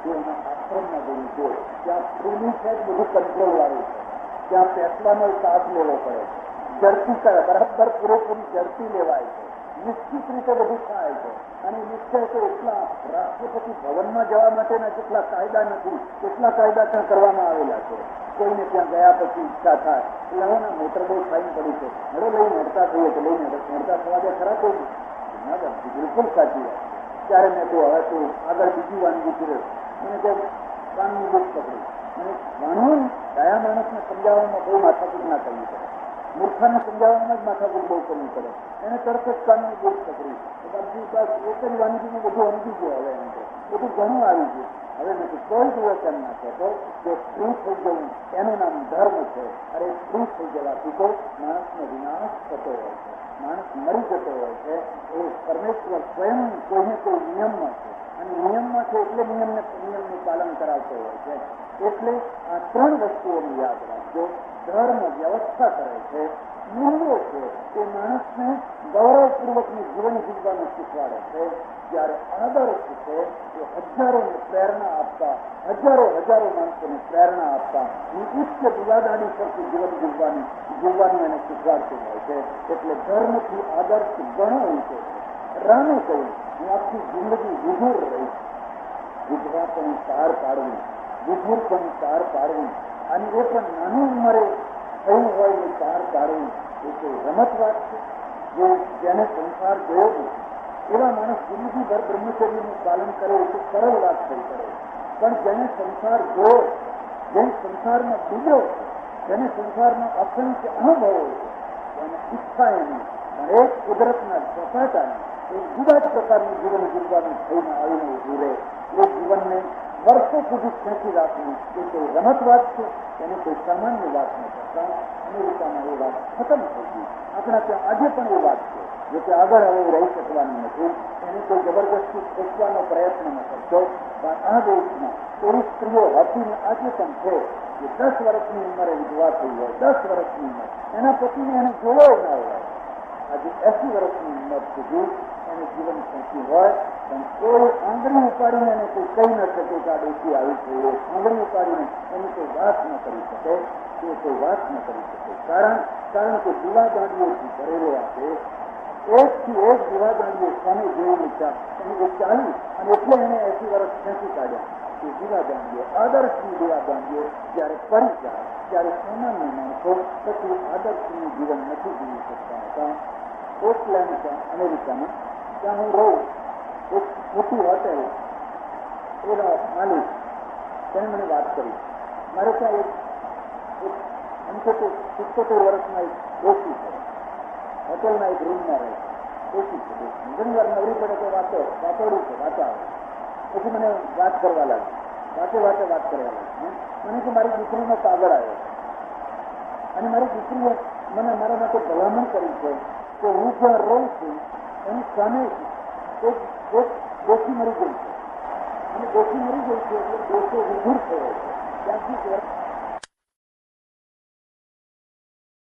એ એના આશ્રમમાં જવું જોઈએ. ત્યાં ફ્રીલી છે બધું કંટ્રોલ વાળું છે. ત્યાં પેસવાનો સાથ લેવો પડે છે, ઝડપી કરે બરાબર પૂરેપૂરી ઝડપી લેવાય છે, નિશ્ચિત રીતે બધું થાય છે. અને નિશ્ચય તો એટલા રાષ્ટ્રપતિ ભવનમાં જવા માટેના જેટલા કાયદા નથી એટલા કાયદા ત્યાં કરવામાં આવેલા છે. કોઈને ત્યાં ગયા પછી ઈચ્છા થાય એટલે હવે મોટર બહુ ફાઈન પડી છે, હવે લઈને હડતા થઈએ તો લઈને હડતા થવા દે ખરા કોઈ ના બનતી. બિલકુલ સાચી વાત. ત્યારે મેં તો હવે તો આગળ બીજી વાનગી ફીરે મને કે કાનની બુક પકડી અને વાણું દયા માણસને સમજાવવામાં બહુ માથાકૂટ ના કરવી પડે, મૂર્ખાને સમજાવવામાં જ માથાકૂટ બહુ કરવી પડે. એને તરત જ કાનની બુક પકડી બધી બસ એક જ વાનગીનું બધું સમજી ગયો. હવે એમ બધું ઘણું આવી ગયું. હવે નથી કોઈ દિવસ એમ ના કહેતો કે ફ્રી થઈ જવું એનું નામ ધર્મ છે. અરે ફ્રી થઈ જવાથી તો માણસનો વિનાશ થતો હોય છે, માણસ મરી જતો હોય છે. એ પરમેશ્વર સ્વયં કોઈને કોઈ નિયમમાં છે અને નિયમમાં છે એટલે નિયમનું પાલન કરાવતો હોય છે. એટલે આ 3 વસ્તુઓને યાદ રાખજો. ધર્મ વ્યવસ્થા કરે છે, નિયમો છે તે માણસને ગૌરવપૂર્વકનું જીવન જીવવાનું શીખવાડે છે. જ્યારે આદર્શ છે એ હજારોને પ્રેરણા આપતા, હજારો માણસોને પ્રેરણા આપતા ઉચ્ચ દુલાદાડી પરથી જીવન જીવવાનું એને શીખવાડતું હોય છે. એટલે ધર્મથી આદર્શ ઘણો ઊંચો છે. રામે કહ્યું હું આખી જિંદગી વિધુર રહીશ. વિધવા પણ પાર પાડવું, વિધુર પણ પાર પાડવું અને એ પણ નાની ઉંમરે થયું હોય એ પાર પાડવું એ કોઈ રમત વાત છે? જેને સંસાર જોયો નથી એવા માણસ જિંદગીભર બ્રહ્મચર્યનું પાલન કરે એ તો સરળ વાત થઈ પડે. પણ જેને સંસાર જોયો, જેને સંસારમાં ડૂબ્યો છે, જેને સંસારમાં અસંખ્ય અનુભવો છે, એને ઈચ્છા એની પણ એક કુદરતના ચોપાટાને એક જુદા જ પ્રકારનું જીવન જીવવાનું થઈને આવીને ઉભું રહે. એ જીવનને વર્ષો સુધી ખેંચી રાખવું એ કોઈ રમત વાત છે, એને કોઈ સામાન્ય વાત ન કરતા અમેરિકામાં એ વાત ખતમ થઈ ગઈ. આપણા ત્યાં આજે પણ એ વાત છે, જો કે આગળ હવે રહી શકવાનું નથી, એને કોઈ જબરદસ્તી ખેંચવાનો પ્રયત્ન ન કરતો. પણ આ દેશમાં એવી સ્ત્રીઓ હતી આજે પણ છે કે 10 વર્ષની ઉંમરે વિધવા થઈ હોય, 10 વર્ષની ઉંમર, એના પતિને એને જોયો ના હોય, આજે 80 વર્ષની ઉંમર સુધી એને જીવન ખેંચ્યું હોય, પણ કોઈ આંગળી ઉપાડીને એને કોઈ કહી ન શકે કે આ ડોસી આવી છે. આંગળી ઉપાડીને એની કોઈ વાત ન કરી શકે, એ કોઈ વાત ન કરી શકે. કારણ કે દીવા દાંડીઓથી ભરેલો આપે, એકથી એક દીવા દાંડીઓ સામે જોઈને એને ચાલી અને એટલે એને 80 વર્ષ ખેંચી કાઢ્યા. એ દીવા દાંડીઓ, આદર્શની દીવા દાંડીઓ જ્યારે પડી જાય ત્યારે સામાન્ય માણસો પછી આદર્શનું જીવન નથી જીવી શકતા હતા. ઓકલેન્ડ અમેરિકામાં ત્યાં હું રહું, એક મોટી હોટેલ, એના માલિક તેને મને વાત કરી, મારે ત્યાં એક 75 વર્ષના એક ડોસી છે, હોટેલના એક રૂમમાં રહે છે, ડોસી છે. ઘણી વાર નવરી પડે તો વાતોડું છે, વાતો આવે. પછી મને વાત કરવા લાગી, વાત કરવા લાગી. મને કે મારી દીકરીનો કાગળ આવ્યો અને મારી દીકરીએ મને મારા માટે ભલામણ કરી છે કે હું જ્યાં રહું છું એની સામે એક ડોસી મરી ગઈ છે, અને ડોસી મરી ગઈ છે એટલે ડોસો વિધુર થયો છે. ત્યાંથી